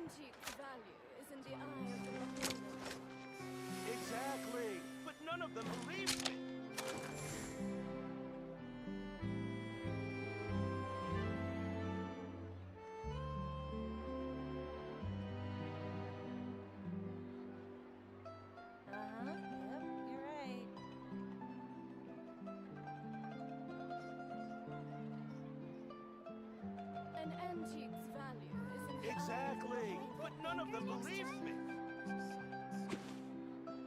antique's value is in the eye of the beholder. Exactly, but none of them believed me. Yep, you're right. An antique's value is in the Exactly, but none of them believed me. Yep, you're right.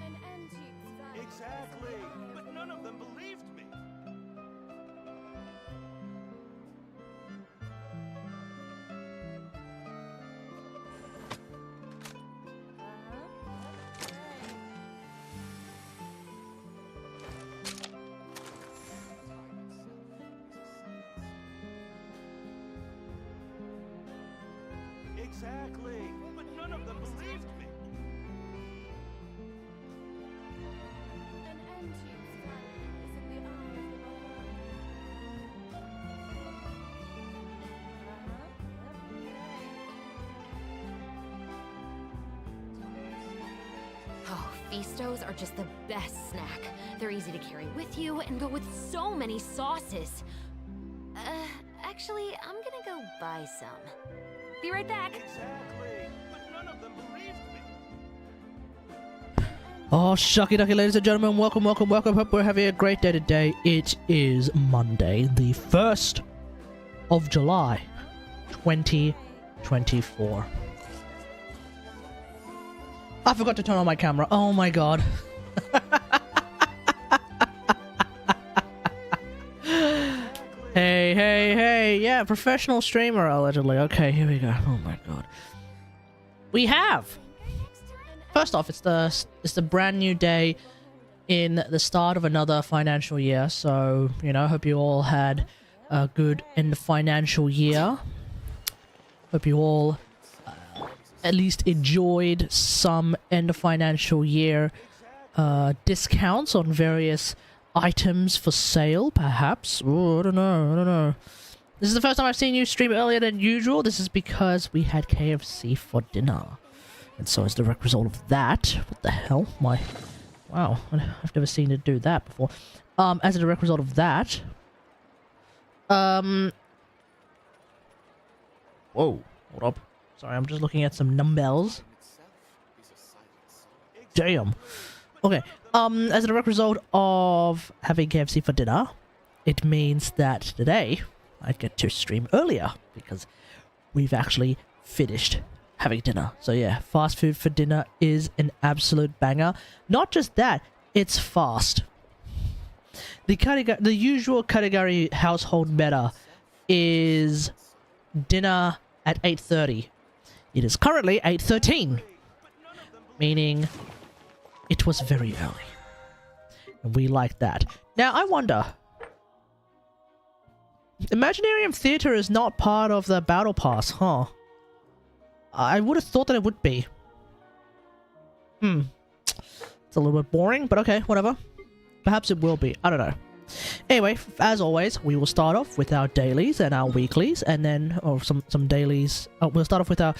An antique's value Exactly, is in the eye but of none of them believed me. Yep, you're right. Exactly, but none of them believed me. An antique's value is in the eye of the beholder. Oh, Festos are just the best snack. They're easy to carry with you and go with so many sauces. Actually, I'm gonna go buy some. Be right back. Exactly, but none of them believed me. Oh, shucky ducky, ladies and gentlemen, welcome. Hope we're having a great day today. It is Monday, the 1st of July, 2024. I forgot to turn on my camera. Oh my god. Hey. Yeah, professional streamer, allegedly. Okay, here we go. Oh my god. We have. First off, it's the brand new day in the start of another financial year. So, you know, hope you all had a good end of financial year. Hope you all at least enjoyed some end of financial year discounts on various items for sale, perhaps. Oh, I don't know. This is the first time I've seen you stream earlier than usual. This is because we had KFC for dinner. And so as the direct result of that... What the hell? Wow, I've never seen it do that before. As a direct result of that... Whoa, hold up. Sorry, I'm just looking at some numbers. Damn. Okay, as a direct result of having KFC for dinner, it means that today I get to stream earlier because we've actually finished having dinner. So yeah, fast food for dinner is an absolute banger. Not just that, it's fast. The usual Katagari household meta is dinner at 8:30. It is currently 8:13, meaning it was very early. And we like that. Now, I wonder... Imaginarium Theatre is not part of the Battle Pass, huh? I would have thought that it would be. It's a little bit boring, but okay, whatever. Perhaps it will be. I don't know. Anyway, as always, we will start off with our dailies and our weeklies, and then... Or some dailies... we'll start off with our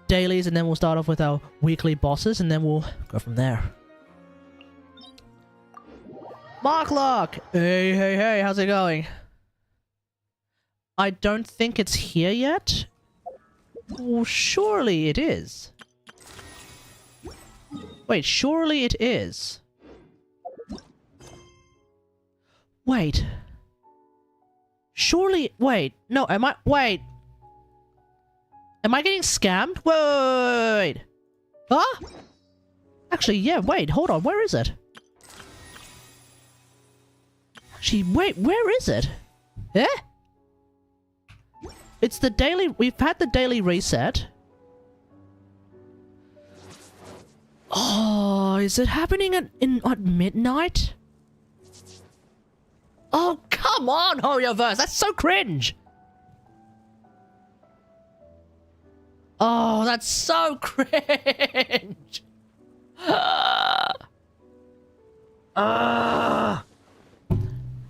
dailies, and then we'll start off with our weekly bosses, and then we'll go from there. Marklock! Hey, how's it going? I don't think it's here yet. Well, surely it is. Wait, surely it is. Wait. Surely... Wait. No, am I... Wait. Am I getting scammed? Wait. Huh? Actually, yeah, wait. Hold on. Where is it? Actually, wait. Where is it? Eh? It's the daily... We've had the daily reset. Oh, is it happening at midnight? Oh, come on, Hoyoverse. That's so cringe. Oh, that's so cringe.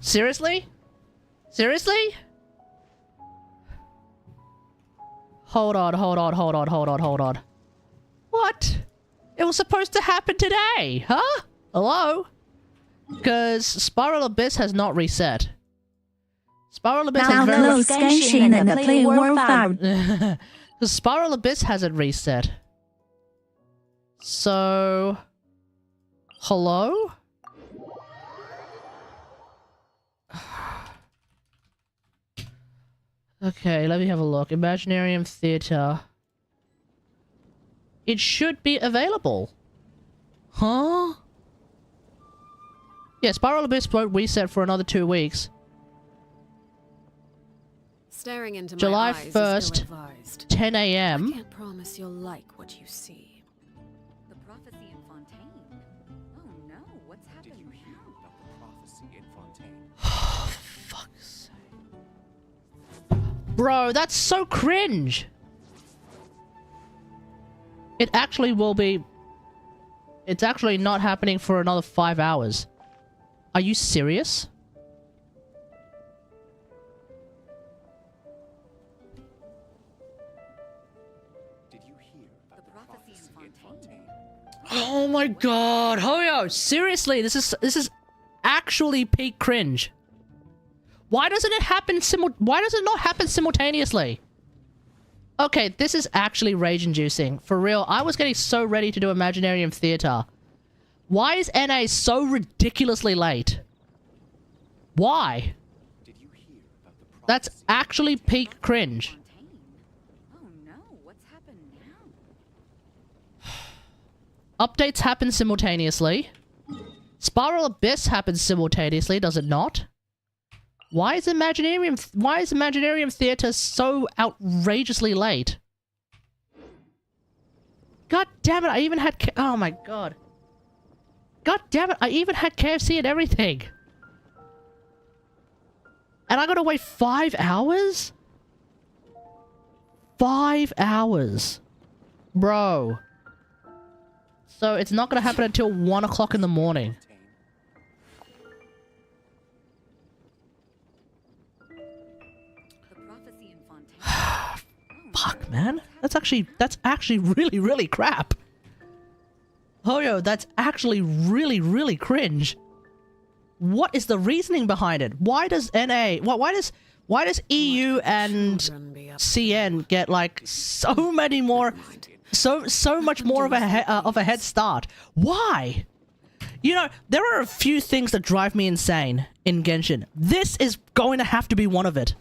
Seriously? Seriously? Hold on. What? It was supposed to happen today, huh? Hello? Because Spiral Abyss has not reset. Spiral Abyss Now has very close Genshin and play World Found. The Spiral Abyss hasn't reset. So... Hello? Okay, let me have a look. Imaginarium Theatre. It should be available. Huh? Yeah, Spiral Abyss won't reset for another 2 weeks. Staring into July my eyes 1st, is ill-advised. 10 I a.m. can't promise you'll like what you see. The prophecy in Fontaine. Oh no, what's happened Did you hear now? about the prophecy in Fontaine? Oh, fuck's sake. Bro, that's so cringe. It actually will be... It's actually not happening for another 5 hours. Are you serious? Did you hear about the prophecy in Fontaine? Oh my god, Hoyo, seriously, this is actually peak cringe. Why doesn't it happen why does it not happen simultaneously? Okay, this is actually rage-inducing. For real, I was getting so ready to do Imaginarium Theatre. Why is NA so ridiculously late? Why? Did you hear about the prophecy? That's actually peak cringe. Fontaine. Oh no, what's happened now? Updates happen simultaneously. Spiral Abyss happens simultaneously, does it not? Why is Imaginarium Theatre so outrageously late? God damn it, I even had oh my god. God damn it, I even had KFC and everything. And I gotta wait 5 hours? 5 hours. Bro. So it's not gonna happen until 1 o'clock in the morning. The prophecy in Fontaine. Fuck, man. That's actually really crap. Hoyo, that's actually really cringe. What is the reasoning behind it? Why does NA... Why does EU and CN get like so many more... So much more of a head start? Why? You know, there are a few things that drive me insane in Genshin. This is going to have to be one of it.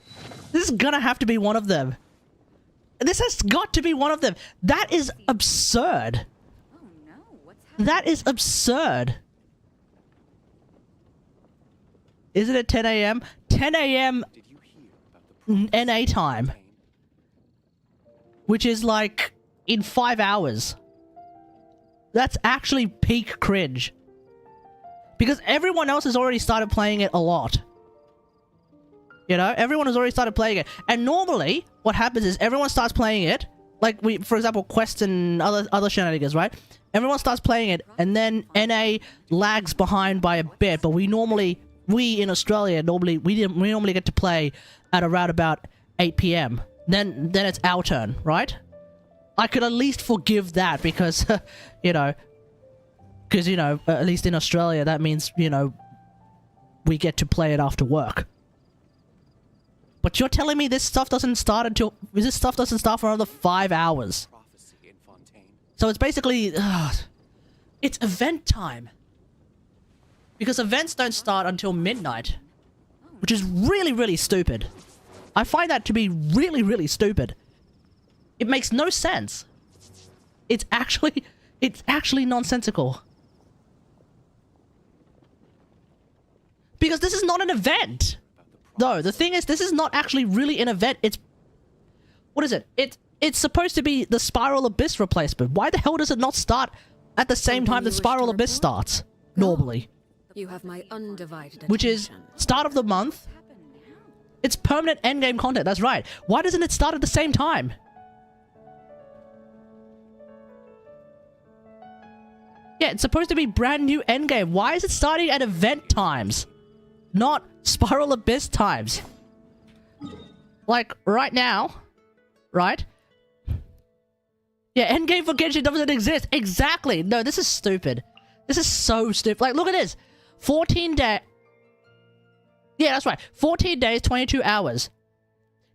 This is gonna have to be one of them. This has got to be one of them. That is absurd. Oh no, what's happened? That is absurd. Isn't it 10 a.m.? 10 a.m. Did you hear about the NA time. Which is like in 5 hours. That's actually peak cringe. Because everyone else has already started playing it a lot. You know, everyone has already started playing it. And normally, what happens is everyone starts playing it. Like, for example, quests and other shenanigans, right? Everyone starts playing it, and then NA lags behind by a bit. But we in Australia, we normally get to play at around about 8 p.m. Then it's our turn, right? I could at least forgive that because, you know, at least in Australia, that means, you know, we get to play it after work. But you're telling me this stuff doesn't start for another 5 hours. prophecy in Fontaine? So it's basically, it's event time. Because events don't start until midnight. Which is really stupid. I find that to be really stupid. It makes no sense. It's actually nonsensical. Because this is not an event. No, the thing is, this is not actually really an event. It's... What is it? It's supposed to be the Spiral Abyss replacement. Why the hell does it not start at the same Something time the you wish Spiral to Abyss report? starts. Normally. You have my undivided Which is attention. start of the month. It's permanent endgame content, that's right. Why doesn't it start at the same time? Yeah, it's supposed to be brand new endgame. Why is it starting at event times? Not Spiral Abyss times. Like, right now. Right? Yeah, endgame for Genshin doesn't exist. Exactly. No, this is stupid. This is so stupid. Like, look at this. 14 days. Yeah, that's right. 14 days, 22 hours.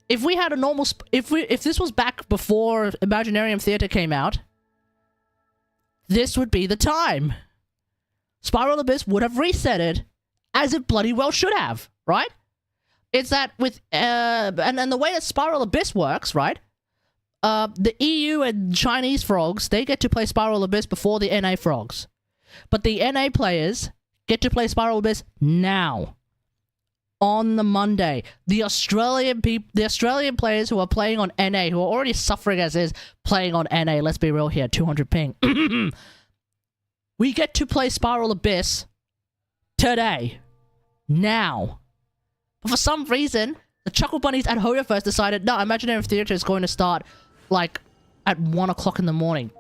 If we had a normal... If this was back before Imaginarium Theatre came out, this would be the time. Spiral Abyss would have reset it, as it bloody well should have, right? It's that with... and the way that Spiral Abyss works, right? The EU and Chinese frogs, they get to play Spiral Abyss before the NA frogs. But the NA players get to play Spiral Abyss now. On the Monday. The Australian players who are playing on NA, who are already suffering as is, playing on NA, let's be real here, 200 ping. We get to play Spiral Abyss today. Now. But for some reason, the Chuckle Bunnies at Hoyo first decided, no, Imaginarium Theatre is going to start, like, at 1 o'clock in the morning.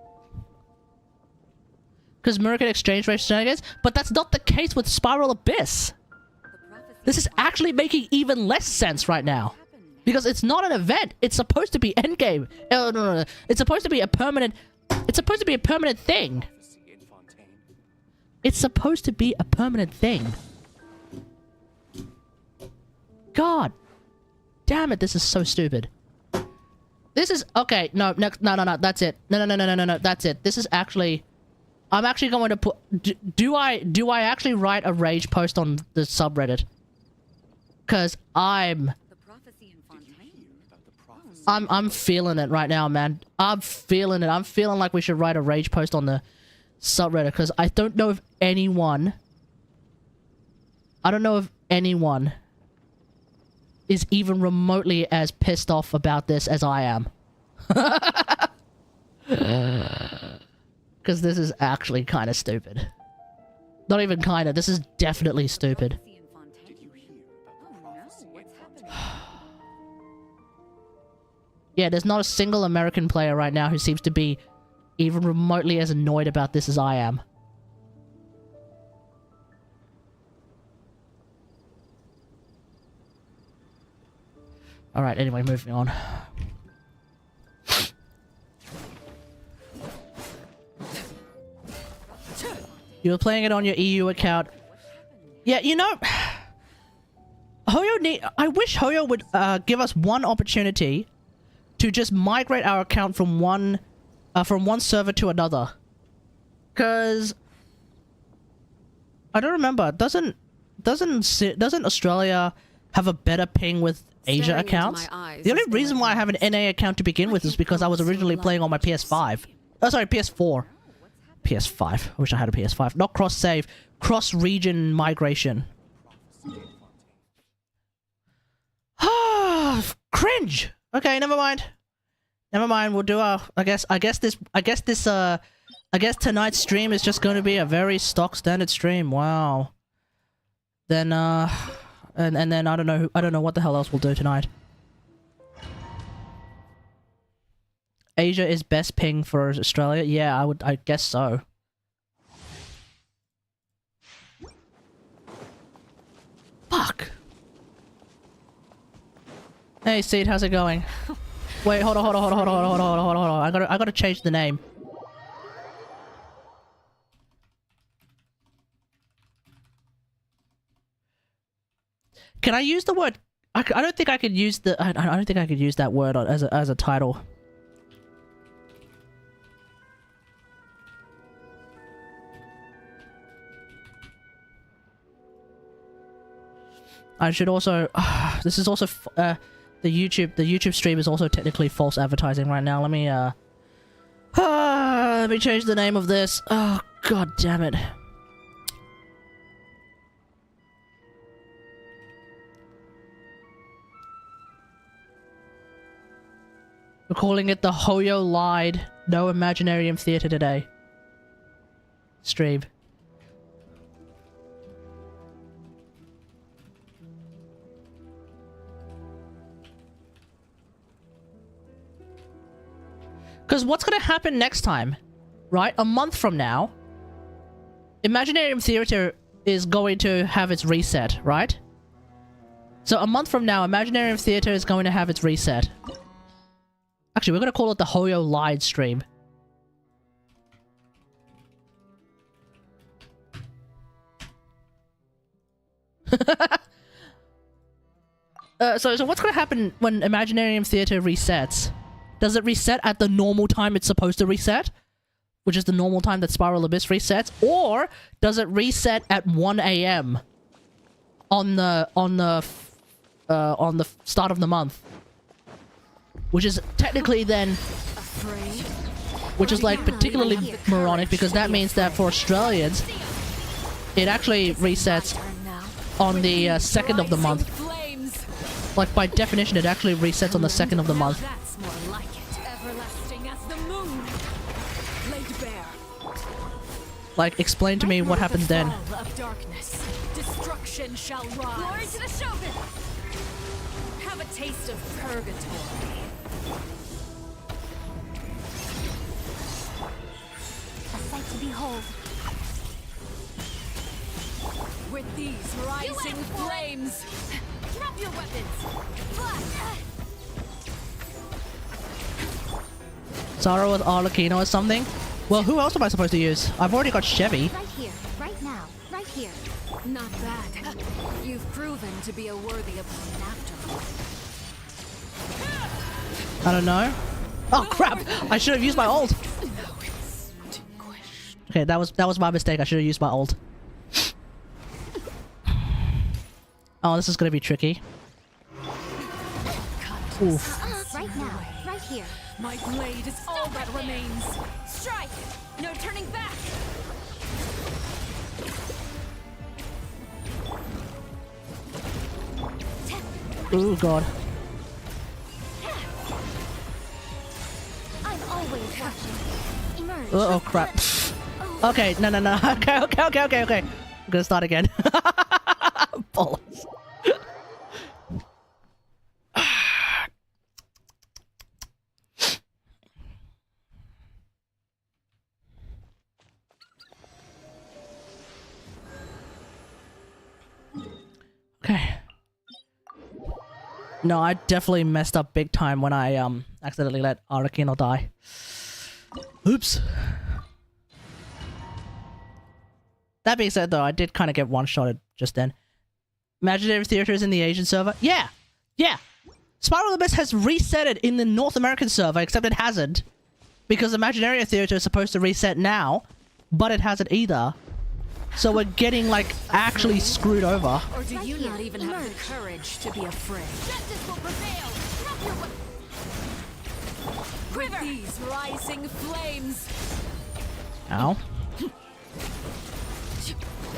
Because American exchange rate shenanigans, but that's not the case with Spiral Abyss. This is actually making even less sense right now. Because it's not an event. It's supposed to be endgame. No. It's supposed to be a permanent... It's supposed to be a permanent thing. It's supposed to be a permanent thing. God. Damn it, this is so stupid. This is... Okay, no, that's it. No, that's it. This is actually... I'm actually going to put... Do I actually write a rage post on the subreddit? Because I'm feeling it right now, man. I'm feeling it. I'm feeling like we should write a rage post on the subreddit, because I don't know if anyone... I don't know if anyone is even remotely as pissed off about this as I am. Because this is actually kind of stupid. Not even kind of. This is definitely stupid. Yeah, there's not a single American player right now who seems to be even remotely as annoyed about this as I am. Alright, anyway, moving on. You were playing it on your EU account. Yeah, you know... I wish Hoyo would give us one opportunity to just migrate our account from one server to another. Cause I don't remember. Doesn't Australia have a better ping with Asia accounts? The only reason why I have an NA account to begin with is because I was originally playing on my PS5. Oh, sorry, PS4. PS5. I wish I had a PS5. Not cross-save. Cross-region migration. Cringe! Okay, never mind. Never mind, we'll do our... I guess tonight's stream is just going to be a very stock standard stream. Wow. Then, and then I don't know what the hell else we'll do tonight. Asia is best ping for Australia? Yeah, I guess so. Fuck! Hey, Seed, how's it going? Wait, hold on. I gotta change the name. Can I use the word? I don't think I could use the. I don't think I could use that word as a title. I should also. This is also the YouTube stream is also technically false advertising right now. Let me change the name of this. Oh, god damn it. We're calling it the Hoyo Lied No Imaginarium Theatre today. stream. Because what's going to happen next time, right? A month from now, Imaginarium Theatre is going to have its reset, right? So a month from now, Imaginarium Theatre is going to have its reset. Actually, we're going to call it the Hoyo live stream. So what's going to happen when Imaginarium Theatre resets? Does it reset at the normal time it's supposed to reset? Which is the normal time that Spiral Abyss resets? Or does it reset at 1 AM on the start of the month? Which is technically then... Which is like particularly moronic because that means that for Australians, it actually resets on the 2nd of the month. Like by definition, it actually resets on the 2nd of the month. Like, explain to me what happens then. Destruction shall rise. Glory to the Shogun. Have a taste of purgatory. A sight to behold. With these rising flames. Drop your weapons. Sorrow with Arlecchino or something? Well, who else am I supposed to use? I've already got Chevy. Right here, right now, right here. Not bad. You've proven to be a worthy opponent after all. I don't know. Oh crap! I should have used my ult. Okay, that was my mistake. I should have used my ult. Oh, this is gonna be tricky. Oof. Right now, right here. My blade is all that remains. Strike! No turning back! Ooh, God. I'm always watching. Emerge. Oh crap. Okay, no. Okay. I'm gonna start again. Balls. Okay. No, I definitely messed up big time when I accidentally let Arlecchino die. Oops. That being said, though, I did kind of get one-shotted just then. Imaginary Theatre is in the Asian server? Yeah! Spiral Abyss has reset it in the North American server, except it hasn't. Because Imaginary Theatre is supposed to reset now, but it hasn't either. So we're getting, like, actually screwed over. Or do you not even have the courage to be afraid? Justice will prevail! Drop your With these rising flames. Ow.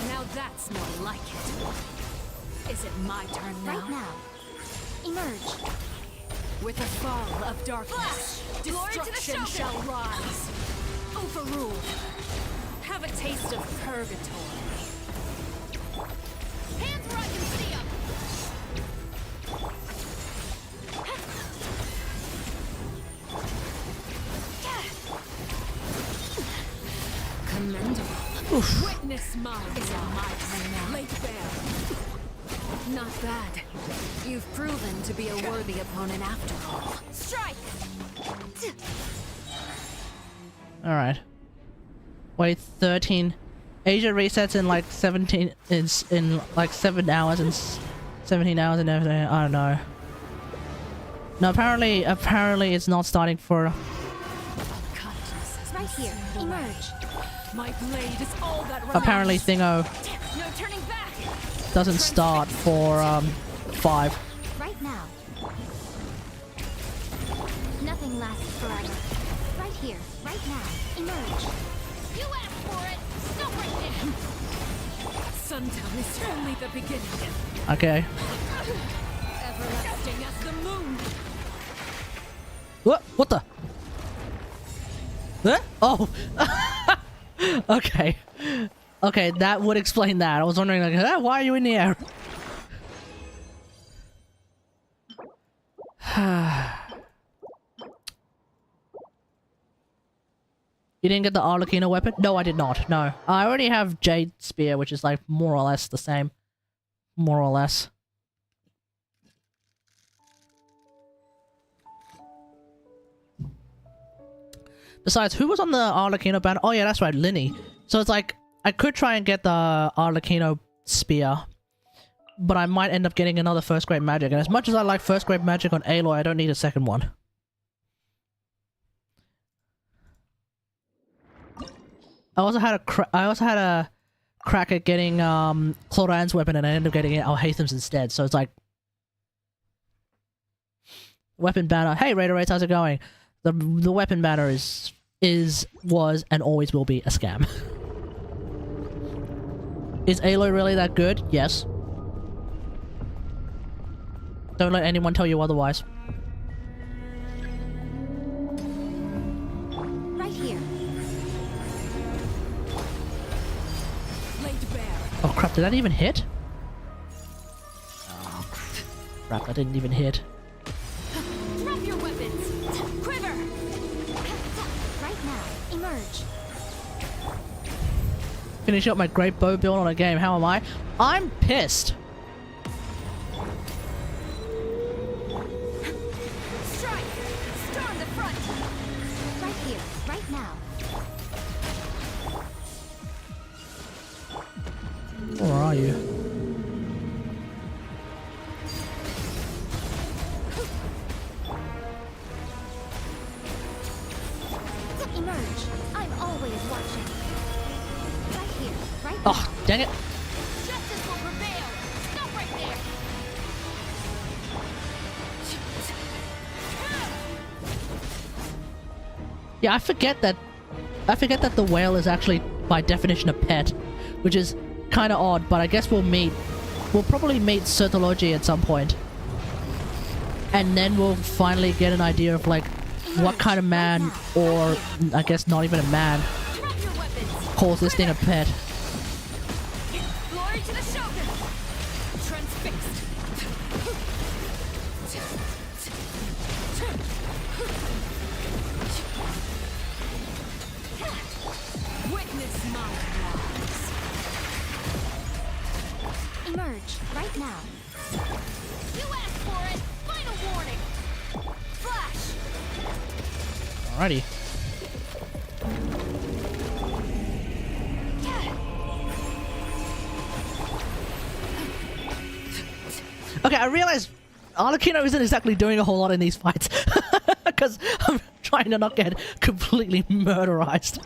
Now that's more like it. Is it my turn now? Right now. Emerge. With the fall of darkness, destruction shall rise. Overrule. Have a taste of purgatory. Hands where I can see them! Commendable. Oof. Witness mine. Is it my turn now? Laid bare. Not bad. You've proven to be a worthy opponent after all. Strike! Alright. Wait, 13. Asia resets in like 17... in like 7 hours and 17 hours and everything. I don't know. No, apparently it's not starting for... Right here. Emerge. My blade is all that remains. Apparently Thingo No turning back! doesn't start for 5. Right now. Nothing lasts forever. Right here. Right now. Emerge. You asked for it! Stop right there! Sundown is only the beginning. Okay. Everlasting as the moon. What the? Huh? Oh! Okay. Okay, that would explain that. I was wondering, like, why are you in the air? You didn't get the Arlecchino weapon? No, I did not. No. I already have Jade Spear, which is, like, more or less the same. More or less. Besides, who was on the Arlecchino banner? Oh yeah, that's right, Linny. So it's like, I could try and get the Arlecchino spear, but I might end up getting another first grade magic. And as much as I like first grade magic on Aloy, I don't need a second one. I also had a crack at getting Chlorine's weapon, and I ended up getting it Alhaitham's instead. So it's like, weapon banner. Hey Raider Rates, how's it going? The weapon banner was and always will be a scam. Is Aloy really that good? Yes. Don't let anyone tell you otherwise. Right here. Laid bare. Oh crap, did that even hit? Oh crap, that didn't even hit. Drop your weapons. Quiver. Right now. Emerge. Finish up my great bow build on a game. How am I? I'm pissed. Strike. Storm the front. Right here. Right now. Where are you? Emerge. I'm always watching. Right here. Right now. Oh, dang it. Justice will prevail. Stop right there. Yeah, I forget that the whale is actually by definition a pet, which is kind of odd, but I guess we'll probably meet Sethology at some point. And then we'll finally get an idea of like what kind of man, or I guess not even a man, Drop your weapons. calls this thing a pet. Glory to the Shogun. Transfixed. Witness my rise. Emerge. Right now. You asked for it. Final warning. Flash. Alrighty. Okay, I realize Arlecchino isn't exactly doing a whole lot in these fights. Because I'm trying to not get completely murderized.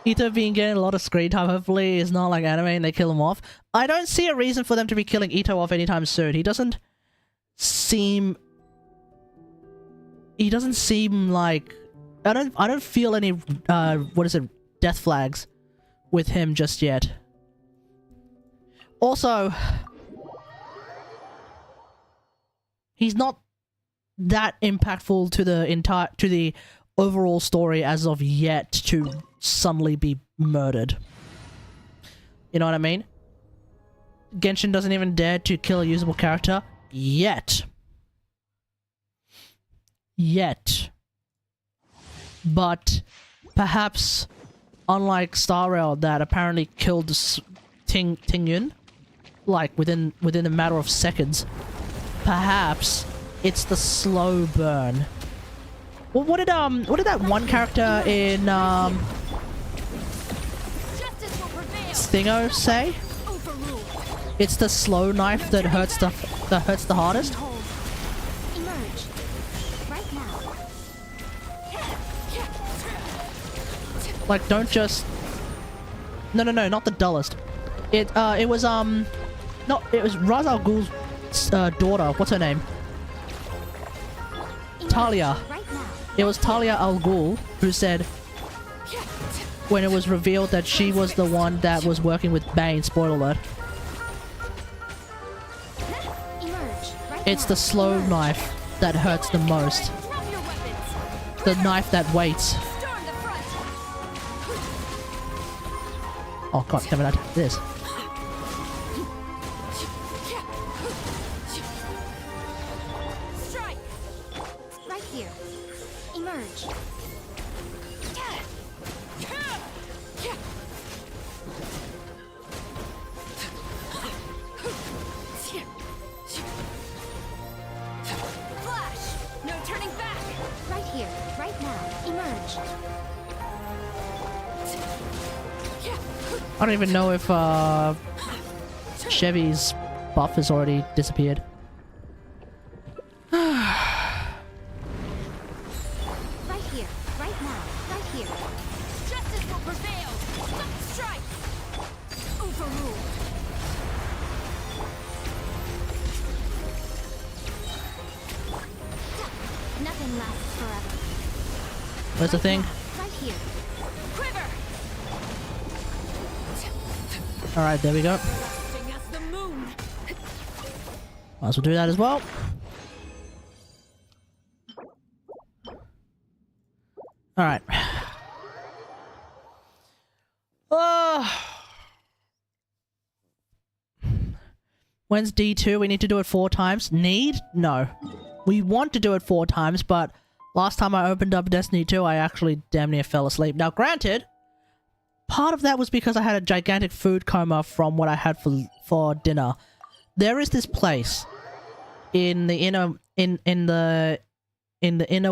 Ito being getting a lot of screen time, hopefully is not like anime and they kill him off. I don't see a reason for them to be killing Ito off anytime soon. He doesn't seem like... I don't feel any, death flags with him just yet. Also, he's not that impactful to the overall story as of yet to suddenly be murdered. You know what I mean? Genshin doesn't even dare to kill a usable character yet. But perhaps, unlike Star Rail that apparently killed Tingyun, like within a matter of seconds, perhaps it's the slow burn. Well, what did that one character in Justice will prevail. Stingo say? Overruled. It's the slow knife that hurts the hardest. Hold. Emerge. Right now. Like, don't just... No, not the dullest. It was Ra's al Ghul's daughter. What's her name? Talia. Right now. It was Talia al Ghul who said, when it was revealed that she was the one that was working with Bane, spoiler alert, Emerge. Right it's now. the slow Emerge. knife that hurts the most. Drop your weapons. the knife that waits. Storm the front. Oh god damn it, I did this. Strike. Right here. Emerge. Flash. No turning back. Right here. Right now. Emerge. I don't even know if Chevy's buff has already disappeared. Right here. Right now. Right here. Justice will prevail. Strike. Overruled. Nothing lasts forever. Where's the thing? Right here. Quiver. Alright, there we go. Lasting as the moon. Might as well do that as well. Alright. When's D2? We need to do it 4 times. Need? No. We want to do it 4 times, but last time I opened up Destiny 2, I actually damn near fell asleep. Now, granted, part of that was because I had a gigantic food coma from what I had for dinner. There is this place in the inner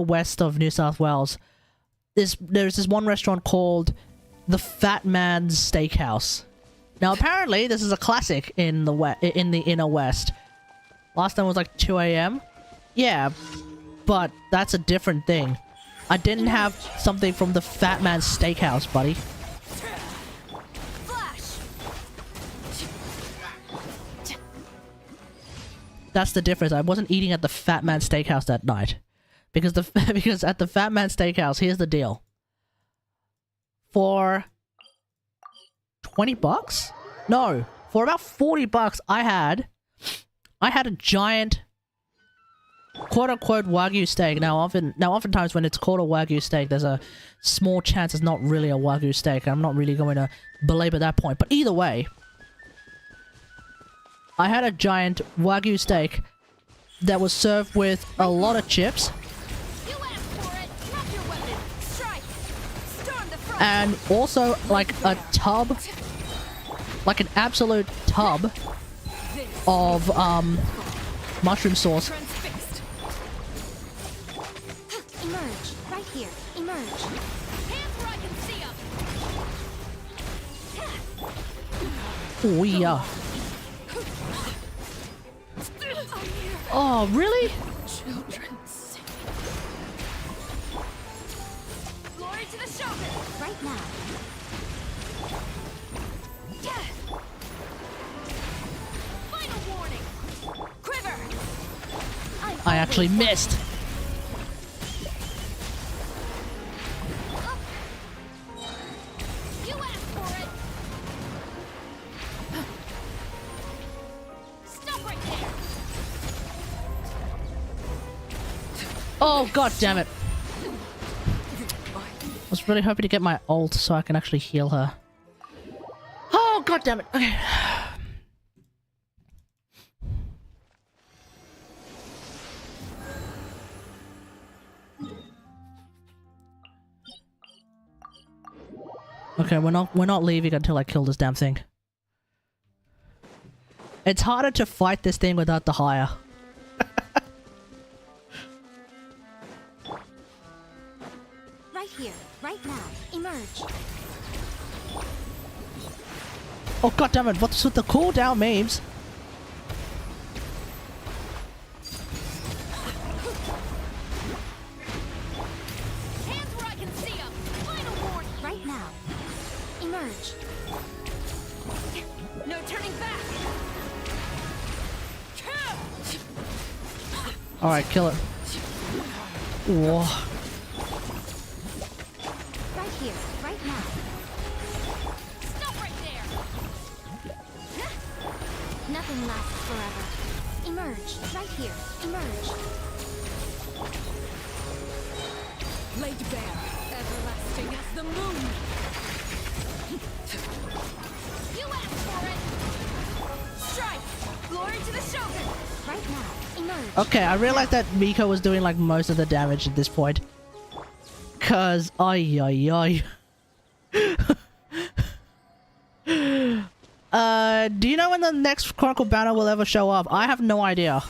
west of New South Wales. There's this one restaurant called the Fat Man's Steakhouse. Now apparently this is a classic in the inner west. Last time was like 2 AM. Yeah, but that's a different thing. I didn't have something from the Fat Man's Steakhouse, buddy. Flash. That's the difference. I wasn't eating at the Fat Man Steakhouse that night. Because because at the Fat Man Steakhouse, here's the deal. For 20 bucks? No, for about 40 bucks I had a giant quote-unquote Wagyu steak. Now oftentimes when it's called a Wagyu steak, there's a small chance it's not really a Wagyu steak. I'm not really going to belabor that point. But either way, I had a giant Wagyu steak that was served with a lot of chips. You asked for it. Drop your weapon. Strike. Storm the front. And also, like, a tub, like an absolute tub of, mushroom sauce. Transfixed. Emerge. Right here. Emerge. Hands where I can see 'em. Oh, yeah. Oh, really? Children's. Glory to the shogun. Right now. Final warning. Quiver. I actually missed. You asked for it. Stop right there. Oh, god damn it. I was really hoping to get my ult so I can actually heal her. Oh, god damn it. Okay. Okay, we're not leaving until I kill this damn thing. It's harder to fight this thing without the hire. Right here. Right now. Emerge. Oh god damn it, what's with the cooldown memes? Hands where I can see 'em. Final warning. Right now. Emerge. No turning back. Alright, kill it. Whoa. Right here. Right now. Stop right there. Nothing lasts forever. Emerge. Right here. Emerge. laid bare, everlasting as the moon. You asked for it! Strike! Glory to the Shogun! Right now, emerge. Okay, I realized that Miko was doing like most of the damage at this point. Cause ay. Do you know when the next Chronicle banner will ever show up? I have no idea.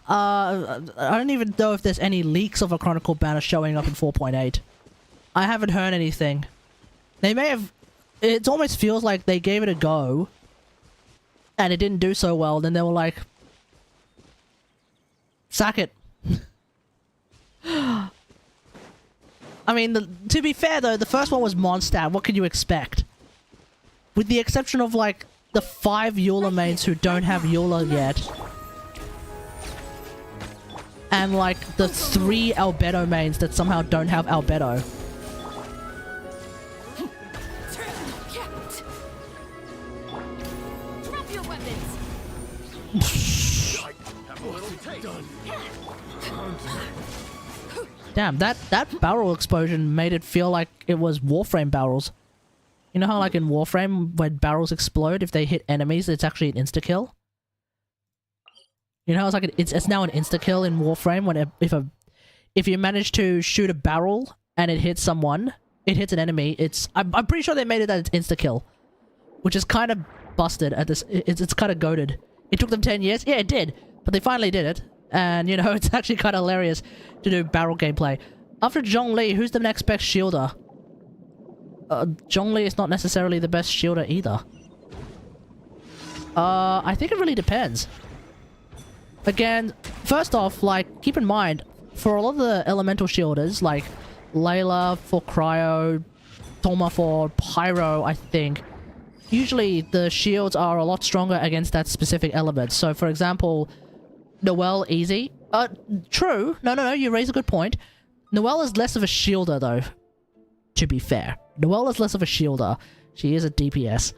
I don't even know if there's any leaks of a Chronicle banner showing up in 4.8. I haven't heard anything. They may have... It almost feels like they gave it a go and it didn't do so well, then they were like, sack it. I mean, to be fair though, the first one was Mondstadt. What can you expect? With the exception of like the 5 Eula mains who don't have Eula yet. And like the 3 Albedo mains that somehow don't have Albedo. Drop your weapons! Have a little taste. Damn, that barrel explosion made it feel like it was Warframe barrels. You know how like in Warframe, when barrels explode, if they hit enemies, it's actually an insta-kill? You know how it's like it's now an insta-kill in Warframe when if you manage to shoot a barrel and it hits someone, it hits an enemy, I'm pretty sure they made it that it's insta-kill. Which is kind of busted at this, it's kind of goated. It took them 10 years? Yeah, it did. But they finally did it. And, you know, it's actually kind of hilarious to do barrel gameplay. After Zhongli, who's the next best shielder? Zhongli is not necessarily the best shielder either. I think it really depends. Again, first off, like, keep in mind, for a lot of the elemental shielders, like Layla for Cryo, Toma for Pyro, I think, usually the shields are a lot stronger against that specific element. So, for example, Noelle, easy. True. No, you raise a good point. Noelle is less of a shielder, though. To be fair. Noelle is less of a shielder. She is a DPS.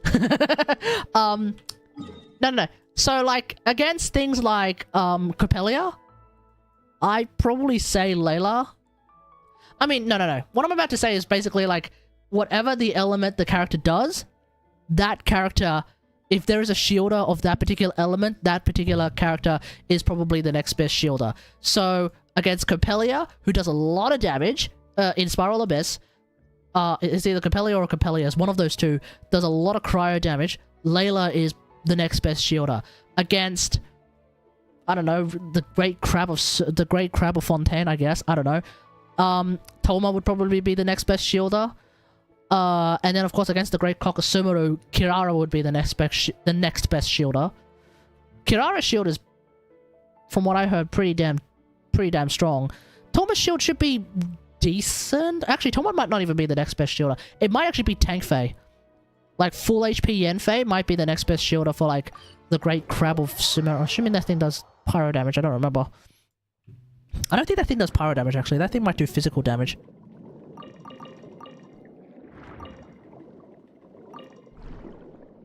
No. So, like, against things like, Copelia, I'd probably say Layla. I mean, no. What I'm about to say is basically, like, whatever the element the character does, that character, if there is a shielder of that particular element, that particular character is probably the next best shielder. So, against Copelia, who does a lot of damage, in Spiral Abyss, it's either Copelia or Copelius, one of those two, does a lot of cryo damage. Layla is the next best shielder. Against, I don't know, the Great Crab of Fontaine, I guess. I don't know. Toma would probably be the next best shielder. And then of course against the Great Cock of Sumeru, Kirara would be the next best shielder. Kirara's shield is, from what I heard, pretty damn strong. Toma's shield should be decent. Actually, Toma might not even be the next best shielder. It might actually be Tank Fei. Like, full HP Yenfei might be the next best shielder for, like, the Great Crab of Sumeru. Assuming that thing does pyro damage, I don't remember. I don't think that thing does pyro damage, actually. That thing might do physical damage.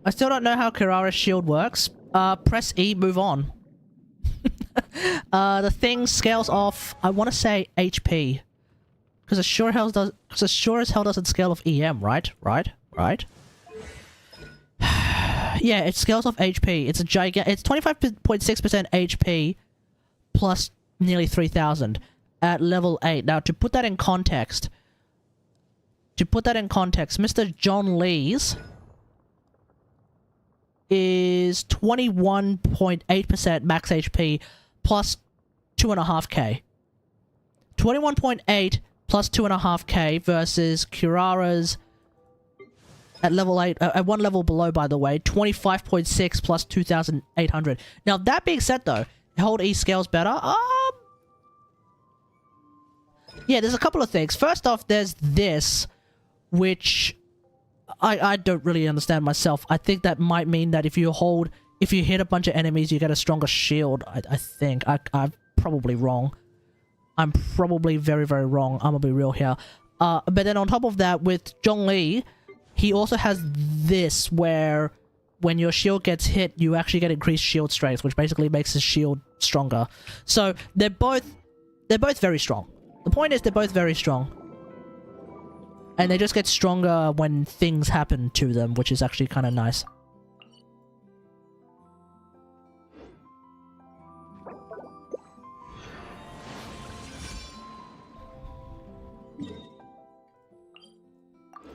I still don't know how Kirara's shield works. Press E, move on. The thing scales off, I want to say, HP. Because it sure as hell doesn't scale off EM, right? Right? Yeah, it scales off HP. It's a it's 25.6% HP plus nearly 3,000 at level 8. Now, to put that in context, Mr. John Lee's is 21.8% max HP plus 2.5k. 21.8 plus 2.5k versus Kirara's at level 8, at one level below, by the way, 25.6 plus 2,800. Now, that being said, though, hold E scales better. Yeah, there's a couple of things. First off, there's this, which I don't really understand myself. I think that might mean that if you hit a bunch of enemies, you get a stronger shield. I think. I'm probably wrong. I'm probably very, very wrong. I'm gonna be real here. But then on top of that, with Zhongli, he also has this, where when your shield gets hit, you actually get increased shield strength, which basically makes his shield stronger. So they're both very strong. The point is they're both very strong. And they just get stronger when things happen to them, which is actually kind of nice.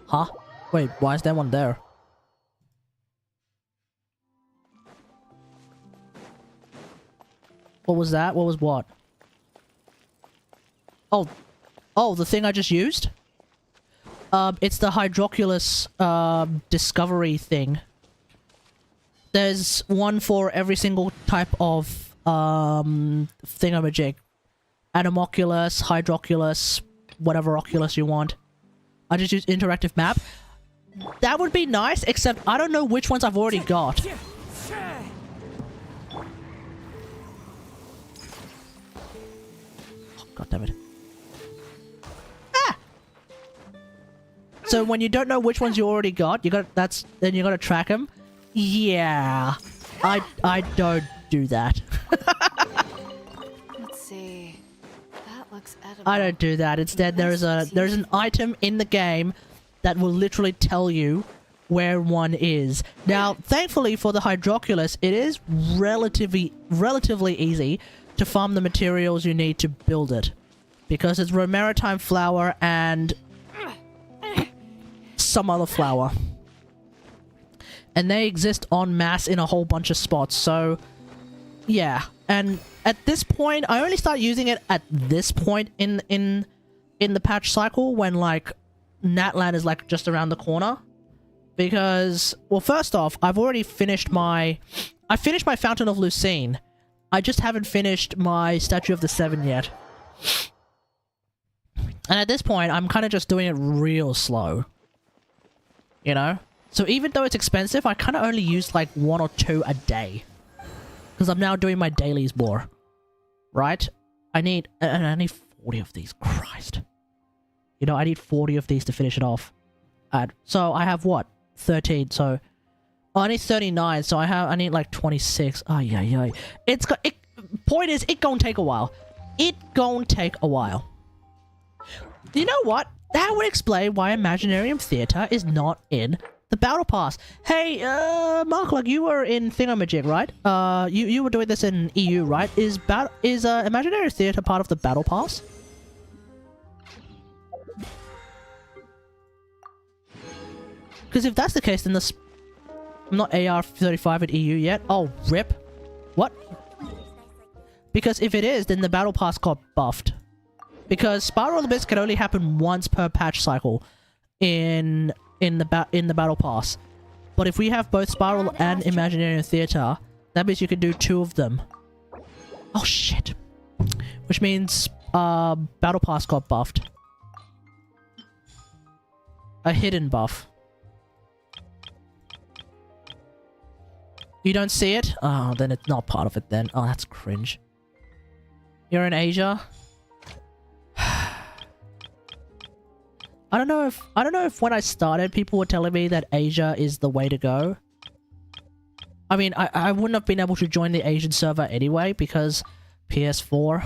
Huh? Wait, why is there one there? What was that? What was what? Oh. Oh, the thing I just used? It's the Hydroculus, discovery thing. There's one for every single type of, thingamajig. Anemoculus, Hydroculus, whatever Oculus you want. I just use interactive map. That would be nice, except I don't know which ones I've already got. Oh, God damn it. Ah! So when you don't know which ones you already got, then you gotta track them. Yeah. I don't do that. Let's see. That looks edible. I don't do that. Instead, there's an item in the game that will literally tell you where one is. Now, thankfully for the Hydroculus, it is relatively easy to farm the materials you need to build it, because it's Romaritime flower and some other flower, and they exist en masse in a whole bunch of spots. So, yeah. And at this point, I only start using it at this point in the patch cycle, when like Natlan is like just around the corner. Because, well, first off, I finished my Fountain of Lucine. I just haven't finished my Statue of the Seven yet. And at this point, I'm kind of just doing it real slow. You know? So even though it's expensive, I kind of only use like 1 or 2 a day. Because I'm now doing my dailies more. Right? I need 40 of these. Christ. You know, I need 40 of these to finish it off. So I have what? 13, so... Oh, I need 39, so I need like 26. Oh, yeah. Point is, it gon' take a while. It gon' take a while. You know what? That would explain why Imaginarium Theatre is not in the Battle Pass. Hey, Mark, like, you were in Thingamajig, right? You were doing this in EU, right? Is Imaginarium Theatre part of the Battle Pass? Because if that's the case, then I'm not AR35 at EU yet. Oh, rip. What? Because if it is, then the Battle Pass got buffed. Because Spiral Abyss can only happen once per patch cycle in the Battle Pass. But if we have both Spiral and Imaginarium Theatre, that means you can do 2 of them. Oh, shit. Which means Battle Pass got buffed. A hidden buff. You don't see it? Oh, then it's not part of it then. Oh, that's cringe. You're in Asia? I don't know if when I started people were telling me that Asia is the way to go. I mean, I wouldn't have been able to join the Asian server anyway because PS4.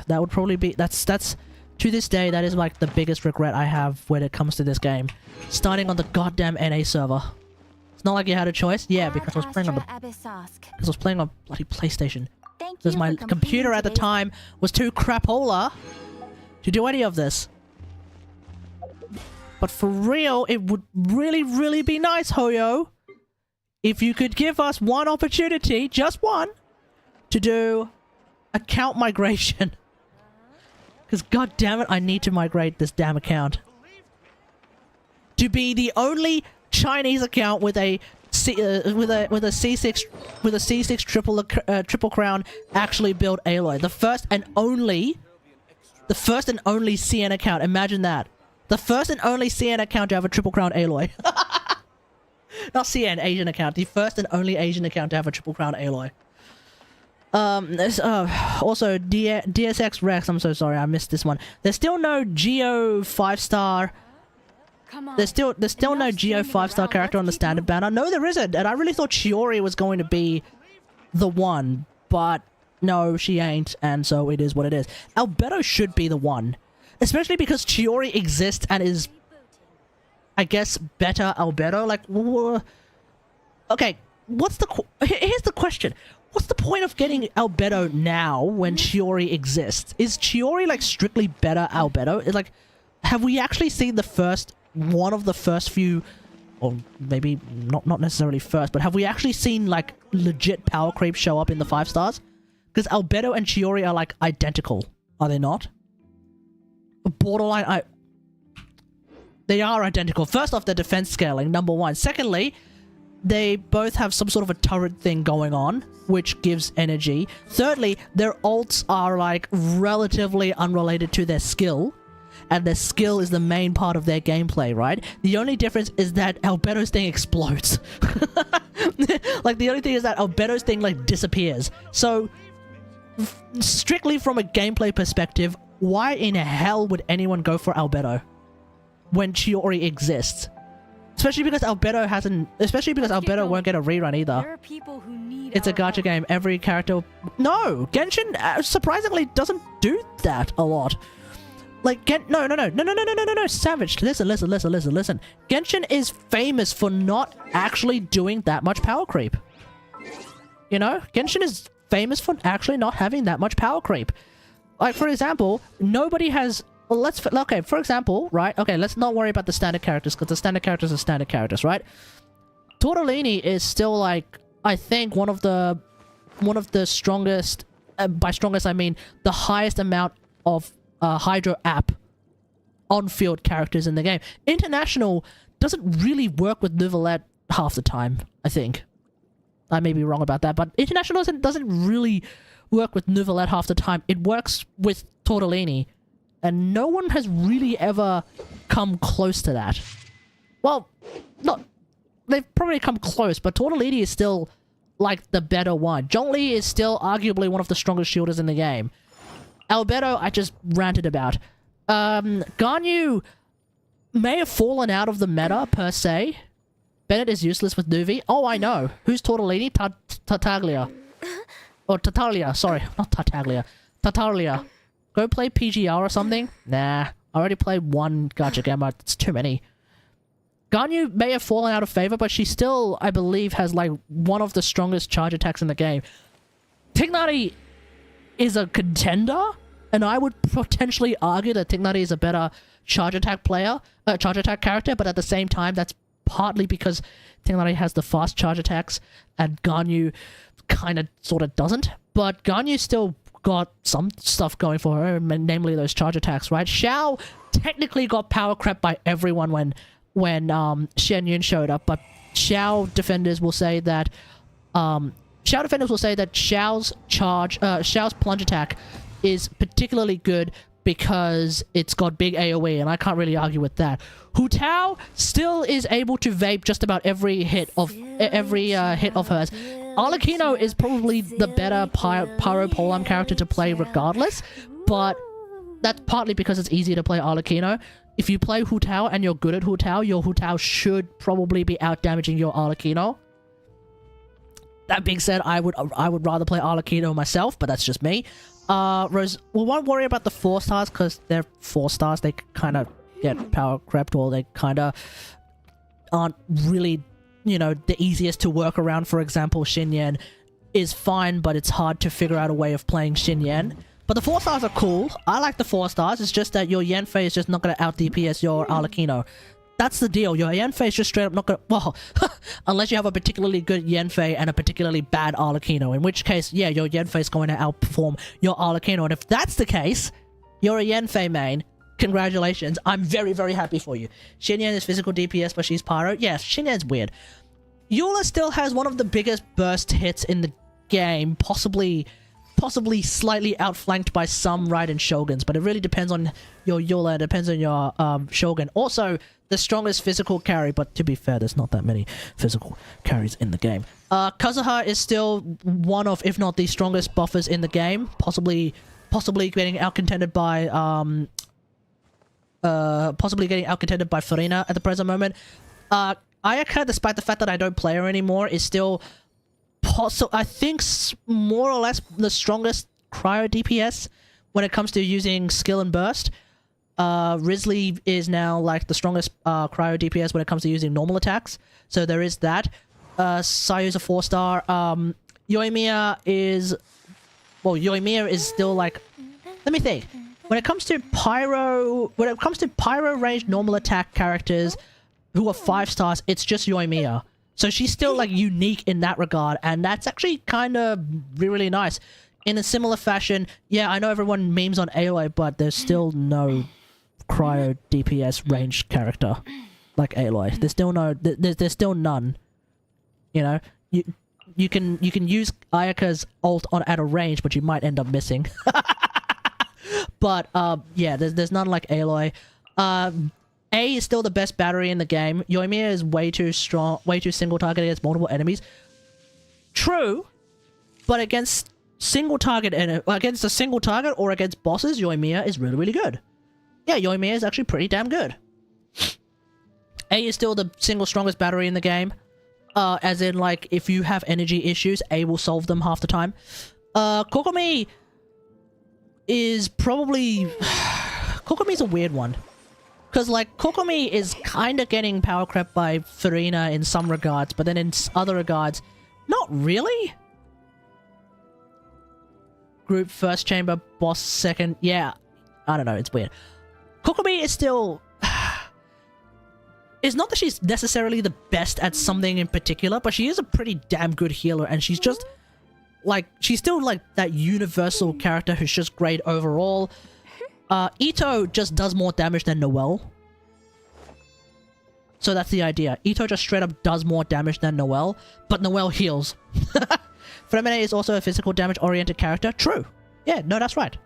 That would probably be that's to this day that is like the biggest regret I have when it comes to this game. Starting on the goddamn NA server. It's not like you had a choice. Yeah, because I was playing on bloody PlayStation. Because my computer at the time was too crapola to do any of this. But for real, it would really, really be nice, Hoyo, if you could give us one opportunity, just one, to do account migration. Because goddammit, I need to migrate this damn account. To be the only Chinese account with a C6 triple crown actually built Aloy. The first and only CN account. Imagine that. The first and only CN account to have a triple crown Aloy. Not CN, Asian account. The first and only Asian account to have a triple crown Aloy. There's also DSX Rex. I'm so sorry, I missed this one. There's still no Geo 5-star. There's still no Geo 5-star character on the standard banner. No, there isn't. And I really thought Shiori was going to be the one, but no, she ain't, and so it is what it is. Albedo should be the one. Especially because Chiori exists and is, I guess, better Albedo. Like, okay, here's the question. What's the point of getting Albedo now when Chiori exists? Is Chiori, like, strictly better Albedo? It's like, have we actually seen one of the first few, or maybe not necessarily first, but have we actually seen, like, legit power creep show up in the 5 stars? Because Albedo and Chiori are, like, identical, are they not? Borderline, they are identical. First off, their defense scaling, number 1. Secondly, they both have some sort of a turret thing going on, which gives energy. Thirdly, their ults are, like, relatively unrelated to their skill, and their skill is the main part of their gameplay, right? The only difference is that Albedo's thing explodes. Like, the only thing is that Albedo's thing, like, disappears. So, strictly from a gameplay perspective, why in hell would anyone go for Albedo when Chiori exists? Especially because Albedo won't get a rerun either. There are people who need It's a our gacha help. game. Every character... No! Genshin, surprisingly, doesn't do that a lot. Like, no, Savage, listen. Genshin is famous for not actually doing that much power creep. You know? Genshin is famous for actually not having that much power creep. Like, for example, nobody has... Well, okay, for example, right? Okay, let's not worry about the standard characters, because the standard characters are standard characters, right? Tortellini is still, like, I think one of the strongest... by strongest, I mean the highest amount of Hydro app on-field characters in the game. International doesn't really work with Neuvillette half the time, I think. I may be wrong about that, but International doesn't really work with Neuvillette half the time. It works with Tortellini, and no one has really ever come close to that. Well, they've probably come close, but Tortellini is still, like, the better one. Zhongli is still arguably one of the strongest shielders in the game. Albedo, I just ranted about. Ganyu may have fallen out of the meta, per se. Bennett is useless with Nuvi. Oh, I know. Who's Tortellini? Tartaglia. Or Tartaglia, sorry. Not Tartaglia. Tartaglia. Go play PGR or something? Nah. I already played one gacha game. It's too many. Ganyu may have fallen out of favor, but she still, I believe, has, like, one of the strongest charge attacks in the game. Tignari is a contender, and I would potentially argue that Tignari is a better charge attack character, but at the same time, that's partly because Tignari has the fast charge attacks, and Ganyu kind of sort of doesn't. But Ganyu still got some stuff going for her, namely those charge attacks, right? Xiao technically got power crept by everyone when Shen Yun showed up, but Xiao defenders will say that Xiao's plunge attack is particularly good because it's got big AoE, and I can't really argue with that. Hu Tao still is able to vape just about every hit of hers. Arlecchino is probably the better Pyro Polearm character to play regardless, but that's partly because it's easier to play Arlecchino. If you play Hu Tao and you're good at Hu Tao, your Hu Tao should probably be out-damaging your Arlecchino. That being said, I would rather play Arlecchino myself, but that's just me. Rose, we won't worry about the 4 stars because they're 4 stars. They kind of get power crept, or they kind of aren't really, you know, the easiest to work around. For example, Xinyan is fine, but it's hard to figure out a way of playing Xinyan. But the 4 stars are cool. I like the 4 stars. It's just that your Yanfei is just not going to out-DPS your Arlecchino. That's the deal. Your Yanfei is just straight up not gonna... Well, unless you have a particularly good Yanfei and a particularly bad Arlecchino, in which case, yeah, your Yanfei is going to outperform your Arlecchino. And if that's the case, you're a Yanfei main. Congratulations. I'm very, very happy for you. Xinyan is physical DPS, but she's Pyro. Yes, Xinyan's weird. Eula still has one of the biggest burst hits in the game, possibly slightly outflanked by some Raiden Shoguns, but it really depends on your Eula, it depends on your Shogun. Also, the strongest physical carry, but to be fair, there's not that many physical carries in the game. Kazuha is still one of, if not the strongest buffers in the game, possibly getting out-contended by Farina at the present moment. Ayaka, despite the fact that I don't play her anymore, is still I think more or less the strongest cryo DPS when it comes to using skill and burst. Risley is now like the strongest cryo DPS when it comes to using normal attacks. So there is that. Sayu's a 4-star. Yoimiya is... Well, Yoimiya is still like... Let me think. When it comes to pyro range normal attack characters who are 5 stars, it's just Yoimiya. So she's still like unique in that regard, and that's actually kind of really nice. In a similar fashion, yeah, I know everyone memes on Aloy, but there's still no cryo DPS range character like Aloy. There's still no, there's still none. You know, you can use Ayaka's ult at a range, but you might end up missing. But yeah, there's none like Aloy. A is still the best battery in the game. Yoimiya is way too strong, way too single target against multiple enemies. True, but against a single target or against bosses, Yoimiya is really good. Yeah, Yoimiya is actually pretty damn good. A is still the single strongest battery in the game. As in, like, if you have energy issues, A will solve them half the time. Kokomi is probably... Kokomi's a weird one. Because, like, Kokomi is kind of getting power crept by Furina in some regards, but then in other regards, not really. Group first chamber, boss second. Yeah, I don't know, it's weird. Kokomi is still... It's not that she's necessarily the best at something in particular, but she is a pretty damn good healer, and she's just... Like, she's still, like, that universal character who's just great overall. Ito just does more damage than Noelle. So that's the idea. Ito just straight up does more damage than Noelle, but Noelle heals. Fremine is also a physical damage-oriented character. True. Yeah, no, that's right.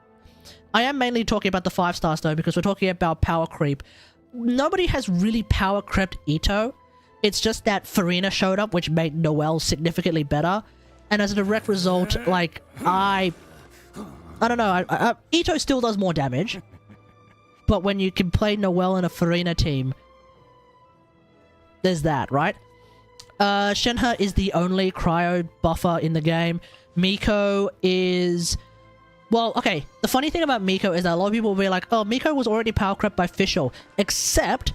I am mainly talking about the 5 stars, though, because we're talking about power creep. Nobody has really power crept Ito. It's just that Furina showed up, which made Noelle significantly better. And as a direct result, like, I don't know, Ito still does more damage. But when you can play Noelle in a Furina team, there's that, right? Shenhe is the only cryo buffer in the game. Miko is... Well, okay, the funny thing about Miko is that a lot of people will be like, oh, Miko was already power crept by Fischl. Except...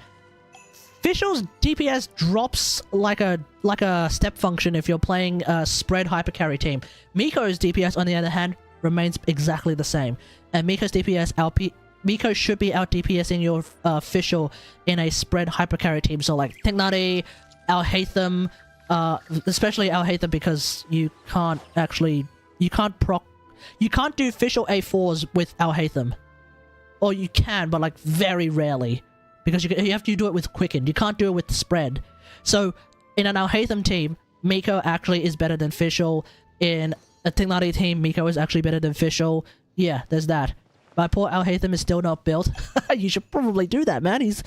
Fischl's DPS drops like a step function if you're playing a spread hypercarry team. Miko's DPS, on the other hand, remains exactly the same. And Miko's DPS Miko should be out DPSing your Fischl in a spread hypercarry team. So like Tignari, Alhaitham, especially Alhaitham, because you can't do Fischl A4s with Alhaitham. Or you can, but like very rarely. Because you have to do it with Quicken. You can't do it with the spread. So, in an Alhaitham team, Miko actually is better than Fischl. In a Tignari team, Miko is actually better than Fischl. Yeah, there's that. My poor Alhaitham is still not built. You should probably do that, man. He's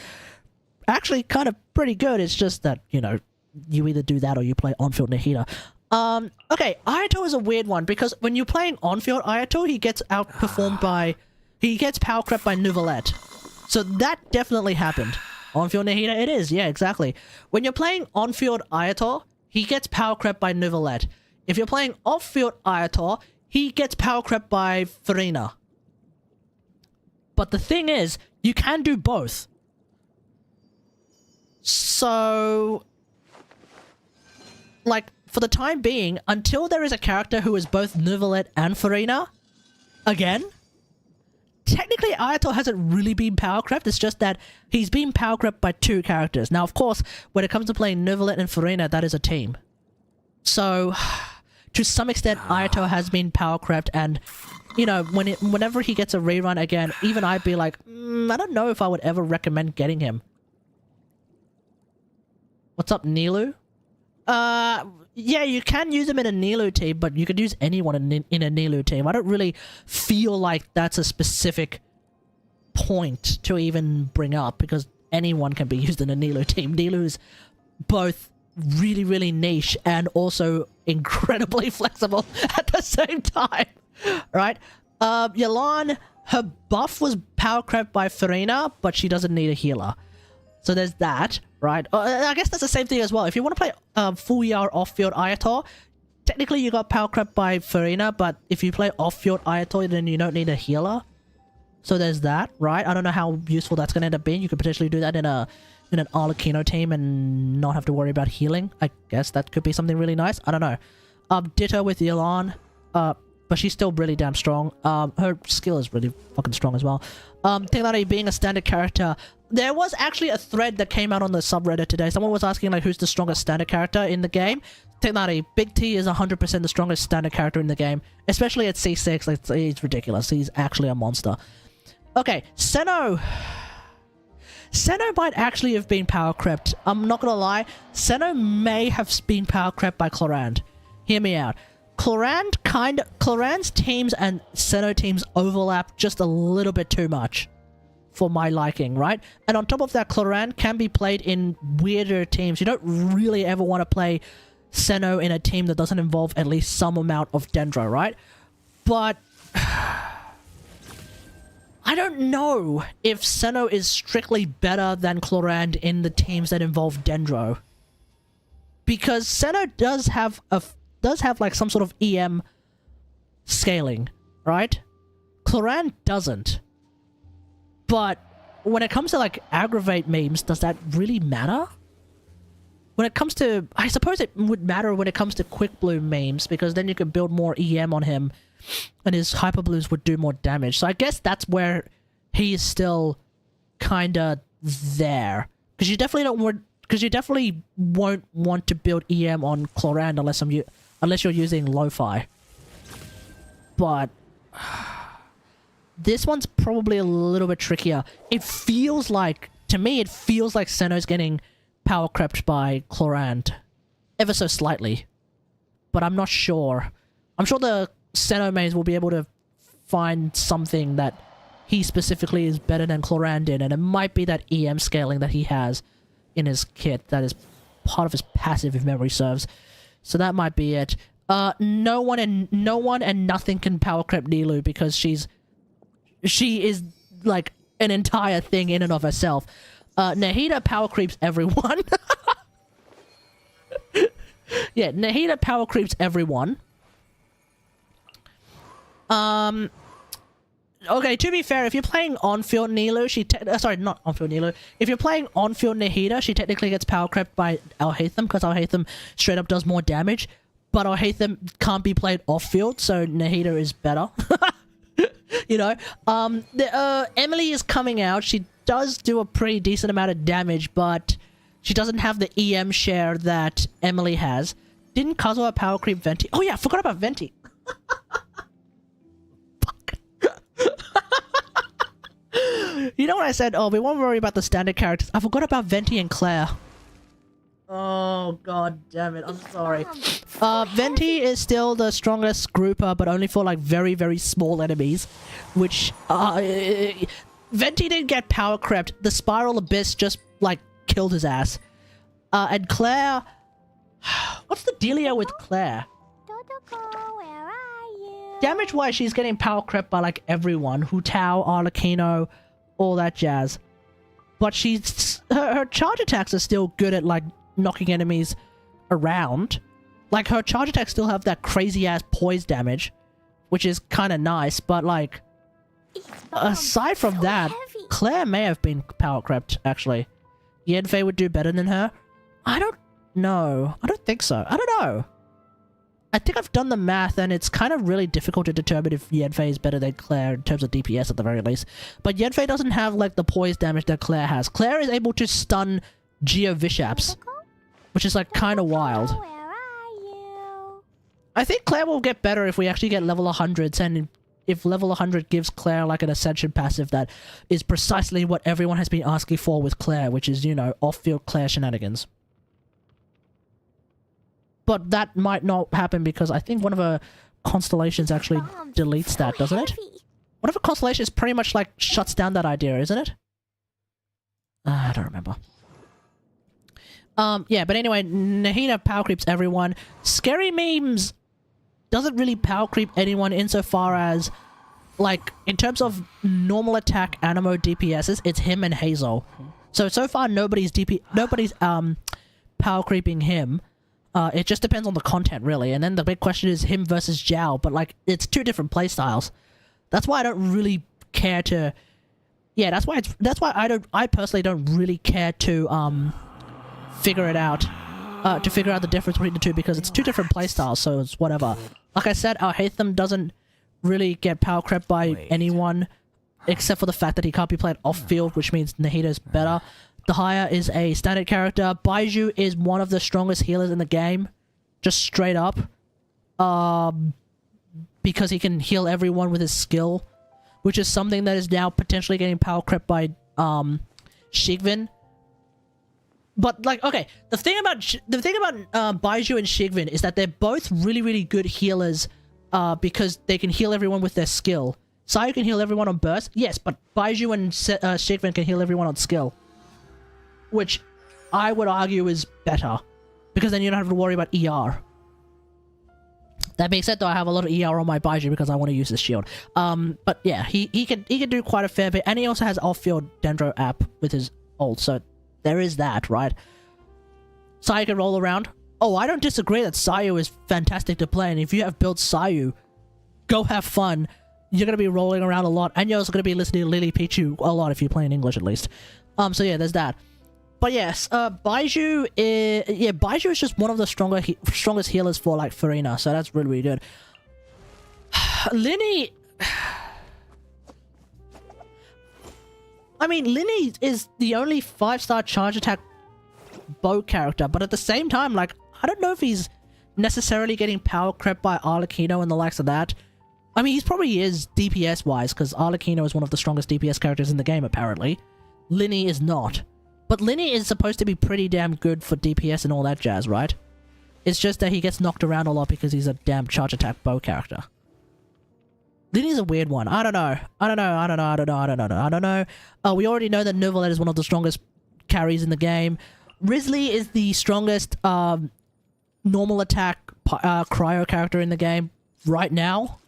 actually kind of pretty good. It's just that, you know, you either do that or you play on-field Nahida. Okay, Ayato is a weird one, because when you're playing on-field Ayato, he gets outperformed by... He gets power crept by Neuvillette. So that definitely happened. On-field Nahida, it is. Yeah, exactly. When you're playing on-field Ayato, he gets power crept by Neuvillette. If you're playing off-field Ayato, he gets power crept by Furina. But the thing is, you can do both. So... Like, for the time being, until there is a character who is both Neuvillette and Furina, again... Technically, Ayato hasn't really been power crept. It's just that he's been power crept by 2 characters. Now, of course, when it comes to playing Neuvillette and Furina, that is a team. So, to some extent, Ayato has been power crept, and, you know, whenever he gets a rerun again, even I'd be like, I don't know if I would ever recommend getting him. What's up, Nilu? Yeah, you can use him in a Nilu team, but you could use anyone in a Nilu team. I don't really feel like that's a specific point to even bring up, because anyone can be used in a Nilu team. Nilu is both really, really niche and also incredibly flexible at the same time, right? Yelan, her buff was power crept by Furina, but she doesn't need a healer. So there's that, right? I guess that's the same thing as well. If you want to play full ER off-field Ayato, technically you got power crept by Farina, but if you play off-field Ayatollah, then you don't need a healer. So there's that, right? I don't know how useful that's going to end up being. You could potentially do that in an Arlecchino team and not have to worry about healing. I guess that could be something really nice. I don't know. Ditto with Yelan, but she's still really damn strong. Her skill is really fucking strong as well. Tignari being a standard character. There was actually a thread that came out on the subreddit today. Someone was asking like who's the strongest standard character in the game. Tignari, Big T is 100% the strongest standard character in the game. Especially at C6, like, it's ridiculous. He's actually a monster. Okay, Seno. Seno might actually have been power crept. I'm not gonna lie. Seno may have been power crept by Chlorinde. Hear me out. Chlorande's teams and Seno teams overlap just a little bit too much for my liking, right? And on top of that, Chlorinde can be played in weirder teams. You don't really ever want to play Seno in a team that doesn't involve at least some amount of Dendro, right? But I don't know if Seno is strictly better than Chlorinde in the teams that involve Dendro. Because Seno does have like some sort of EM scaling, right? Chlorinde doesn't. But when it comes to like aggravate memes, does that really matter? When it comes to, I suppose it would matter when it comes to quick bloom memes, because then you could build more EM on him and his hyper blooms would do more damage. So I guess that's where he is still kinda there. Because you definitely won't want to build EM on Chlorinde unless you're using lo-fi. But this one's probably a little bit trickier. It feels like, to me, it feels like Seno's getting power crept by Chlorinde. Ever so slightly. But I'm not sure. I'm sure the Seno mains will be able to find something that he specifically is better than Chlorinde in, and it might be that EM scaling that he has in his kit that is part of his passive, if memory serves. So that might be it. No one and nothing can power crept Nilou because she is like an entire thing in and of herself. Nahida power creeps everyone. Yeah, Nahida power creeps everyone. Okay, to be fair, if you're playing on-field Nilou, sorry, not on-field Nilou. If you're playing on-field Nahida, she technically gets power crept by Alhaitham, because Alhaitham straight up does more damage. But Alhaitham can't be played off-field, so Nahida is better. You know? Emily is coming out. She does do a pretty decent amount of damage, but she doesn't have the EM share that Emily has. Didn't Kazuha power creep Venti? Oh yeah, I forgot about Venti. You know what I said? Oh, we won't worry about the standard characters. I forgot about Venti and Claire. Oh, god damn it. I'm sorry. Venti is still the strongest grouper, but only for, like, very, very small enemies. Which, Venti didn't get power crept. The Spiral Abyss just, like, killed his ass. And Claire... What's the dealio with Claire? Totoko, where are you? Damage-wise, she's getting power crept by, like, everyone. Hu Tao, Arlecchino, all that jazz. But she's... Her charge attacks are still good at, like, knocking enemies around. Like, her charge attacks still have that crazy-ass poise damage, which is kind of nice, but, like... Aside from that, Claire may have been power crept, actually. Yenfei would do better than her. I don't know. I don't think so. I don't know. I think I've done the math, and it's kind of really difficult to determine if Yenfei is better than Claire in terms of DPS at the very least. But Yenfei doesn't have, like, the poise damage that Claire has. Claire is able to stun Geo Vishaps, which is, like, kind of wild. Where are you? I think Claire will get better if we actually get level 100s, and if level 100 gives Claire, like, an Ascension passive that is precisely what everyone has been asking for with Claire, which is, you know, off-field Claire shenanigans. But that might not happen because I think one of her constellations actually deletes that, doesn't it? One of her constellations pretty much, like, shuts down that idea, isn't it? I don't remember. Yeah, but anyway, Nahida power creeps everyone. Scary Memes doesn't really power creep anyone insofar as, like, in terms of normal attack Animo DPSs, it's him and Hazel. So far nobody's power creeping him. It just depends on the content, really. And then the big question is him versus Zhao, but like it's two different playstyles. That's why I don't really care to. Yeah, that's why I personally don't really care to figure it out. To figure out the difference between the two, because it's two different playstyles, so it's whatever. Like I said, our Hatham doesn't really get power crept by anyone, except for the fact that he can't be played off-field, which means Nahita's better. Dahlia is a standard character. Baiju is one of the strongest healers in the game, just straight up. Because he can heal everyone with his skill, which is something that is now potentially getting power crept by Siegwinne. But like, okay, the thing about Baiju and Siegwinne is that they're both really good healers, because they can heal everyone with their skill. Sayu can heal everyone on burst, yes, but Baiju and Siegwinne can heal everyone on skill, which I would argue is better, because then you don't have to worry about ER. That being said, though, I have a lot of ER on my Baiju because I want to use this shield. But yeah, he can do quite a fair bit, and he also has off-field Dendro app with his ult, so there is that, right? Sayu can roll around. Oh, I don't disagree that Sayu is fantastic to play, and if you have built Sayu, go have fun. You're going to be rolling around a lot, and you're also going to be listening to Lily Pichu a lot if you play in English, at least. So yeah, there's that. But yes, Baiju is just one of the strongest healers for, like, Farina, so that's really good. Linny... I mean, Linny is the only 5-star charge attack bow character, but at the same time, like, I don't know if he's necessarily getting power crept by Arlecchino and the likes of that. I mean, he probably is DPS-wise, because Arlecchino is one of the strongest DPS characters in the game, apparently. Linny is not. But Linny is supposed to be pretty damn good for DPS and all that jazz, right? It's just that he gets knocked around a lot because he's a damn charge attack bow character. Linny's a weird one. I don't know. We already know that Neuvillette is one of the strongest carries in the game. Wriothesley is the strongest normal attack cryo character in the game right now.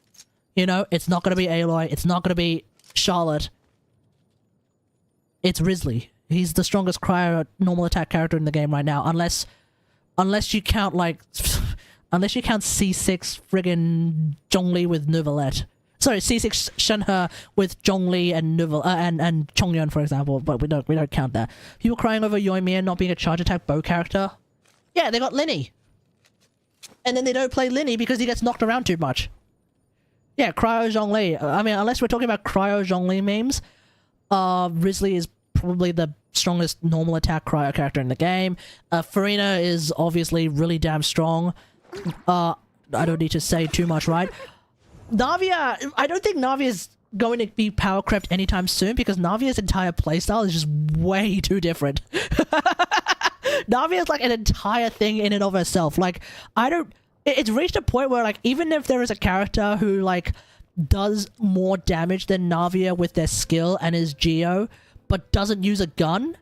You know, it's not going to be Aloy. It's not going to be Charlotte. It's Wriothesley. He's the strongest cryo normal attack character in the game right now, unless you count like unless you count C6 friggin' Zhongli with Neuvillette. Sorry, C6 Shenhe with Zhongli and and Chongyun, for example, but we don't count that. People crying over Yoimiya not being a charge attack bow character. Yeah, they got Linny. And then they don't play Linny because he gets knocked around too much. Yeah, Cryo Zhongli. I mean, unless we're talking about Cryo Zhongli memes, Wriothesley is probably the strongest normal attack cryo character in the game. Farina is obviously really damn strong. I don't need to say too much, right? Navia, I don't think Navia is going to be power crept anytime soon because Navia's entire playstyle is just way too different. Navia is like an entire thing in and of herself. Like, it's reached a point where, like, even if there is a character who, like, does more damage than Navia with their skill and is Geo, but doesn't use a gun,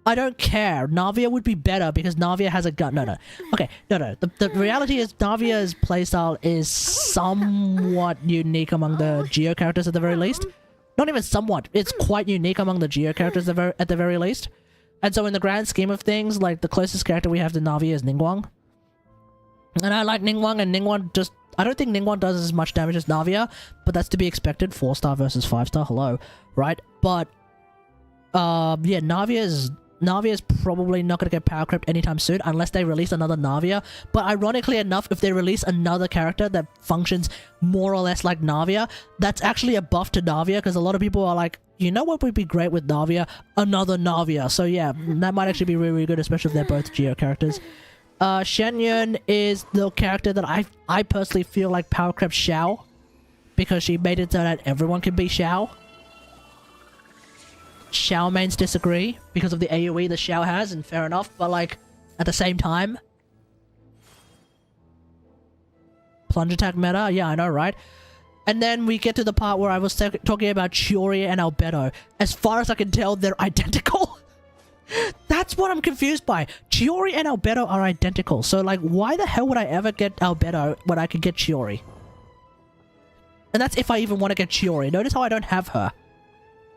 I don't care. Navia would be better because Navia has a gun. No. Okay, no. The reality is Navia's playstyle is somewhat unique among the Geo characters at the very least. Not even somewhat. It's quite unique among the Geo characters at the very least. And so in the grand scheme of things, like, the closest character we have to Navia is Ningguang. And I like Ningguang, and Ningguang just... I don't think Ningguang does as much damage as Navia, but that's to be expected. 4-star versus 5-star, hello. Right? But, yeah, Navia is probably not going to get power crept anytime soon unless they release another Navia. But ironically enough, if they release another character that functions more or less like Navia, that's actually a buff to Navia because a lot of people are like, you know what would be great with Navia? Another Navia. So yeah, that might actually be really, really good, especially if they're both Geo characters. Shenyun is the character that I personally feel like power crept Xiao because she made it so that everyone can be Xiao. Xiao mains disagree because of the AoE that Xiao has, and fair enough, but like, at the same time... Plunge attack meta? Yeah, I know, right? And then we get to the part where I was talking about Chiori and Albedo. As far as I can tell, they're identical. That's what I'm confused by. Chiori and Albedo are identical, so like, why the hell would I ever get Albedo when I could get Chiori? And that's if I even want to get Chiori. Notice how I don't have her.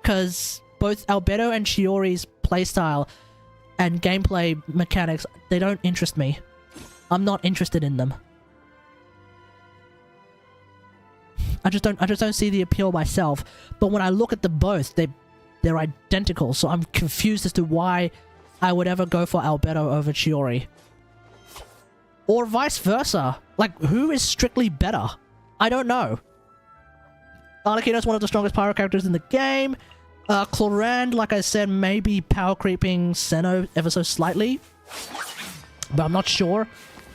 Because... both Albedo and Chiori's playstyle and gameplay mechanics, they don't interest me. I'm not interested in them. I just don't see the appeal myself. But when I look at them both, they're identical. So I'm confused as to why I would ever go for Albedo over Chiori. Or vice versa. Like, who is strictly better? I don't know. Arlecchino's one of the strongest pyro characters in the game. Chlorinde, like I said, maybe power creeping Senno ever so slightly. But I'm not sure.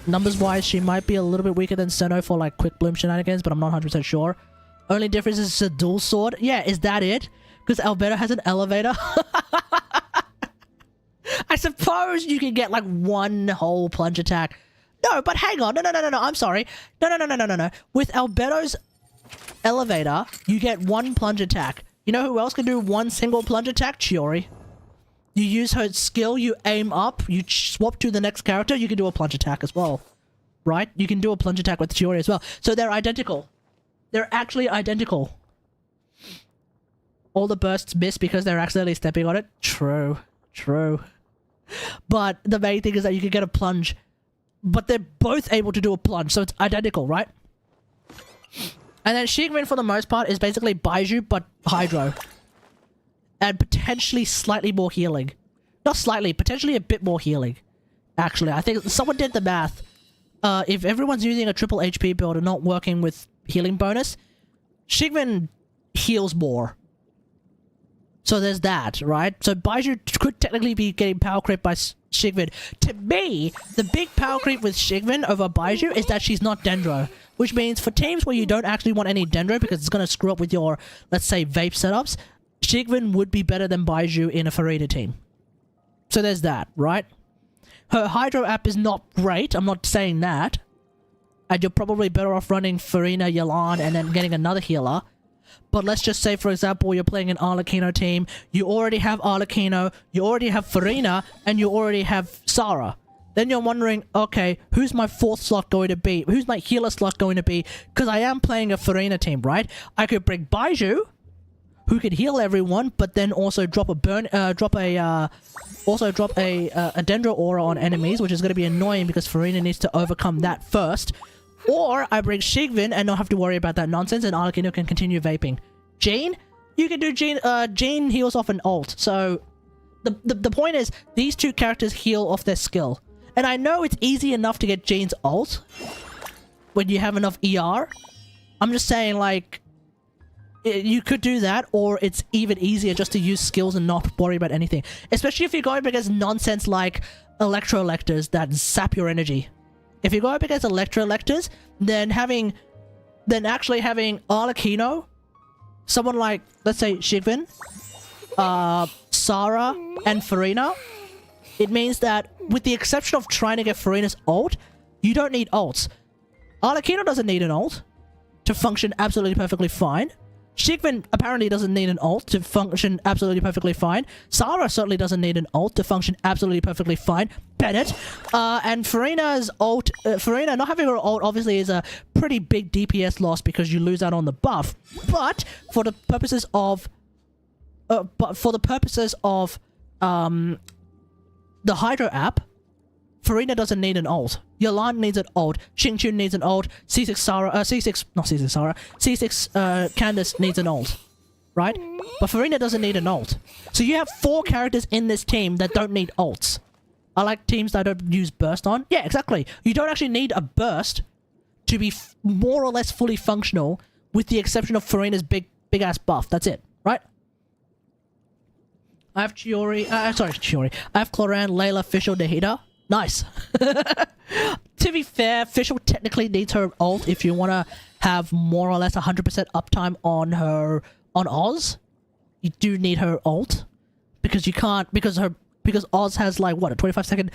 Numbers-wise, she might be a little bit weaker than Senno for, like, quick bloom shenanigans, but I'm not 100% sure. Only difference is it's a dual sword. Yeah, is that it? Because Albedo has an elevator? I suppose you can get, like, one whole plunge attack. No, but hang on. No, I'm sorry. No. With Albedo's elevator, you get one plunge attack. You know who else can do one single plunge attack? Chiori. You use her skill, you aim up, you swap to the next character, you can do a plunge attack as well. Right? You can do a plunge attack with Chiori as well. So they're identical. They're actually identical. All the bursts miss because they're accidentally stepping on it. True. But the main thing is that you can get a plunge. But they're both able to do a plunge, so it's identical, right? And then Siegwinne, for the most part, is basically Baiju, but Hydro. And potentially slightly more healing. Not slightly, potentially a bit more healing. Actually, I think someone did the math. If everyone's using a triple HP build and not working with healing bonus, Siegwinne heals more. So there's that, right? So Baiju could technically be getting power creep by Siegwinne. To me, the big power creep with Siegwinne over Baiju is that she's not Dendro. Which means for teams where you don't actually want any Dendro because it's going to screw up with your, let's say, vape setups, Siegwinne would be better than Baiju in a Farida team. So there's that, right? Her Hydro app is not great, I'm not saying that. And you're probably better off running Farina, Yelan, and then getting another healer. But let's just say, for example, you're playing an Arlecchino team, you already have Arlecchino, you already have Farina, and you already have Sarah. Then you're wondering, okay, who's my fourth slot going to be? Who's my healer slot going to be? Because I am playing a Farina team, right? I could bring Baiju, who could heal everyone, but then also drop a Dendro aura on enemies, which is going to be annoying because Farina needs to overcome that first. Or I bring Siegwinne and not have to worry about that nonsense, and Arlecchino can continue vaping. Jean? You can do Jean. Jean heals off an ult. So the point is, these two characters heal off their skill. And I know it's easy enough to get Jean's ult when you have enough ER. I'm just saying, like, you could do that, or it's even easier just to use skills and not worry about anything. Especially if you're going up against nonsense like Electro-Electors that sap your energy. If you go up against Electro-Electors, then actually having Arlecchino, someone like, let's say, Siegwinne, Sarah, and Farina, it means that, with the exception of trying to get Farina's ult, you don't need ults. Arlecchino doesn't need an ult to function absolutely perfectly fine. Siegwinne apparently doesn't need an ult to function absolutely perfectly fine. Sarah certainly doesn't need an ult to function absolutely perfectly fine. Bennett. And Farina's ult... Farina not having her ult obviously is a pretty big DPS loss because you lose out on the buff. But for the purposes of... the Hydro app, Farina doesn't need an ult. Yelan needs an ult. Xingqiu needs an ult. C6 Candace needs an ult. Right? But Farina doesn't need an ult. So you have 4 characters in this team that don't need ults. I like teams that I don't use burst on. Yeah, exactly. You don't actually need a burst to be more or less fully functional, with the exception of Farina's big ass buff. That's it. Right? I have Chiori. I have Chlorinde, Layla, Fischl, Nahida. Nice. To be fair, Fischl technically needs her ult if you want to have more or less 100% uptime on Oz. You do need her ult because you can't because Oz has like what, a 25-second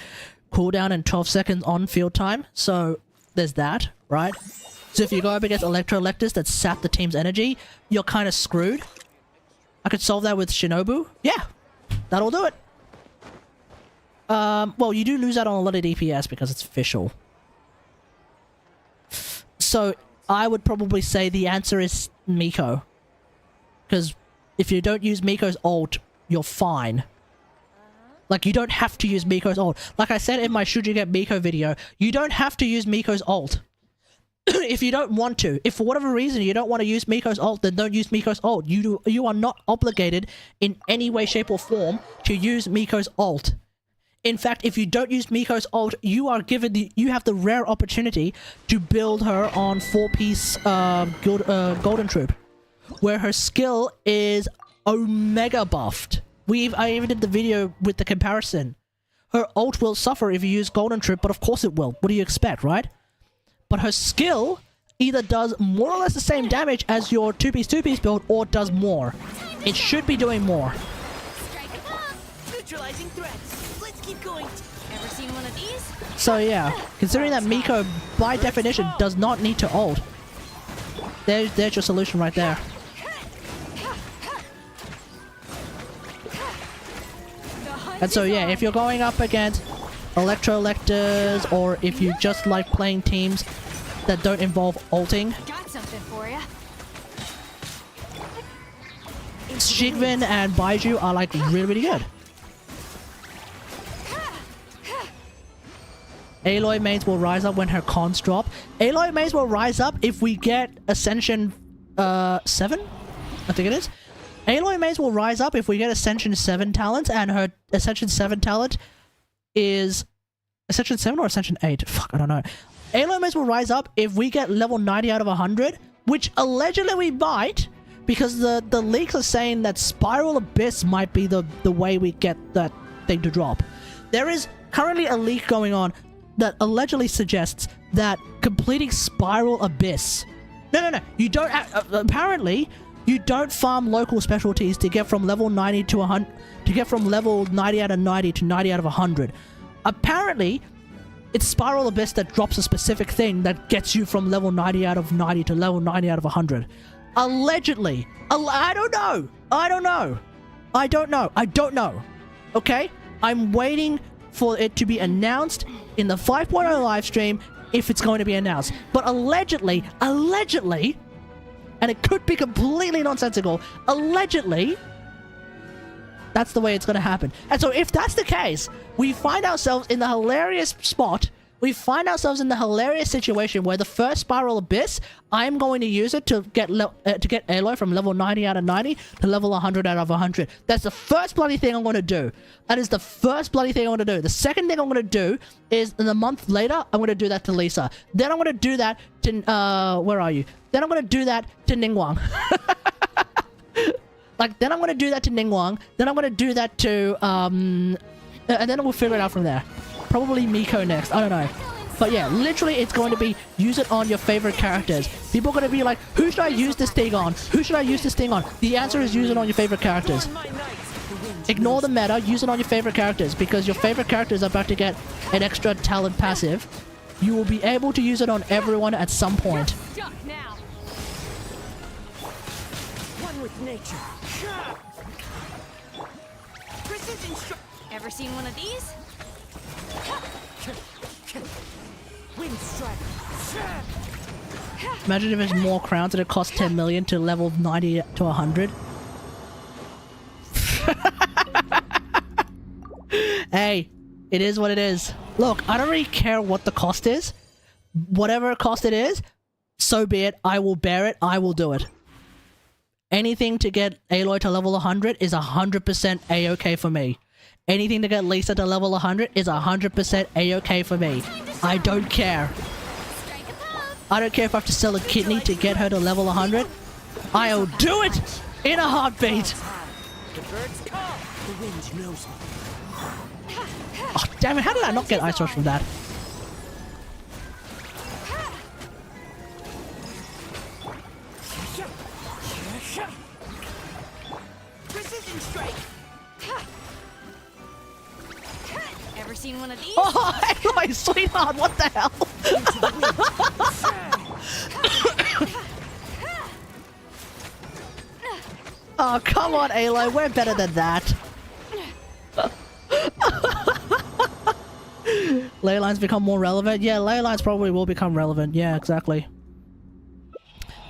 cooldown and 12 seconds on field time. So there's that, right? So if you go up against Electro-Electors that sap the team's energy, you're kind of screwed. I could solve that with Shinobu. Yeah. That'll do it. Well, you do lose out on a lot of DPS because it's Fischl. So, I would probably say the answer is Miko. Because if you don't use Miko's ult, you're fine. Like, you don't have to use Miko's ult. Like I said in my Should You Get Miko video, you don't have to use Miko's ult. If you don't want to. If for whatever reason you don't want to use Miko's ult, then don't use Miko's ult. You are not obligated in any way, shape, or form to use Miko's ult. In fact, if you don't use Miko's ult, you have the rare opportunity to build her on 4-piece Golden Troop, where her skill is Omega buffed. I even did the video with the comparison. Her ult will suffer if you use Golden Troop, but of course it will. What do you expect, right? But her skill either does more or less the same damage as your 2-piece build, or does more. It should be doing more. Neutralizing threats. Let's keep going. Ever seen one of these? So yeah, considering that Miko, by definition, does not need to ult, there's your solution right there. And so yeah, if you're going up against Electro-Electors, or if you just like playing teams that don't involve ulting, Got something for you. Siegwinne and Baiju are like really good. Aloy mains will rise up when her cons drop. Aloy mains will rise up if we get Ascension 7? I think it is. Aloy mains will rise up if we get Ascension 7 talents, and her Ascension 7 talent is Ascension 7 or Ascension 8? Fuck, I don't know. Aloy mains will rise up if we get level 90 out of 100, which allegedly we might, because the leaks are saying that Spiral Abyss might be the way we get that thing to drop. There is currently a leak going on that allegedly suggests that completing Spiral Abyss... No. You don't... apparently, you don't farm local specialties to get from level 90 to 100... To get from level 90 out of 90 to 90 out of 100. Apparently, it's Spiral Abyss that drops a specific thing that gets you from level 90 out of 90 to level 90 out of 100. Allegedly. I don't know. Okay? I'm waiting for it to be announced in the 5.0 live stream if it's going to be announced. But allegedly, and it could be completely nonsensical, allegedly, that's the way it's going to happen. And so if that's the case, we find ourselves in the hilarious spot. We find ourselves in the hilarious situation where the first Spiral Abyss, I'm going to use it to get Aloy from level 90 out of 90 to level 100 out of 100. That's the first bloody thing I'm going to do. That is the first bloody thing I'm going to do. The second thing I'm going to do is, in a month later, I'm going to do that to Lisa. Then I'm going to do that to, where are you? Then I'm going to do that to Ningguang. Then I'm going to do that to Ningguang. Then I'm going to do that to, and then we'll figure it out from there. Probably Miko next. I don't know. But yeah, literally it's going to be use it on your favorite characters. People are going to be like, who should I use this thing on? Who should I use this thing on? The answer is use it on your favorite characters. Ignore the meta, use it on your favorite characters, because your favorite characters are about to get an extra talent passive. You will be able to use it on everyone at some point. Stuck now. One with nature. Precision strike. Ever seen one of these? Wind strike. Imagine if there's more crowns and it costs 10 million to level 90 to 100. Hey, it is what it is. Look, I don't really care what the cost is. Whatever cost it is, so be it. I will bear it. I will do it. Anything to get Aloy to level 100 is 100% A-okay for me. Anything to get Lisa to level 100 is 100% A-okay for me. I don't care. I don't care if I have to sell a kidney to get her to level 100. I'll do it in a heartbeat. The birds call. The wind knows me. Oh, damn it. How did I not get Ice Rush from that? Precision strike. Ever seen one of these? Oh, Aloy, sweetheart, what the hell? Oh, come on, Aloy, we're better than that. Ley lines become more relevant? Yeah, ley lines probably will become relevant. Yeah, exactly.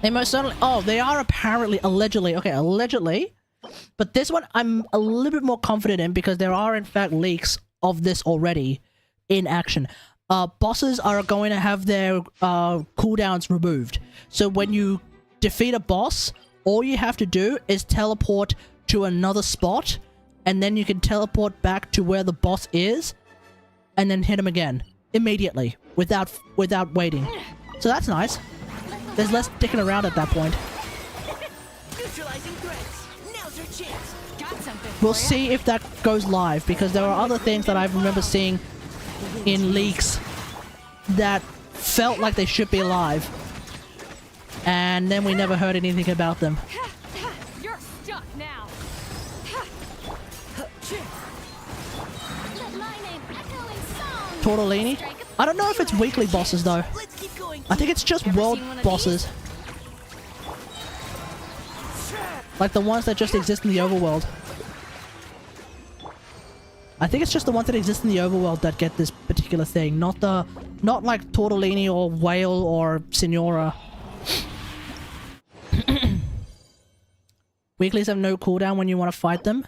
They most certainly... Oh, they are apparently, allegedly... Okay, allegedly, But this one I'm a little bit more confident in because there are in fact leaks of this already in action. Bosses are going to have their cooldowns removed. So when you defeat a boss, all you have to do is teleport to another spot, and then you can teleport back to where the boss is, and then hit him again immediately without waiting. So that's nice. There's less dicking around at that point. Neutralizing threats. Now's your chance. Got something. We'll see if that goes live, because there are other things that I remember seeing in leaks that felt like they should be live, and then we never heard anything about them. You're stuck now. Let my name echo in song. Tortellini? I don't know if it's weekly bosses though. Let's keep going. I think it's just Ever world seen one of bosses. Like the ones that just exist in the overworld. I think it's just the ones that exist in the overworld that get this particular thing, not like Tortellini or Whale or Signora. Weeklies have no cooldown when you want to fight them.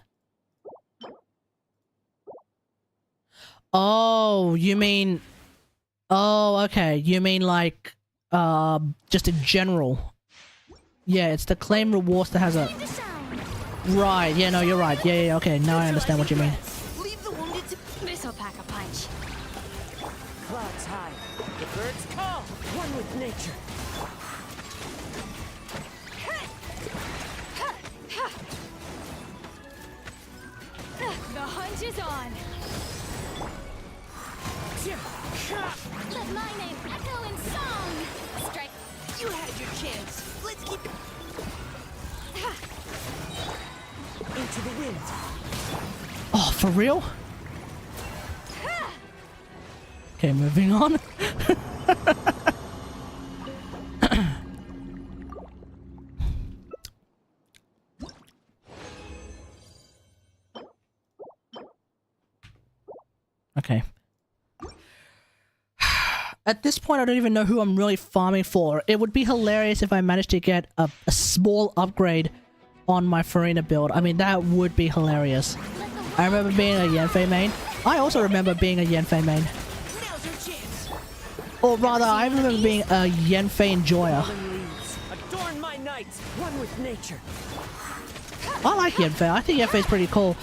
Oh, you mean... Oh, okay. You mean like, just in general. Yeah, it's the claim rewards that has a... Right, yeah, no, you're right. Yeah, okay, now I understand what you mean. Leave the wounded to... This'll pack a punch. Clouds high. The birds call. One with nature. The hunt is on. Let my name echo in song. Strike. You had your chance. Let's keep... Into the wind. Oh, for real? Okay, moving on. Okay. At this point, I don't even know who I'm really farming for. It would be hilarious if I managed to get a small upgrade on my Farina build. I mean, that would be hilarious. I remember being a Yanfei main. I also remember being a Yanfei main. Now's your chance. Or rather, I remember being a Yanfei enjoyer. Adorn my nights. One with nature. I like Yanfei. I think Yanfei's pretty cool.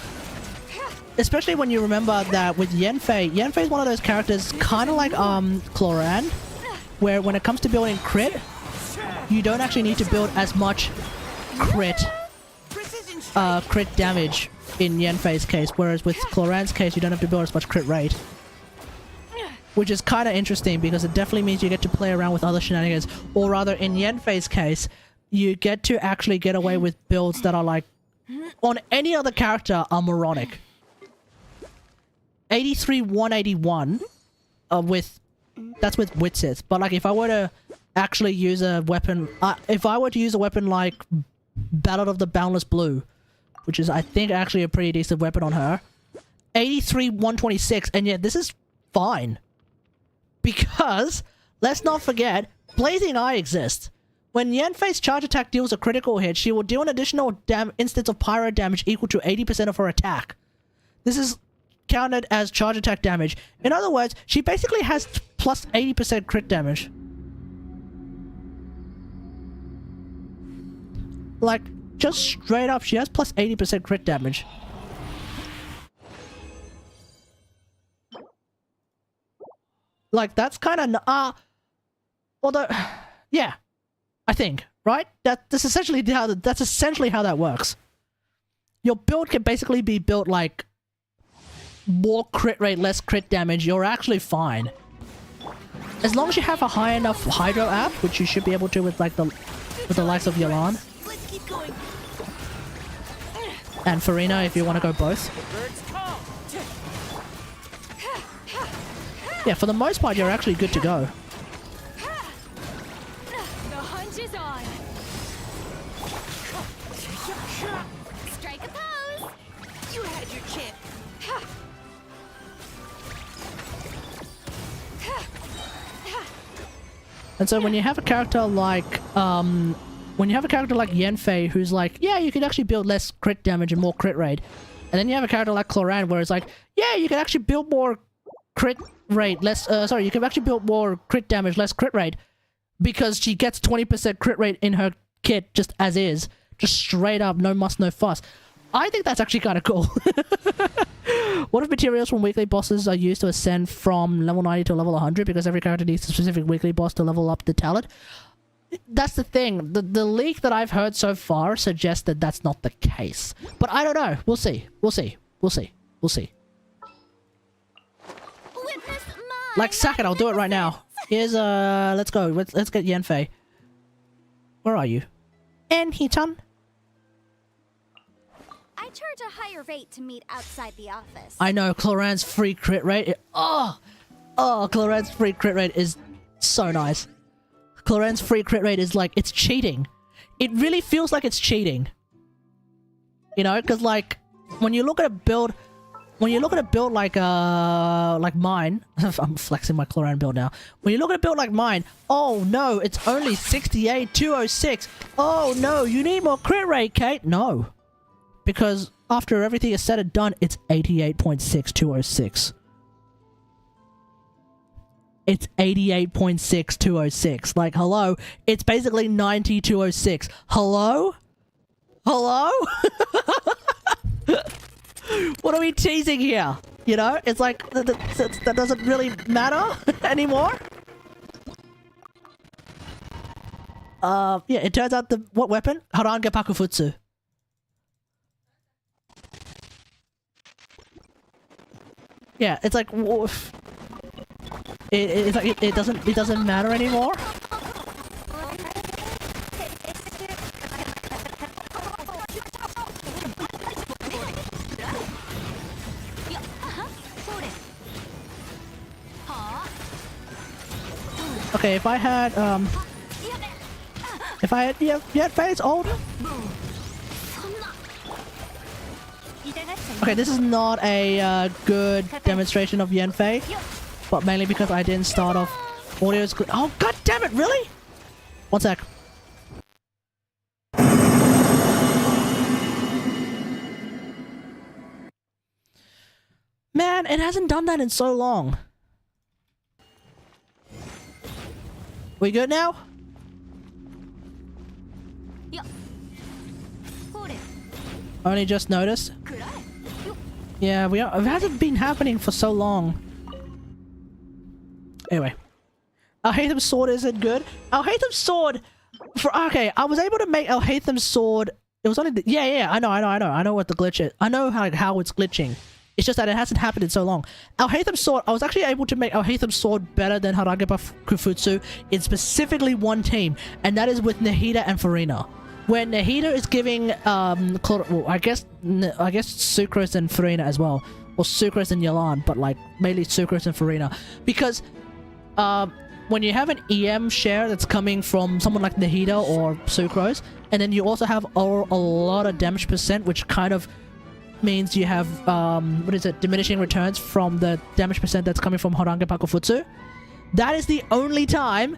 Especially when you remember that with Yanfei, Yanfei's one of those characters kind of like Chlorinde, where when it comes to building crit, you don't actually need to build as much crit damage in Yanfei's case, whereas with Chlorinde's case, you don't have to build as much crit rate. Which is kind of interesting because it definitely means you get to play around with other shenanigans, or rather in Yanfei's case, you get to actually get away with builds that are like, on any other character, are moronic. 83-181 that's with Witsith, but like if I were to actually use a weapon, if I were to use a weapon like Ballad of the Boundless Blue, which is I think actually a pretty decent weapon on her, 83-126, and yet this is fine. Because, let's not forget, Blazing Eye exists. When Yanfei's charge attack deals a critical hit, she will deal an additional instance of pyro damage equal to 80% of her attack. This is counted as charge attack damage. In other words, she basically has plus 80% crit damage. Like, just straight up, she has plus 80% crit damage. Like, that's kind of... although... Yeah. I think. Right? That's essentially how that works. Your build can basically be built like... more crit rate, less crit damage, you're actually fine. As long as you have a high enough Hydro app, which you should be able to with like the likes of Yalan. Let's keep going. And Farina if you want to go both. Yeah, for the most part you're actually good to go. The hunt is on. Strike a pose. You had your chance. And so when you have a character like when you have a character like Yanfei who's like, yeah, you can actually build less crit damage and more crit rate. And then you have a character like Chlorinde where it's like, yeah, you can actually build more crit rate, less, sorry, you can actually build more crit damage, less crit rate. Because she gets 20% crit rate in her kit just as is. Just straight up, no muss, no fuss. I think that's actually kind of cool. What if materials from weekly bosses are used to ascend from level 90 to level 100 because every character needs a specific weekly boss to level up the talent? That's the thing. The leak that I've heard so far suggests that that's not the case. But I don't know. We'll see. We'll see. We'll see. We'll see. Like, sack it. I'll do it right now. Here's, let's go. Let's get Yanfei. Where are you? Enhi-chan? I charge a higher rate to meet outside the office. I know, Chlorinde's free crit rate. Chlorinde's free crit rate is so nice. Chlorinde's free crit rate is like, it's cheating. It really feels like it's cheating. You know, because like, when you look at a build like mine, I'm flexing my Chlorinde build now. When you look at a build like mine, oh no, it's only 68, 206. Oh no, you need more crit rate, Kate. No. Because after everything is said and done, it's 88.6, 206. It's 88.6, 206. Like, hello? It's basically 90, 206. Hello? Hello? What are we teasing here? You know? It's like, that doesn't really matter anymore? Yeah, it turns out what weapon? Harange Pakufutsu. Yeah, it's like, it's like it doesn't matter anymore. Okay, if I had yeah, Faye's old. Okay, this is not a good demonstration of Yanfei, but mainly because I didn't start off audio's good. Oh, god damn it, really? One sec. Man, it hasn't done that in so long. We good now? Only just noticed. Yeah, it hasn't been happening for so long. Anyway. Alhaitham's sword isn't good. Alhaitham's sword... Okay, I was able to make Alhaitham's sword... It was only... Yeah, I know. I know what the glitch is. I know how it's glitching. It's just that it hasn't happened in so long. Alhaitham's sword... I was actually able to make Alhaitham's sword better than Harange Pakufutsu in specifically one team. And that is with Nahida and Farina. Where Nahida is giving, well, I guess Sucrose and Farina as well. Or Sucrose and Yelan, but like, mainly Sucrose and Farina. Because, when you have an EM share that's coming from someone like Nahida or Sucrose, and then you also have a lot of damage percent, which kind of means you have, diminishing returns from the damage percent that's coming from Harange Pakufutsu. That is the only time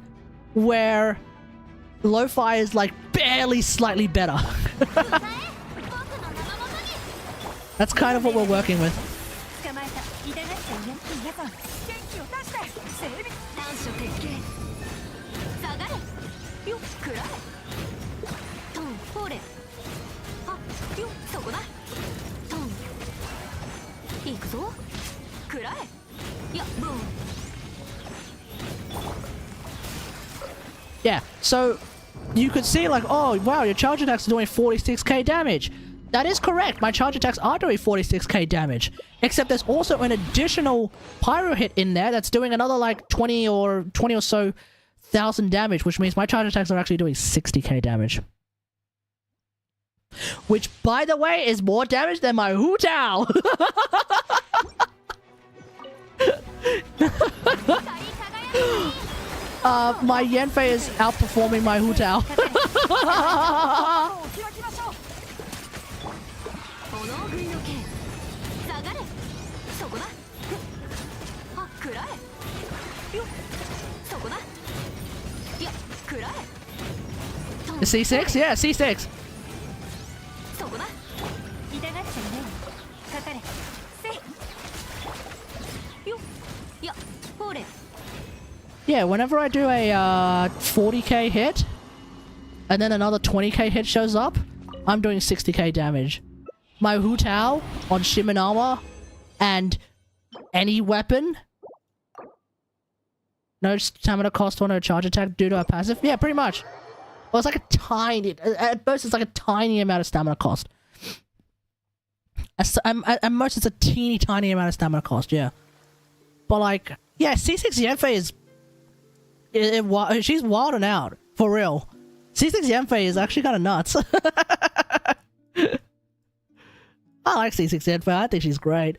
where Lo-Fi is like barely slightly better. That's kind of what we're working with. Yeah, so you could see like, oh wow, your charge attacks are doing 46k damage. That is correct, my charge attacks are doing 46k damage. Except there's also an additional pyro hit in there that's doing another like 20 or so thousand damage, which means my charge attacks are actually doing 60k damage. Which, by the way, is more damage than my Hu Tao! My Yanfei is outperforming my Hu Tao. The C6? Yeah, C6. そこだ。痛がっちゃいない。かかれ。せい。よ。いや、ほれ。 Yeah, whenever I do a 40k hit, and then another 20k hit shows up, I'm doing 60k damage. My Hu Tao on Shimanama and any weapon, no stamina cost or no charge attack due to a passive. Yeah, pretty much. Well, it's like a tiny, at most it's like a tiny amount of stamina cost. At most it's a teeny tiny amount of stamina cost, yeah. But like, yeah, C6 Yanfei is... she's wilding out, for real. C6 Yanfei is actually kind of nuts. I like C6 Yanfei, I think she's great.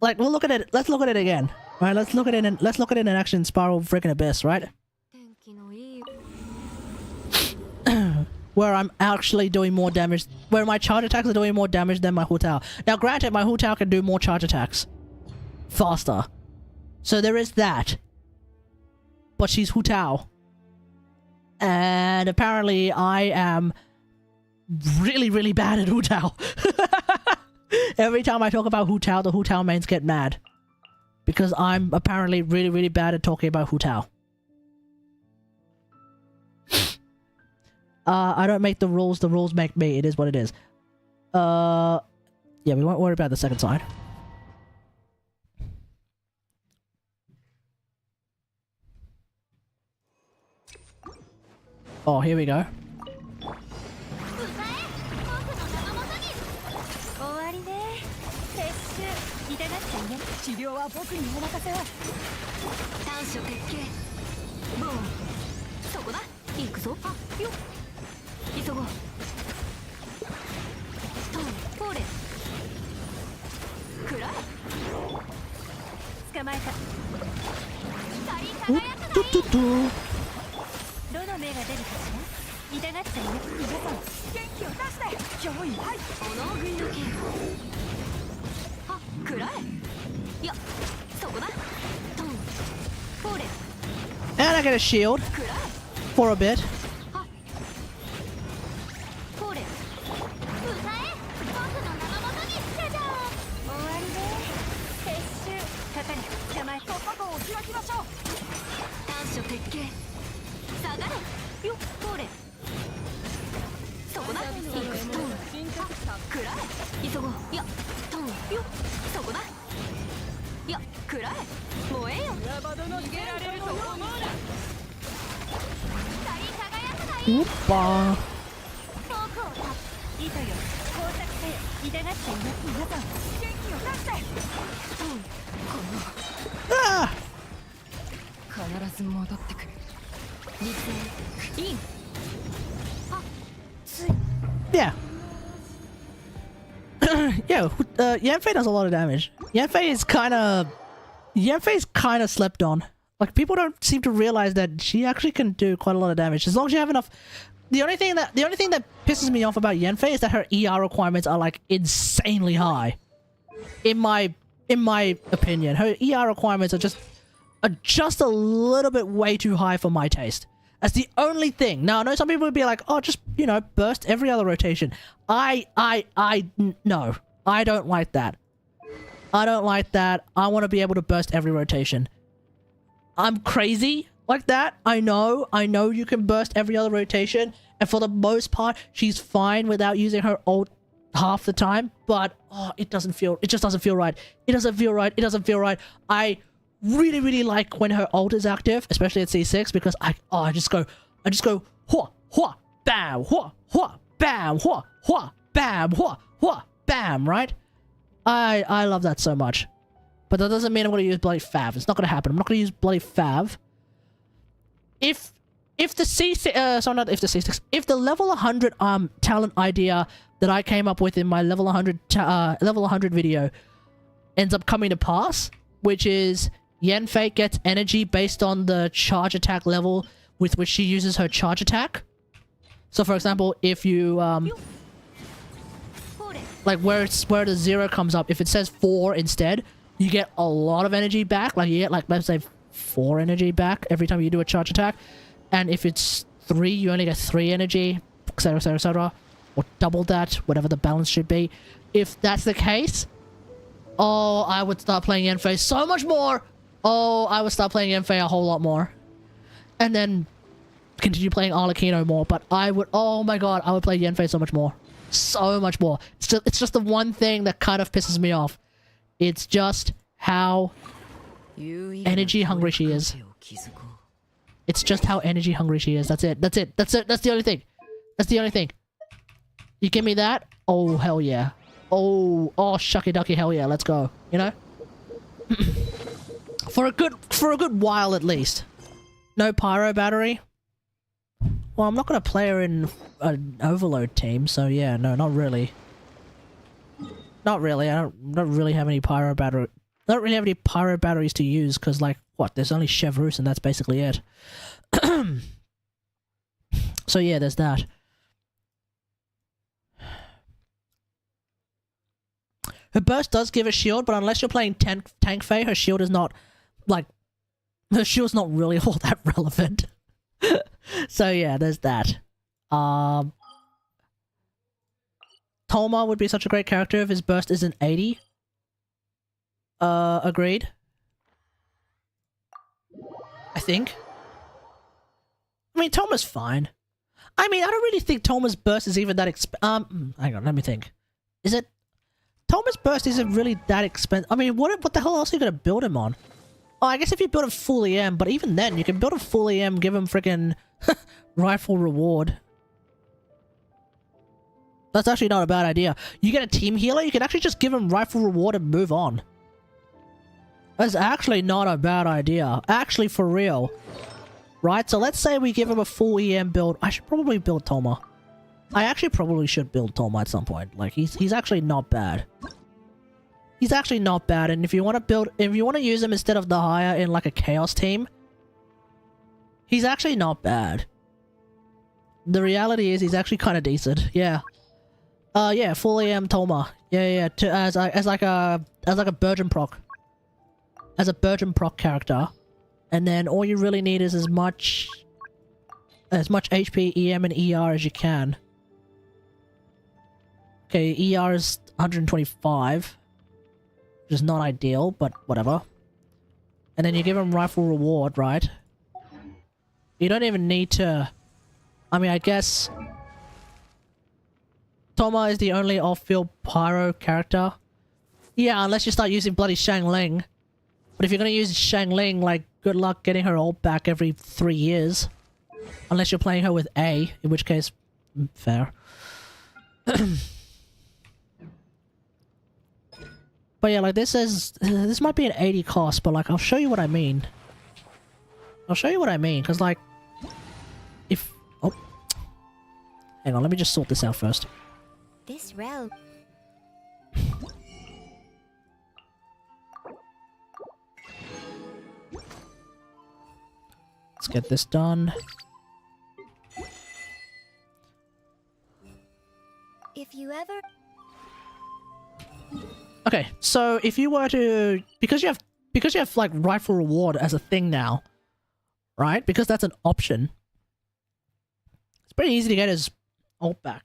Like, we'll look at it, let's look at it again. Right, let's look at it in action Spiral Freaking Abyss, right? Where I'm actually doing more damage, where my charge attacks are doing more damage than my Hu Tao. Now granted, my Hu Tao can do more charge attacks. Faster. So there is that. But she's Hu Tao. And apparently I am really, really bad at Hu Tao. Every time I talk about Hu Tao, the Hu Tao mains get mad. Because I'm apparently really, really bad at talking about Hu Tao. I don't make the rules make me. It is what it is. Yeah, we won't worry about the second side. Oh, here we go. 終わりね。撤収。痛がっちゃいない。治療は僕にお任せを。短所鉄拳。ボーン。そこだ。行くぞ。あ、よっ。急ごう。トン、ポーレ。くらえ。捕まえた。光り輝くな。どの目が出るかしら。痛がっちゃいない。皆さん、元気を出して。脅威、はい。炎食いの剣。は、くらえ。いや、そこだ。トン、ポーレ。 And I get a shield. For a bit. ポーレ。歌え。僕の名のもとに。じゃじゃーん。終わりね。撤収。かかれ。捕まえ。突破口を開きましょう。短所鉄拳。 下がれよっポーレそこだ行くトンくらえ急ごういやトンよっそこだいやくらえ燃えよ逃げられると思うな光り輝くがいい Opa. フォークをタップ糸よ工作せよ痛がっちゃいます皆さん元気を出してトンこの Ah! 必ず戻ってくる Yeah. Yeah, Yanfei does a lot of damage. Yanfei's kind of slept on. Like, people don't seem to realize that she actually can do quite a lot of damage as long as you have enough. The only thing that pisses me off about Yanfei is that her ER requirements are like insanely high. In my opinion, her ER requirements are just a little bit way too high for my taste. That's the only thing. Now, I know some people would be like, oh, just, you know, burst every other rotation. No. I don't like that. I don't like that. I want to be able to burst every rotation. I'm crazy like that. I know you can burst every other rotation. And for the most part, she's fine without using her ult half the time. But, oh, it just doesn't feel right. It doesn't feel right. I really, really like when her ult is active, especially at C6, because I just go, hua, hua, bam, hua, hua, bam, hua, hua, bam, hua, hua, bam, right? I love that so much. But that doesn't mean I'm gonna use bloody Fav. It's not gonna happen. I'm not gonna use bloody Fav. If the C6, sorry, not if the C6, if the level 100 talent idea that I came up with in my level 100 video ends up coming to pass, which is Yanfei gets energy based on the charge attack level with which she uses her charge attack. So for example, if you like where the 0 comes up, if it says 4 instead, you get a lot of energy back. Like you get like, let's say 4 energy back every time you do a charge attack. And if it's 3, you only get 3 energy, etc, etc, etc. Or double that, whatever the balance should be. If that's the case, oh, I would start playing Yanfei so much more. Oh, I would start playing Yanfei a whole lot more. And then continue playing Arlecchino more. But I would, oh my god, I would play Yanfei so much more. So much more. It's just the one thing that kind of pisses me off. It's just how energy hungry she is. It's just how energy hungry she is. That's it. That's it. That's it. That's the only thing. That's the only thing. You give me that? Oh, hell yeah. Oh, shucky ducky, hell yeah. Let's go. You know? for a good while at least. No pyro battery. Well, I'm not gonna play her in an overload team, so yeah, no, not really. Not really. I don't really have any pyro battery. Don't really have any pyro batteries to use because, like, what? There's only Chevreuse and that's basically it. So yeah, there's that. Her burst does give a shield, but unless you're playing tank Fae, her shield is not, like, her shield's not really all that relevant. So yeah, there's that. Tolma would be such a great character if his burst isn't 80. Agreed. I think. I mean, Tolma's fine. I mean, I don't really think Tolma's burst is even that hang on, let me think. Is it? Tolma's burst isn't really that expensive. I mean, what the hell else are you gonna build him on? Oh, I guess if you build him full EM, but even then, you can build him full EM, give him freaking rifle reward. That's actually not a bad idea. You get a team healer, you can actually just give him rifle reward and move on. That's actually not a bad idea. Actually, for real. Right, so let's say we give him a full EM build. I should probably build Tolma. I actually probably should build Tolma at some point. Like, he's actually not bad. He's actually not bad, and if you want to use him instead of the Haya in like a Chaos team, he's actually not bad. The reality is he's actually kind of decent. Yeah. Yeah, full EM Tolma. Yeah, as like a Burgeon proc. As a Burgeon proc character. And then all you really need is as much HP, EM, and ER as you can. Okay, ER is 125. Which is not ideal, but whatever. And then you give him rifle reward, right? You don't even need to... I mean, I guess... Tolma is the only off-field pyro character. Yeah, unless you start using bloody Shangling. But if you're gonna use Shangling, like, good luck getting her ult back every 3 years. Unless you're playing her with A, in which case... fair. But yeah, like, this might be an 80 cost, but, like, I'll show you what I mean. I'll show you what I mean, because, like... If... Oh. Hang on, let me just sort this out first. This realm. Let's get this done. If you ever... Okay, so if you were to... Because you have, like, rifle reward as a thing now, right? Because that's an option. It's pretty easy to get his ult back.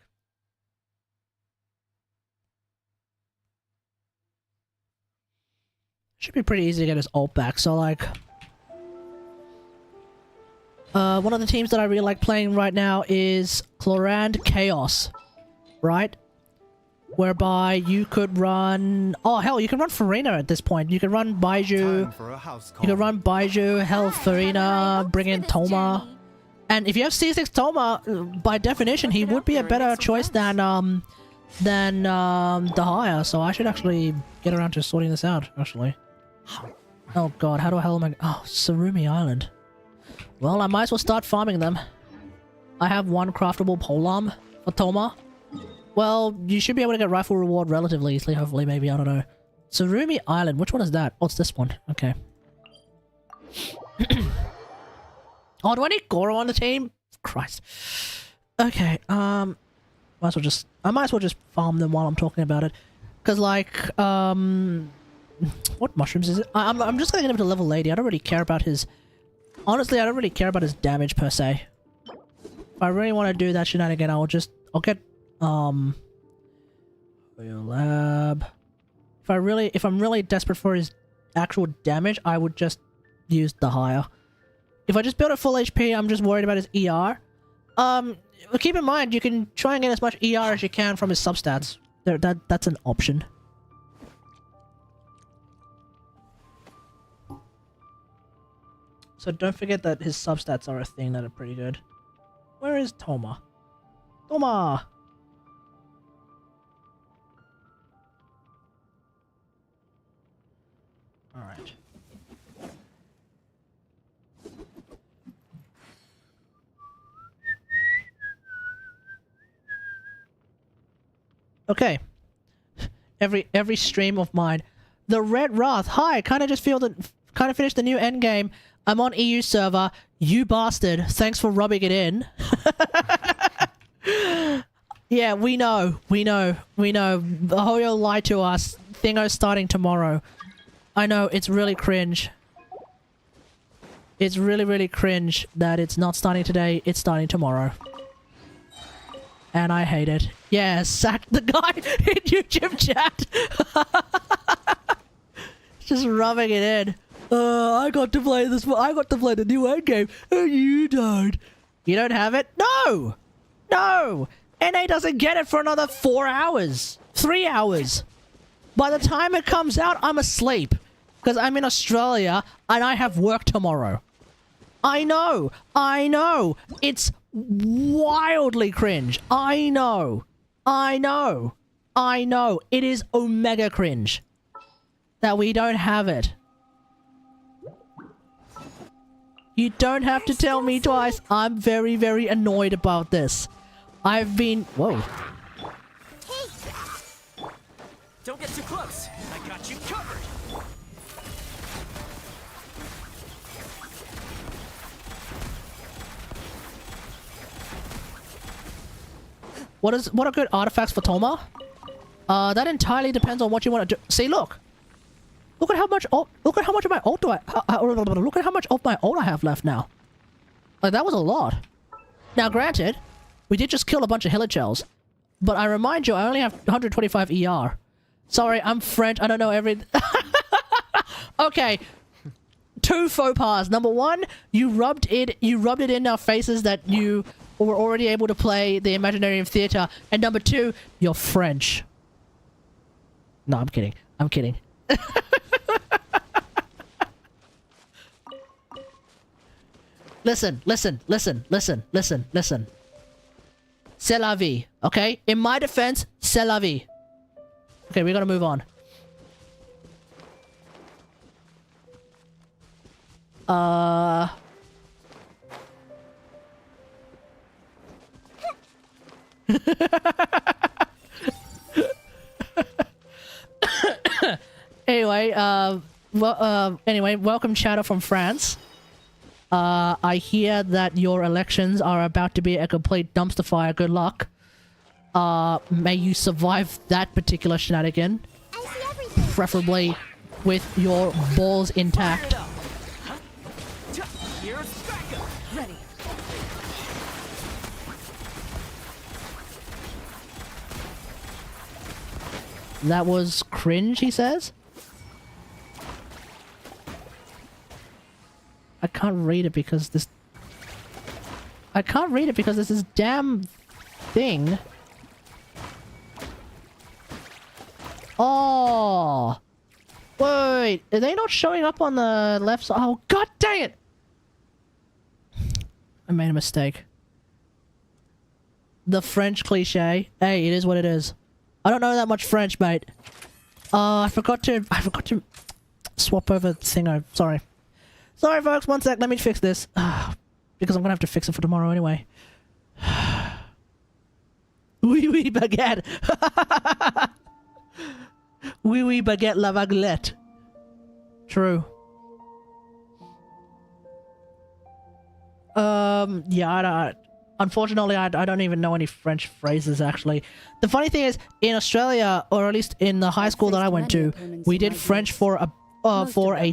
Should be pretty easy to get his ult back, so, like... one of the teams that I really like playing right now is Chlorinde Chaos, right? Whereby you could run... Oh, hell, you can run Farina at this point. You can run Baiju. You can run Baiju, hell, Farina, bring in Tolma. And if you have C6 Tolma, by definition, he would be a better choice than the Haya. So I should actually get around to sorting this out, actually. Oh god, how the hell am I... Oh, Sarumi Island. Well, I might as well start farming them. I have one craftable polearm for Tolma. Well, you should be able to get rifle reward relatively easily, hopefully, maybe, I don't know. Sarumi Island, which one is that? Oh, it's this one. Okay. Oh, do I need Goro on the team? Christ. Okay, I might as well just farm them while I'm talking about it. Because, like, what mushrooms is it? I'm just gonna get him to level 80. I don't really care about his Honestly, I don't really care about his damage per se. If I really want to do that shenanigan, I'll get Hoyo Lab. If I'm really desperate for his actual damage, I would just use the higher. If I just build a full HP, I'm just worried about his ER. Keep in mind, you can try and get as much ER as you can from his substats. That's an option. So don't forget that his substats are a thing that are pretty good. Where is Toma? Toma! Alright. Okay. Every stream of mine. The Red Wrath. Hi, kind of finished the new endgame. I'm on EU server. You bastard. Thanks for rubbing it in. Yeah, we know. The Hoyo lied to us. Thingo's starting tomorrow. I know, it's really cringe. It's really, really cringe that it's not starting today, it's starting tomorrow. And I hate it. Yeah, sack the guy in YouTube chat! Just rubbing it in. I got to play this. I got to play the new endgame, and you don't. You don't have it? No! No! NA doesn't get it for another 4 hours. 3 hours. By the time it comes out, I'm asleep. Because I'm in Australia, and I have work tomorrow. I know! It's wildly cringe. I know. It is omega cringe. That we don't have it. You don't have to tell me twice. I'm very, very annoyed about this. I've been... Whoa. Don't get too close. I got you covered. What are good artifacts for Toma? That entirely depends on what you want to do. See, look at how much of my ult look at how much of my ult I have left now. Like, that was a lot. Now, granted, we did just kill a bunch of hilichels, but I remind you, I only have 125 ER. Sorry, I'm French. I don't know every... Okay. 2 faux pas. Number 1, you rubbed it in our faces that you were already able to play the Imaginarium Theatre. And number 2, you're French. No, I'm kidding. I'm kidding. Listen. C'est la vie, okay? In my defense, c'est la vie. Okay, we gotta move on. Anyway, welcome chatter from France. I hear that your elections are about to be a complete dumpster fire. Good luck. May you survive that particular shenanigan. Preferably with your balls intact. Here's backup. Ready. That was cringe, he says? I can't read it because this... I can't read it because there's this damn thing. Oh! Wait, are they not showing up on the left side? Oh, god dang it! I made a mistake. The French cliche. Hey, it is what it is. I don't know that much French, mate. I forgot to swap over the thing. Sorry. Sorry, folks. One sec. Let me fix this. Because I'm gonna have to fix it for tomorrow anyway. Oui, oui, baguette. Oui, oui, baguette la baguette. True. Yeah, unfortunately, I don't even know any French phrases, actually. The funny thing is, in Australia, or at least in the high school that I went to, we did French for a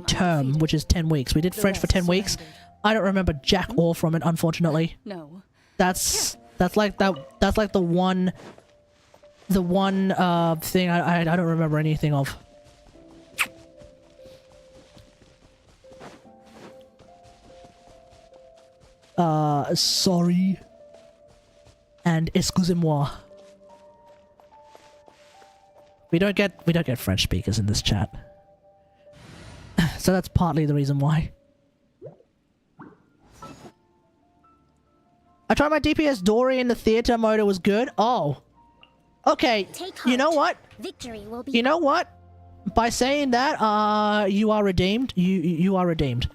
term, which is 10 weeks. We did French for 10 weeks, I don't remember jack all from it, unfortunately. No. That's like the one thing I don't remember anything of. Sorry. And excusez-moi. We don't get French speakers in this chat. So that's partly the reason why. I tried my DPS Dory in the theater mode, it was good. Oh. Okay. You know what? Victory will be. You know what? By saying that, you are redeemed. You are redeemed.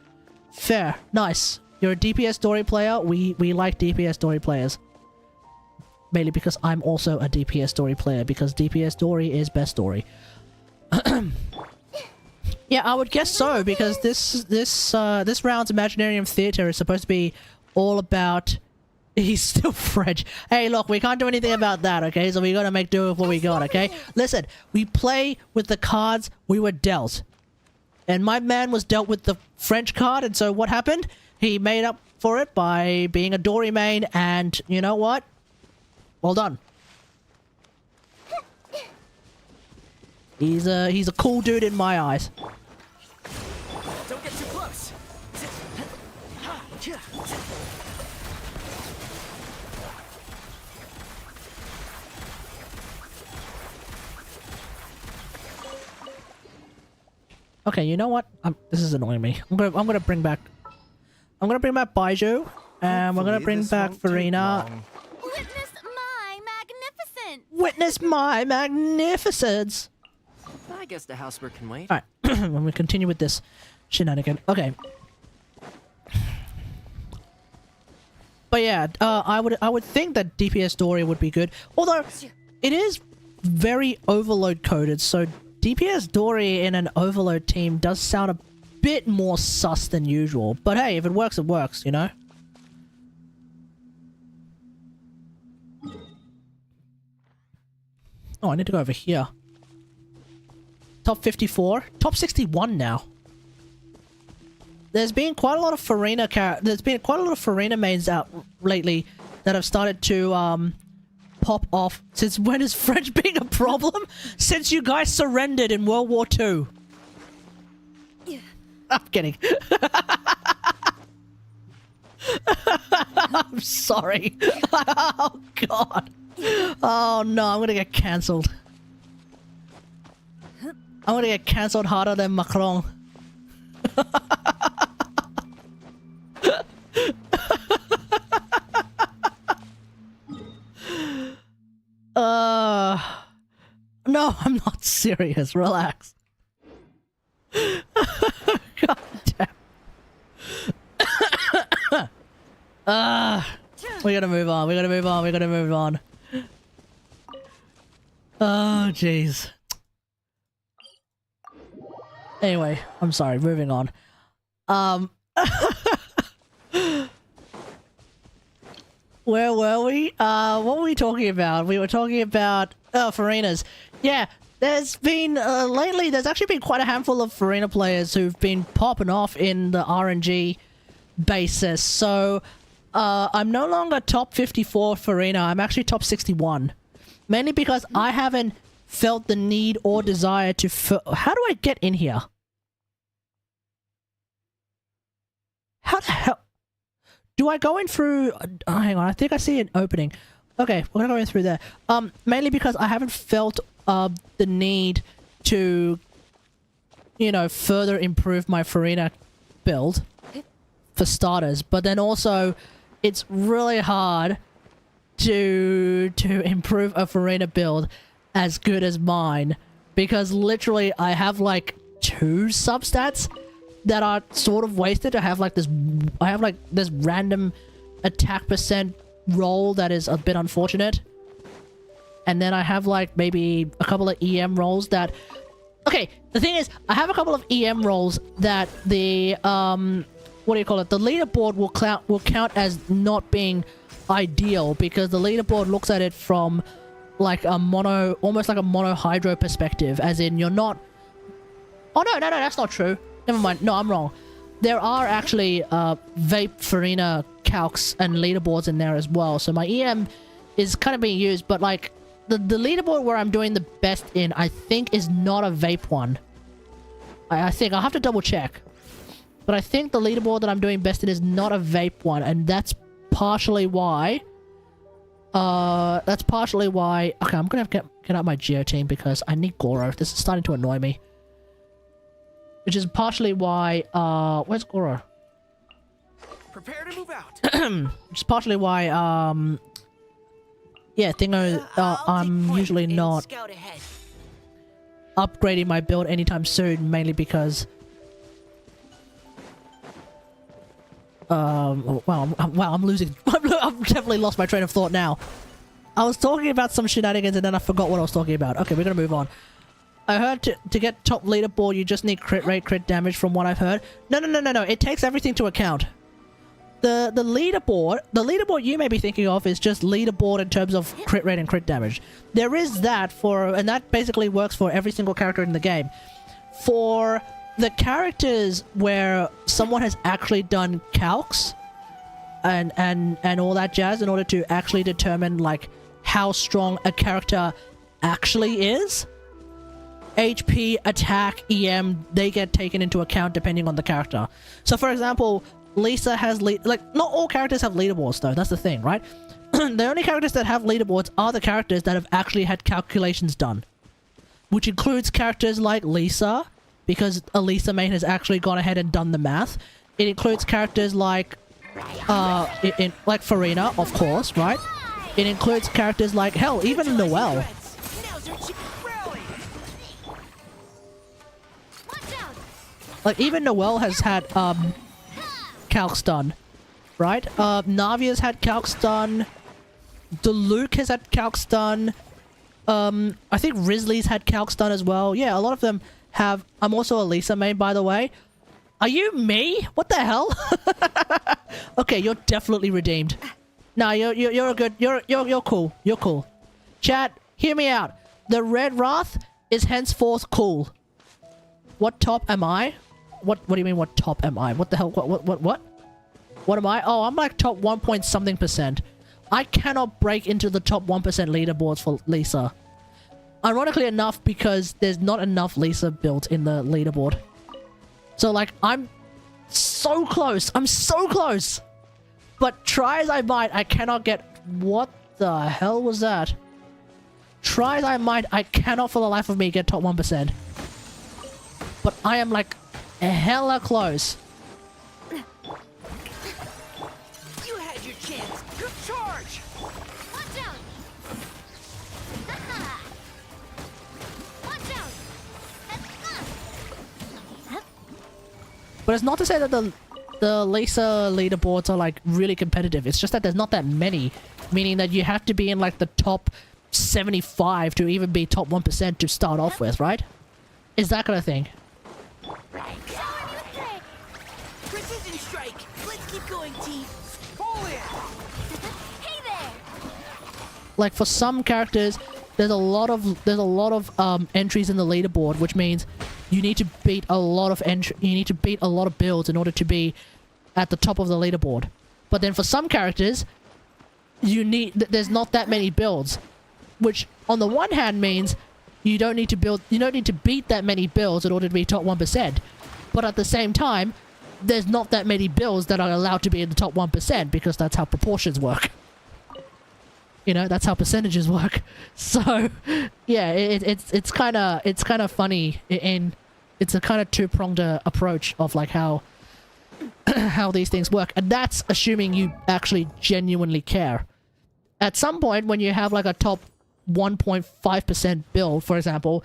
Fair. Nice. You're a DPS Dory player. We like DPS Dory players. Mainly because I'm also a DPS Dory player, because DPS Dory is best story. Yeah, I would guess so, because this round's Imaginarium Theatre is supposed to be all about... He's still French. Hey, look, we can't do anything about that, okay? So we gotta make do with what we got, okay? Listen, we play with the cards we were dealt. And my man was dealt with the French card, and so what happened? He made up for it by being a Dory main, and you know what? Well done. He's a cool dude in my eyes. Don't get too close. Okay, you know what? This is annoying me. I'm gonna bring back Baiju, and we're gonna bring back Farina. Witness my magnificence. Witness my magnificence. I guess the housework can wait. All right, I'm gonna continue with this shenanigan. Okay. But yeah, I would think that DPS Dory would be good, although it is very overload coded, so DPS Dory in an overload team does sound a bit more sus than usual. But hey, if it works, it works, you know? Oh, I need to go over here. Top 54? Top 61 now. There's been quite a lot of Farina mains out lately that have started to pop off. Since when is French being a problem? Since you guys surrendered in World War II. I'm kidding. I'm sorry. Oh god. Oh no, I'm gonna get cancelled. I'm gonna get cancelled harder than Macron. No, I'm not serious. Relax. God damn. We gotta move on. We gotta move on. We gotta move on. Oh, jeez. Anyway, I'm sorry. Moving on. Where were we? What were we talking about? We were talking about Farinas. Yeah, there's been lately. There's actually been quite a handful of Farina players who've been popping off in the RNG basis. So I'm no longer top 54 Farina. I'm actually top 61, mainly because I haven't felt the need or desire to. How do I get in here? How the hell? Do I go in through... hang on, I think I see an opening. Okay, we're gonna go in through there. Mainly because I haven't felt the need to, you know, further improve my Farina build, for starters. But then also, it's really hard to improve a Farina build as good as mine. Because literally, I have like 2 substats that are sort of wasted. I have like this random attack percent roll that is a bit unfortunate, and then I have like maybe a couple of EM rolls that... Okay, the thing is, I have a couple of EM rolls that the what do you call it? The leaderboard will count as not being ideal, because the leaderboard looks at it from like a almost like a mono hydro perspective, as in you're not... Oh no, that's not true. Never mind. No, I'm wrong. there are actually vape Farina calcs and leaderboards in there as well. So my EM is kind of being used, but like the leaderboard where I'm doing the best in, I think, is not a vape one. I think I'll have to double check, but I think the leaderboard that I'm doing best in is not a vape one, and that's partially why. Okay, I'm gonna have to get out my Geo team because I need Goro. This is starting to annoy me. Which is partially why, where's Goro? Prepare to move out. Which is partially why, yeah, I'm usually not upgrading my build anytime soon, mainly because, I'm losing, I've definitely lost my train of thought now. I was talking about some shenanigans and then I forgot what I was talking about. Okay, we're gonna move on. I heard to get top leaderboard, you just need crit rate, crit damage from what I've heard. No. It takes everything to account. The leaderboard you may be thinking of is just leaderboard in terms of crit rate and crit damage. There is that and that basically works for every single character in the game. For the characters where someone has actually done calcs and all that jazz in order to actually determine like how strong a character actually is, HP, attack, EM, they get taken into account depending on the character. So for example, Lisa has not all characters have leaderboards though, that's the thing, right? The only characters that have leaderboards are the characters that have actually had calculations done. Which includes characters like Lisa, because Elisa main has actually gone ahead and done the math. It includes characters like like Farina, of course, right? It includes characters like, hell, even Noelle. Like, even Noelle has had, calcs done, right? Navia's had calcs done. Deluke has had calcs done. I think Risley's had calcs done as well. Yeah, a lot of them have. I'm also a Lisa main, by the way. Are you me? What the hell? Okay, you're definitely redeemed. No, you're a good. You're cool. You're cool. Chat, hear me out. The Red Wrath is henceforth cool. What top am I? What do you mean, what top am I? What the hell? What am I? Oh, I'm like top 1 point something %. I cannot break into the top 1% leaderboards for Lisa. Ironically enough, because there's not enough Lisa built in the leaderboard. So like, I'm so close. I'm so close. But try as I might, I cannot get... What the hell was that? Try as I might, I cannot for the life of me get top 1%. But I am like hella close. You had your chance. Good charge. Watch out! Watch out! But it's not to say that the Lisa leaderboards are like really competitive. It's just that there's not that many, meaning that you have to be in like the top 75 to even be top 1% to start off with, right? Is that kind of thing. Precision strike. Let's keep going, team. Pull it. Hey there! Like for some characters, there's a lot of entries in the leaderboard, which means you need to beat a lot of builds in order to be at the top of the leaderboard. But then for some characters, there's not that many builds, which on the one hand means you don't need to beat that many builds in order to be top 1%. But at the same time, there's not that many builds that are allowed to be in the top 1% because that's how proportions work. You know, that's how percentages work. So, yeah, it's kind of funny. It's a kind of two-pronged approach of like how these things work, and that's assuming you actually genuinely care. At some point, when you have like a top 1.5% build, for example,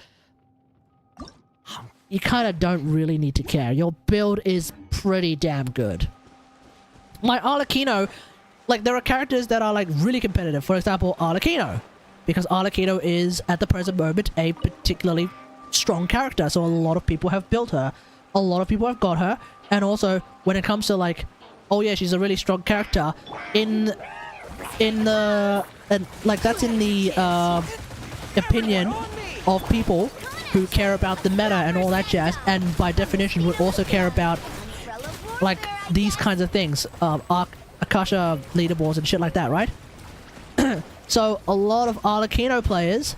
you kind of don't really need to care. Your build is pretty damn good. My Arlecchino, like there are characters that are like really competitive. For example, Arlecchino, because Arlecchino is at the present moment a particularly strong character, so a lot of people have built her, a lot of people have got her, and also when it comes to like, oh yeah, she's a really strong character in the that's in the opinion of people who care about the meta and all that jazz, and by definition would also care about like these kinds of things, Akasha leaderboards and shit like that, right? So a lot of Arlecchino players,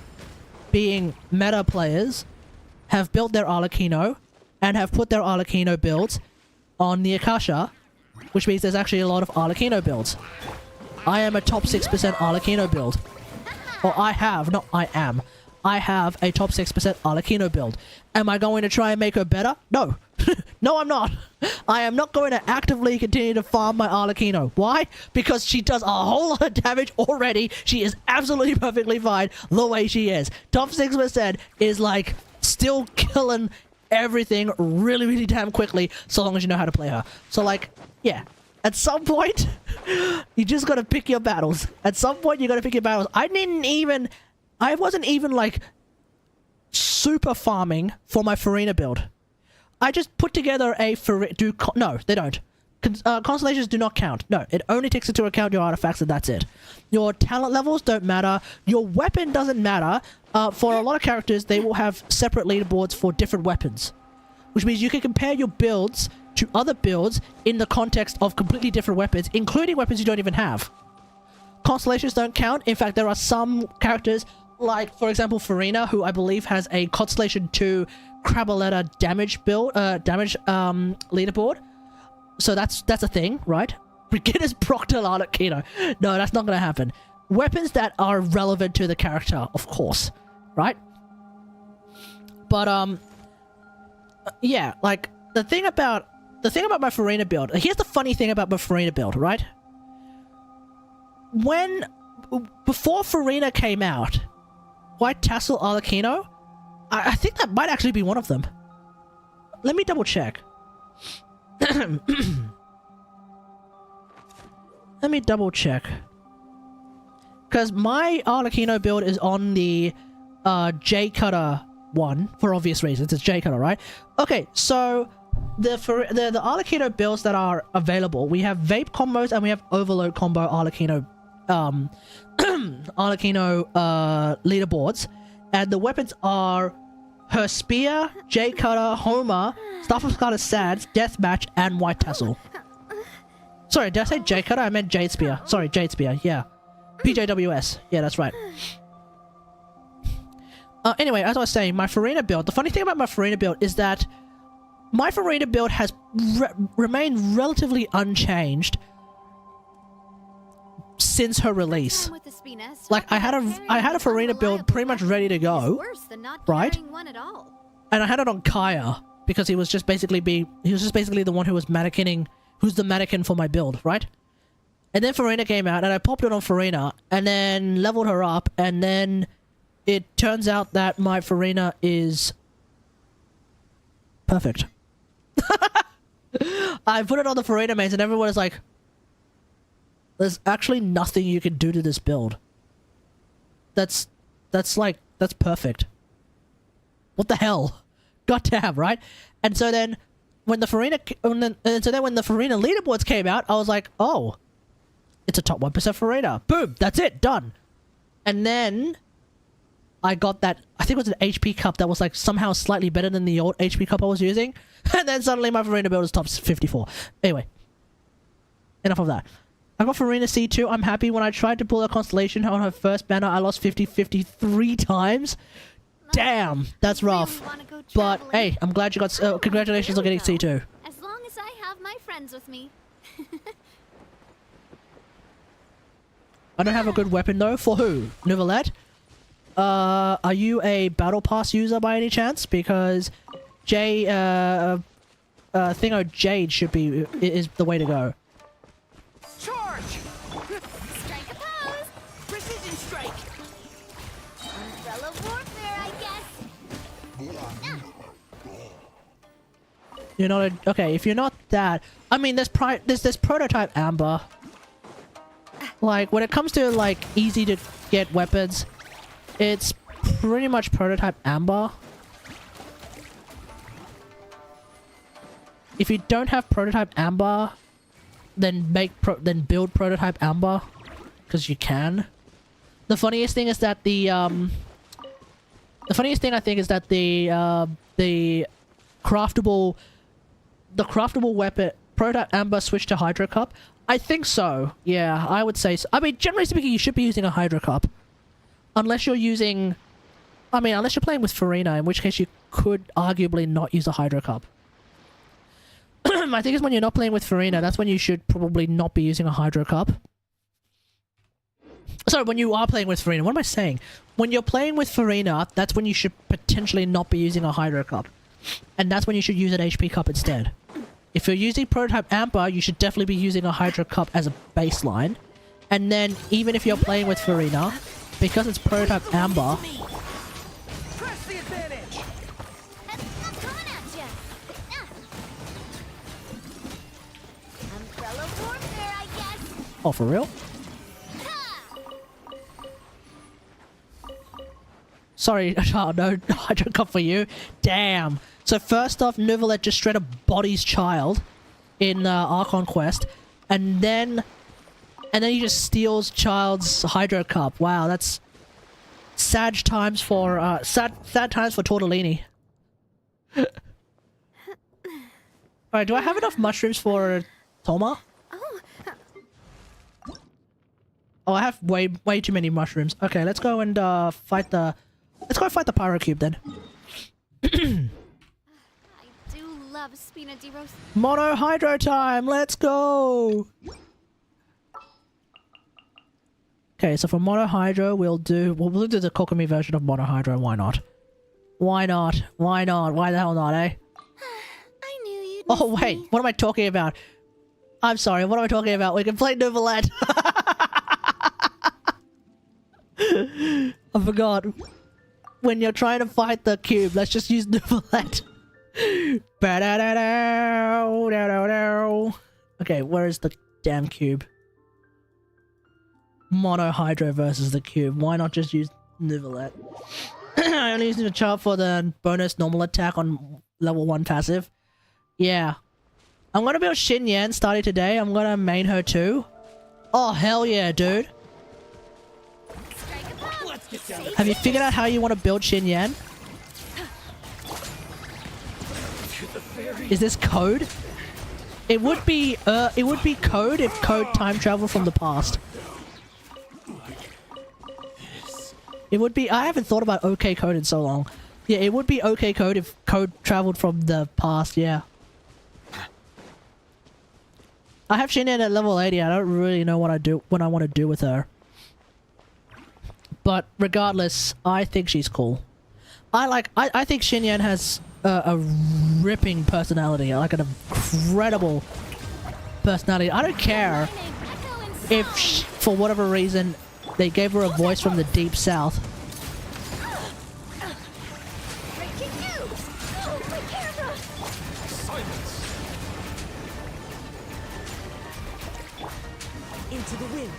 being meta players, have built their Arlecchino and have put their Arlecchino builds on the Akasha, which means there's actually a lot of Arlecchino builds. I am a top 6% Arlecchino build. Or I have, not I am. I have a top 6% Arlecchino build. Am I going to try and make her better? No. No, I'm not. I am not going to actively continue to farm my Arlecchino. Why? Because she does a whole lot of damage already. She is absolutely perfectly fine the way she is. Top 6% is like still killing everything really, really damn quickly so long as you know how to play her. So like, yeah. At some point, you just gotta pick your battles. At some point, you gotta pick your battles. I wasn't even like super farming for my Farina build. I just put together a no, they don't. Constellations do not count. No, it only takes into account your artifacts and that's it. Your talent levels don't matter. Your weapon doesn't matter. For a lot of characters, they will have separate leaderboards for different weapons. Which means you can compare your builds to other builds in the context of completely different weapons, including weapons you don't even have. Constellations don't count. In fact, there are some characters, like, for example, Farina, who I believe has a Constellation 2 Crabaletta damage build, leaderboard. So that's a thing, right? Beginner's Proctor Arlecchino. No, that's not gonna happen. Weapons that are relevant to the character, of course, right? But, yeah, like, the thing about my Farina build, here's the funny thing about my Farina build, right? Before Farina came out, White Tassel Arlecchino, I think that might actually be one of them. Let me double check. Let me double check. Because my Arlecchino build is on the J Cutter one, for obvious reasons. It's J Cutter, right? Okay, so the Arlecchino builds that are available, we have Vape combos and we have Overload combo Arlecchino Arlecchino leaderboards, and the weapons are her Spear, J Cutter, Homer, Staff of Scarlet Sands, Deathmatch, and White Tassel. Sorry, did I say J Cutter? I meant Jade Spear. Sorry, Jade Spear, yeah. PJWS. Yeah, that's right. Anyway, as I was saying, my Farina build, the funny thing about my Farina build is that my Farina build has remained relatively unchanged since her release. Like, I had a Farina build pretty much ready to go, right? And I had it on Kaya because he was just basically the one who was mannequining, who's the mannequin for my build, right? And then Farina came out and I popped it on Farina and then leveled her up, and then it turns out that my Farina is perfect. I put it on the Farina mains and everyone is like, there's actually nothing you can do to this build. That's perfect. What the hell? Goddamn, right? And so then when the Farina when the Farina leaderboards came out, I was like, oh, it's a top 1% Farina. Boom, that's it, done. And then I got that, I think it was an HP cup that was like somehow slightly better than the old HP cup I was using. And then suddenly my Farina build is top 54. Anyway, enough of that. I got Farina C2. I'm happy. When I tried to pull a Constellation on her first banner, I lost 53 times. Damn, that's rough. But hey, I'm glad you got, congratulations on getting C2. As long as I have my friends with me. I don't have a good weapon though. For who? Nouvellette? Are you a Battle Pass user by any chance? Because Jade should be, is the way to go. Charge! Strike a pose! Precision strike! Umbrella warfare, I guess! You're not a, okay, if you're not that, I mean, there's Prototype Amber. Like, when it comes to, like, easy to get weapons, it's pretty much Prototype Amber. If you don't have Prototype Amber, then build Prototype Amber, because you can. The funniest thing is that the funniest thing I think is that the craftable weapon, Prototype Amber switch to Hydro Cup? I think so. Yeah, I would say so. I mean, generally speaking, you should be using a Hydro Cup. Unless you're using... I mean, unless you're playing with Farina, in which case you could arguably not use a Hydro Cup. I think it's when you're not playing with Farina, that's when you should probably not be using a Hydro Cup. Sorry, when you are playing with Farina. What am I saying? When you're playing with Farina, that's when you should potentially not be using a Hydro Cup. And that's when you should use an HP Cup instead. If you're using Prototype Amber, you should definitely be using a Hydro Cup as a baseline. And then, even if you're playing with Farina, because it's Prototype Amber... Press the advantage. I'm coming at ya. Umbrella warfare, I guess. Oh, for real? Sorry, oh, no Hydro Cup for you. Damn. So first off, Neuvillette just straight up bodies Child in Archon Quest, and then he just steals Child's Hydro Cup. Wow, that's sad times for sad times for Tortellini. Alright, do I have enough mushrooms for Toma? Oh, I have way too many mushrooms. Okay, let's go and fight the Pyro Cube then. I do love Spina di Rosa. Mono Hydro time! Let's go! Okay, so for Mono Hydro, we'll do the Kokomi version of Mono Hydro. Why not? Why not? Why not? Why the hell not, eh? I knew you'd Oh, miss wait. me. What am I talking about? I'm sorry. What am I talking about? We can play Neuvillette. I forgot. When you're trying to fight the cube, let's just use Neuvillette. Okay, where is the damn cube? Mono Hydro versus the cube. Why not just use Neuvillette? I only use the chart for the bonus normal attack on level 1 passive. Yeah. I'm gonna build Xin Yan starting today. I'm gonna main her too. Oh, hell yeah, dude. Let's get down. Have you figured out how you want to build Xin Yan? Is this code? It would be code if code time travel from the past. It would be. I haven't thought about OK code in so long. Yeah, it would be OK code if code traveled from the past. Yeah. I have Xin Yan at level 80. I don't really know what I want to do with her. But regardless, I think she's cool. I think Xin Yan has a ripping personality, like an incredible personality. I don't care if, for whatever reason, they gave her a voice from the deep south. Into the wind.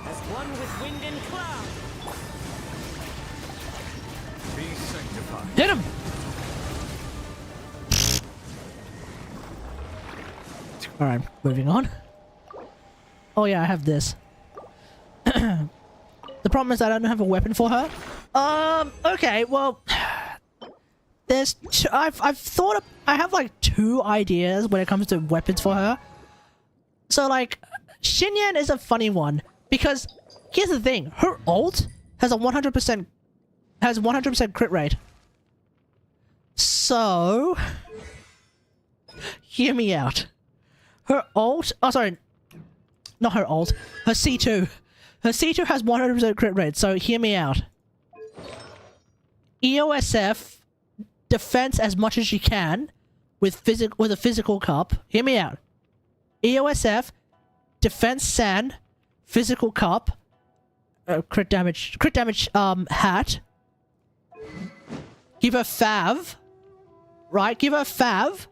As one with wind and cloud. Be sanctified. Hit him! Alright, moving on. Oh yeah, I have this. The problem is I don't have a weapon for her. Okay, well... There's I've thought of... I have like 2 ideas when it comes to weapons for her. So like, Xin Yan is a funny one. Because, here's the thing. Her ult has a 100% crit rate. So... Hear me out. Her ult... Oh, sorry. Not her ult. Her C2. Her C2 has 100% crit rate, so hear me out. EOSF defense as much as you can with a physical cup. Hear me out. EOSF defense sand, physical cup, crit damage hat. Give her fav. Right? Give her fav.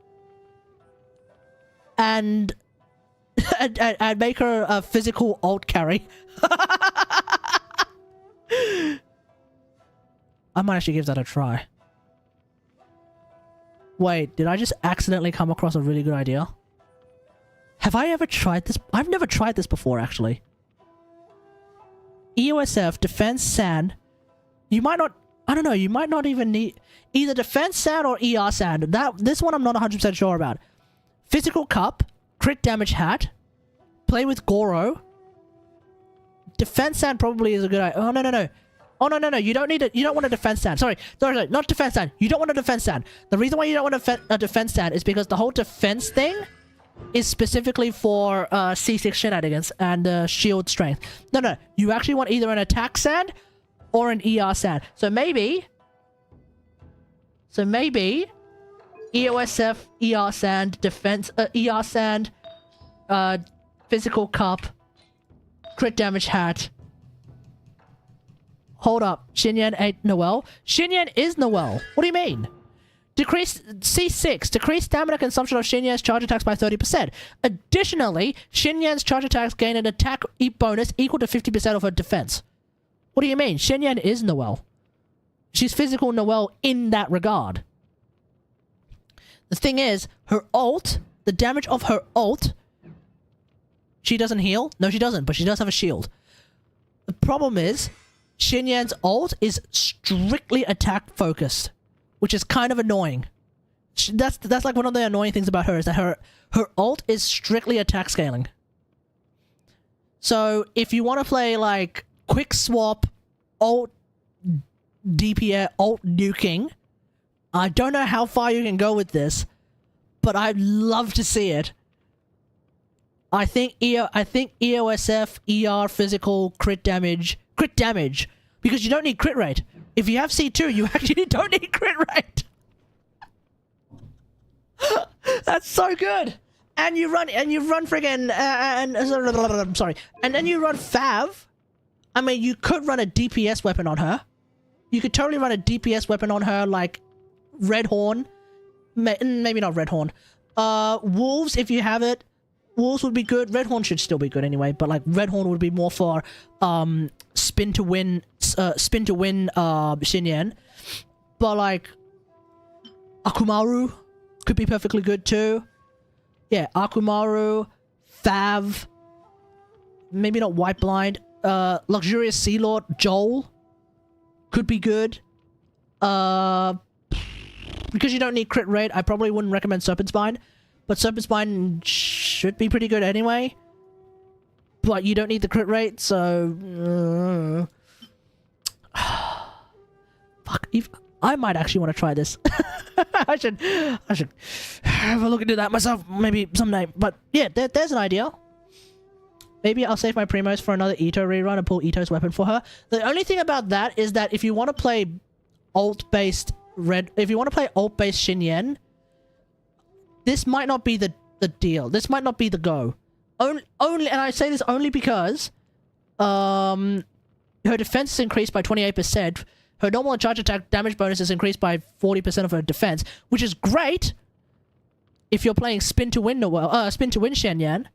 And and make her a physical ult carry. I might actually give that a try. Wait, did I just accidentally come across a really good idea? Have I ever tried this? I've never tried this before, actually. EOSF, defense sand. You might not... I don't know, you might not even need... Either defense sand or ER sand. This one I'm not 100% sure about. Physical Cup, crit damage hat, play with Goro. Defense stand probably is a good idea. Oh, no, no, no. Oh, no, no, no. You don't need it. You don't want a defense stand. Sorry, not defense stand. You don't want a defense stand. The reason why you don't want a defense stand is because the whole defense thing is specifically for C6 shenanigans and shield strength. No, no. You actually want either an attack stand or an ER stand. So maybe EOSF, ER stand, defense, ER stand, physical cup, crit damage hat. Hold up. Xinyan ain't Noelle. Xinyan is Noelle. What do you mean? Decrease C6. Decrease stamina consumption of Xinyan's charge attacks by 30%. Additionally, Xinyan's charge attacks gain an attack bonus equal to 50% of her defense. What do you mean? Xinyan is Noelle. She's physical Noelle in that regard. The thing is, her ult, the damage of her ult, she doesn't heal? No, she doesn't, but she does have a shield. The problem is, Xinyan's ult is strictly attack focused, which is kind of annoying. That's like one of the annoying things about her, is that her ult is strictly attack scaling. So if you want to play like quick swap, ult DPS, ult nuking, I don't know how far you can go with this, but I'd love to see it. I think EOSF, ER, physical, crit damage, because you don't need crit rate. If you have C2, you actually don't need crit rate. That's so good. And you run friggin' I'm sorry. And then you run Fav. I mean, you could run a DPS weapon on her. You could totally run a DPS weapon on her, like Red Horn. Maybe not Red Horn. Wolves, if you have it. Wolves would be good. Red Horn should still be good anyway, but like Red Horn would be more for spin to win Xinyan. But like Akumaru could be perfectly good too. Yeah, Akumaru, Fav, maybe not White Blind. Luxurious Sea Lord, Joel could be good. Because you don't need crit rate, I probably wouldn't recommend Serpent Spine. But Serpent Spine should be pretty good anyway. But you don't need the crit rate, so... Fuck, I might actually want to try this. I should have a look into that myself, maybe someday. But yeah, there's an idea. Maybe I'll save my Primos for another Ito rerun and pull Ito's weapon for her. The only thing about that is that if you want to play ult-based Xinyan, this might not be the deal. This might not be the go. Only, and I say this only because her defense is increased by 28%. Her normal charge attack damage bonus is increased by 40% of her defense, which is great if you're playing spin to win Xinyan.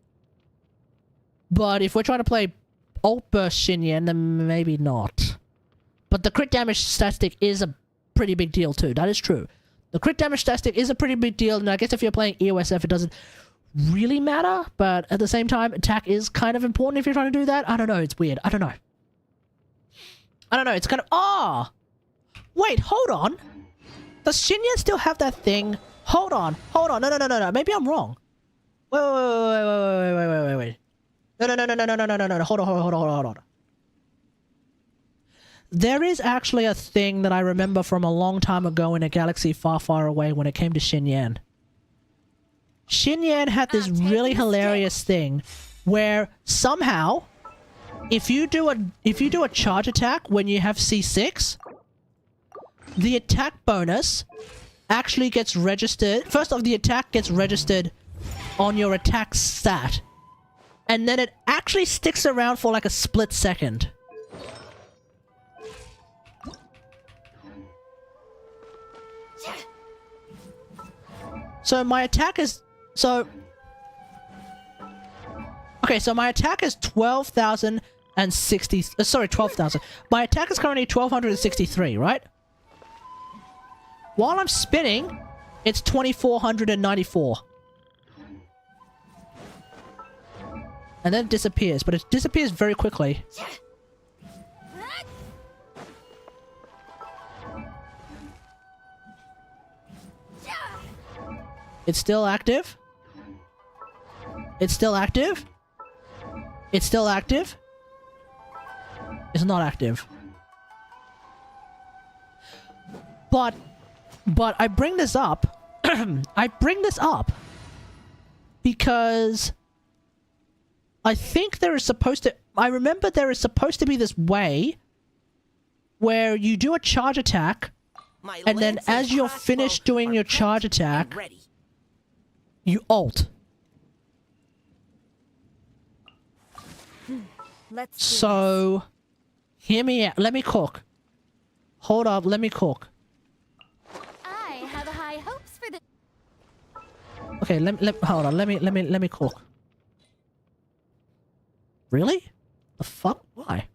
But if we're trying to play ult burst Xinyan, then maybe not. But the crit damage statistic is a pretty big deal too. That is true. The crit damage statistic is a pretty big deal, and I guess if you're playing EOSF, it doesn't really matter, but at the same time, attack is kind of important if you're trying to do that. I don't know, it's weird. I don't know, it's kind of... Ah! Wait, hold on! Does Xinyan still have that thing? Hold on. No. Maybe I'm wrong. Wait. No. Hold on. There is actually a thing that I remember from a long time ago in a galaxy far, far away when it came to Xinyan. Xinyan had this really hilarious thing where somehow, if you do a charge attack when you have C6, the attack bonus actually gets registered. First off, the attack gets registered on your attack stat, and then it actually sticks around for like a split second. So my attack is... Okay, so my attack is 12,060... sorry, 12,000. My attack is currently 1,263, right? While I'm spinning, it's 2,494. And then it disappears, but it disappears very quickly. It's still active. It's still active? It's still active? It's not active. But I bring this up. I bring this up because I think there is supposed to... I remember there is supposed to be this way where you do a charge attack, and then as you're finished doing your charge attack, you ult. So, hear me out. Let me cook. Hold up, let me cook. I have high hopes for the. Okay, hold on. Let me cook. Really? The fuck? Why?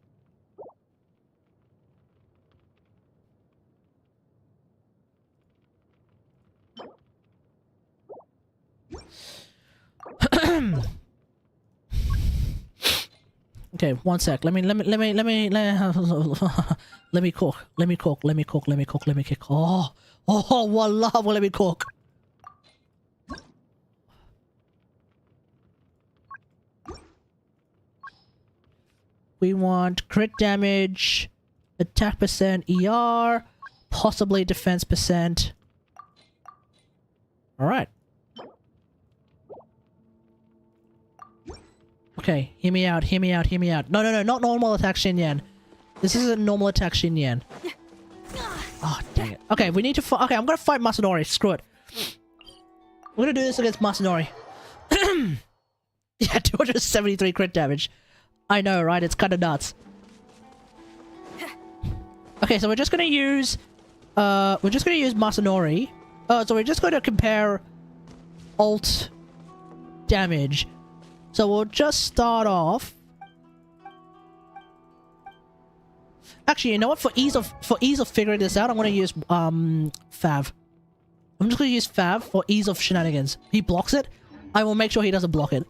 Okay, one sec. Let me cook. Let me cook. Oh, wallah, let me cook. We want crit damage, attack percent, ER, possibly defense percent. Alright. Okay, hear me out. No, not normal attack Xinyan. This isn't normal attack Xinyan. Oh, dang it. Okay, we need to fight. Okay, I'm gonna fight Masanori. Screw it. We're gonna do this against Masanori. Yeah, 273 crit damage. I know, right? It's kind of nuts. Okay, so we're just gonna use Masanori. So we're just gonna compare ult damage. So we'll just start off. Actually, you know what? For ease of figuring this out, I'm gonna use Fav. I'm just gonna use Fav for ease of shenanigans. He blocks it. I will make sure he doesn't block it.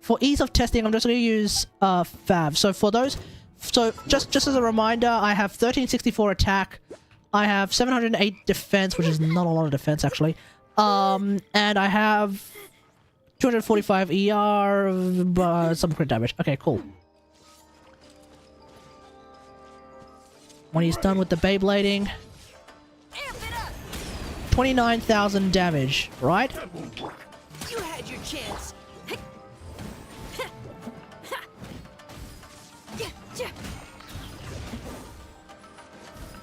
For ease of testing, I'm just gonna use Fav. So for those, just as a reminder, I have 1364 attack. I have 708 defense, which is not a lot of defense actually. And I have 245 ER, some crit damage. Okay, cool. When he's done with the Beyblading, 29,000 damage, right? You had your chance.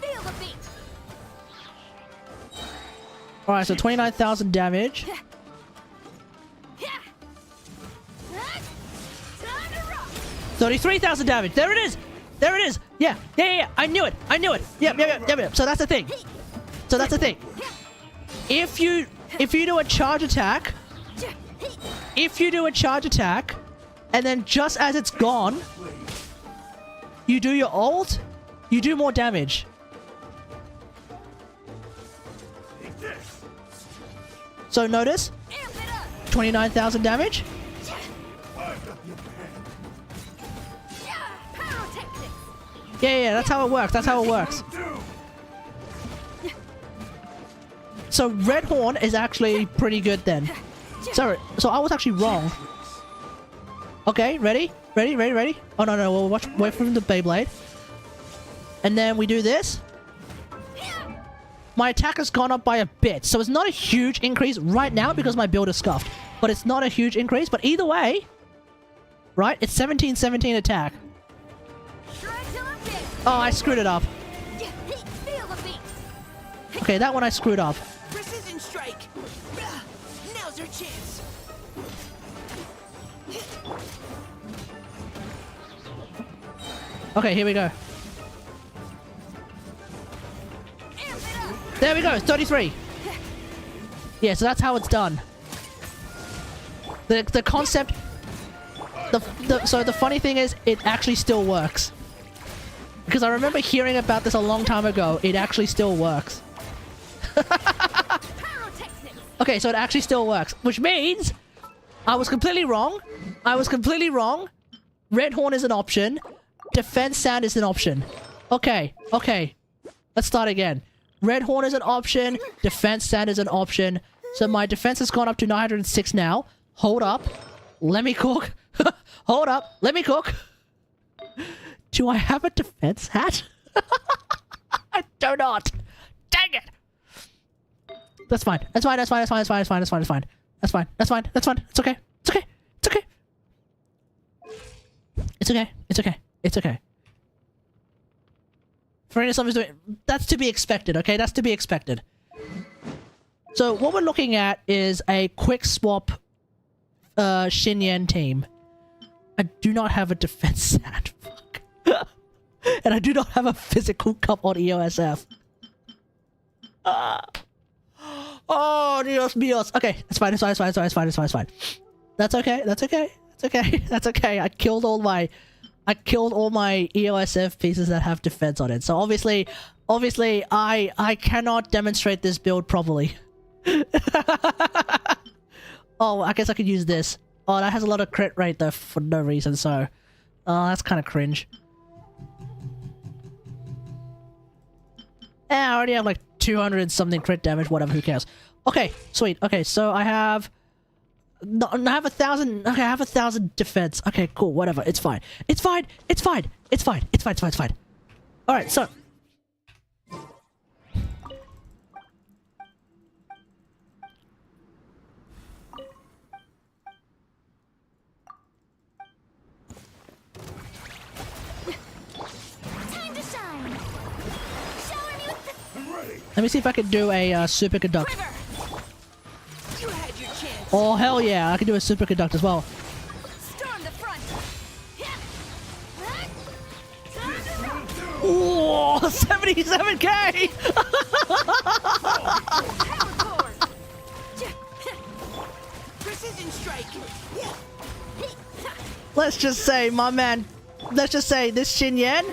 Feel the beat. Alright, so 29,000 damage. 33,000 damage. There it is. Yeah. I knew it. Yep. So that's the thing. If you do a charge attack, and then just as it's gone, you do your ult, you do more damage. So notice, 29,000 damage. Yeah, that's how it works. So Red Horn is actually pretty good then. Sorry, so I was actually wrong. Okay, ready? Oh no, we'll wait for the Beyblade. And then we do this. My attack has gone up by a bit, so it's not a huge increase right now because my build is scuffed. But it's not a huge increase, but either way, right? It's 1717 attack. Oh, I screwed it up. Okay, that one I screwed up. Precision strike. Now's our chance. Okay, here we go. There we go, 33. Yeah, so that's how it's done. The concept... So the funny thing is, it actually still works. Because I remember hearing about this a long time ago. It actually still works. Okay, so it actually still works. Which means... I was completely wrong. Red Horn is an option. Defense Sand is an option. Okay. Let's start again. Red Horn is an option. Defense Sand is an option. So my defense has gone up to 906 now. Hold up. Let me cook. Hold up. Let me cook. Do I have a defense hat? I do not. Dang it. That's fine. That's fine. That's fine. That's fine. That's fine. That's fine. That's fine. That's fine. That's fine. That's fine. That's fine. It's okay. It's okay. It's okay. It's okay. It's okay. It's okay. Farina Summer's doing... That's to be expected, okay? That's to be expected. So what we're looking at is a quick swap Xinyan team. I do not have a defense hat. Fuck. And I do not have a physical cup on EOSF. Oh, Dios míos. Okay, it's fine, it's fine, it's fine, it's fine, it's fine, it's fine, it's fine. That's okay, that's okay, that's okay, that's okay. I killed all my EOSF pieces that have defense on it. So obviously, I cannot demonstrate this build properly. Oh, I guess I could use this. Oh, that has a lot of crit rate though for no reason, so... that's kind of cringe. I already have like 200 something crit damage, whatever, who cares. Okay, sweet. Okay, so I have... No, I have 1,000... Okay, I have 1,000 defense. Okay, cool, whatever, it's fine. It's fine, it's fine, it's fine, it's fine, it's fine, it's fine. Alright, so... Let me see if I can do a superconduct. Oh hell yeah, I can do a superconduct as well. Oh, 77k! Precision strike. Let's just say, my man. Let's just say this Xinyan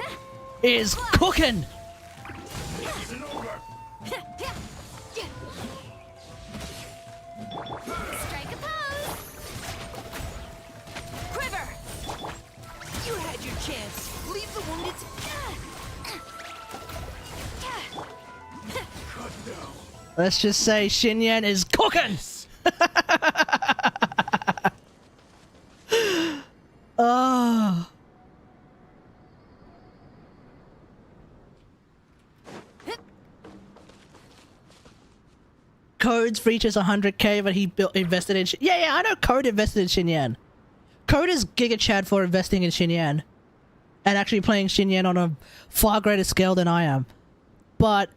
is cooking. Let's just say Xinyan is cooking! Oh. Code's reaches 100k, but he invested in... Yeah, I know Code invested in Xinyan. Code is Giga Chad for investing in Xinyan. And actually playing Xinyan on a far greater scale than I am. But...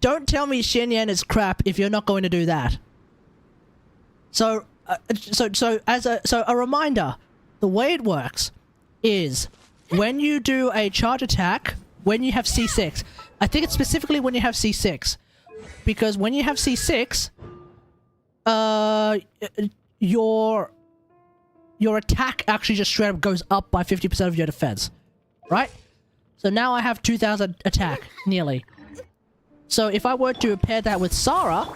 don't tell me Xinyan is crap if you're not going to do that. So a reminder, the way it works is when you do a charge attack, when you have C6, I think it's specifically when you have C6, because when you have C6, your attack actually just straight up goes up by 50% of your defense, right? So now I have 2,000 attack, nearly. So if I were to pair that with Sarah,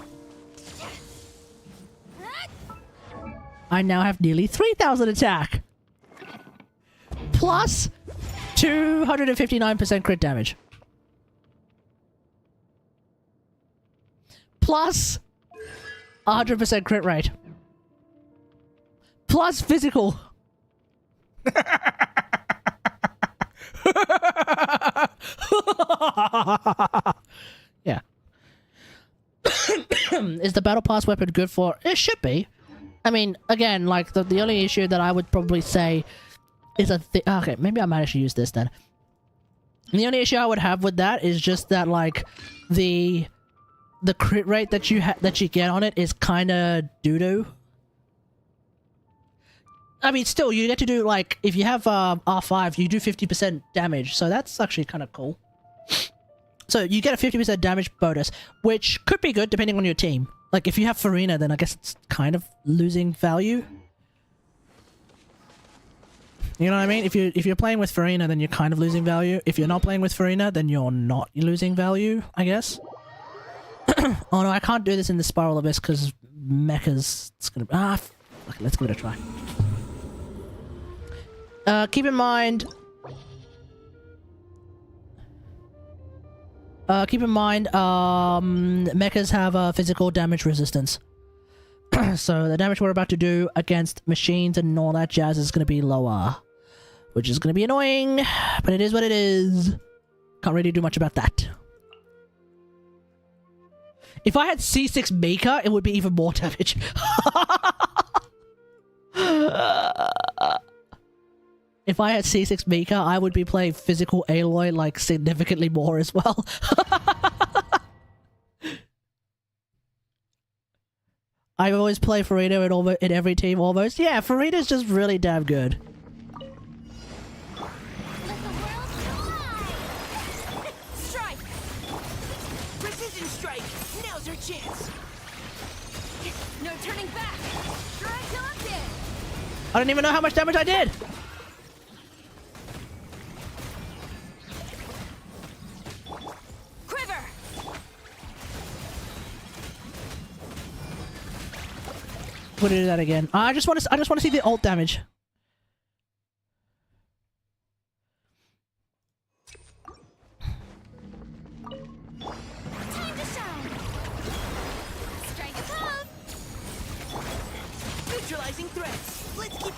I now have nearly 3,000 attack. Plus 259% crit damage. Plus 100% crit rate. Plus physical. Yeah. Is the battle pass weapon good for... It should be. I mean, again, like, the only issue that I would probably say is okay, maybe I might actually use this then. The only issue I would have with that is just that, like, the crit rate that you get on it is kind of doo-doo. I mean, still, you get to do, like, if you have R5, you do 50% damage, so that's actually kind of cool. So you get a 50% damage bonus, which could be good depending on your team. Like, if you have Farina, then I guess it's kind of losing value. You know what I mean? If you're playing with Farina, then you're kind of losing value. If you're not playing with Farina, then you're not losing value, I guess. Oh no, I can't do this in the Spiral Abyss because Mecha's... It's gonna... Okay, let's give it a try. Keep in mind... mechas have physical damage resistance. So the damage we're about to do against machines and all that jazz is going to be lower. Which is going to be annoying, but it is what it is. Can't really do much about that. If I had C6 Mika, it would be even more damage. If I had C6 Mika, I would be playing physical Aloy like significantly more as well. I always play Farida in every team almost. Yeah, Farida's just really damn good. Strike! Precision strike! Now's your chance! No turning back! Strike locked in! I don't even know how much damage I did! Quiver! We're gonna do that again. I just want to see the ult damage. Time to shine. Strike a pose. Neutralizing threats! Let's keep...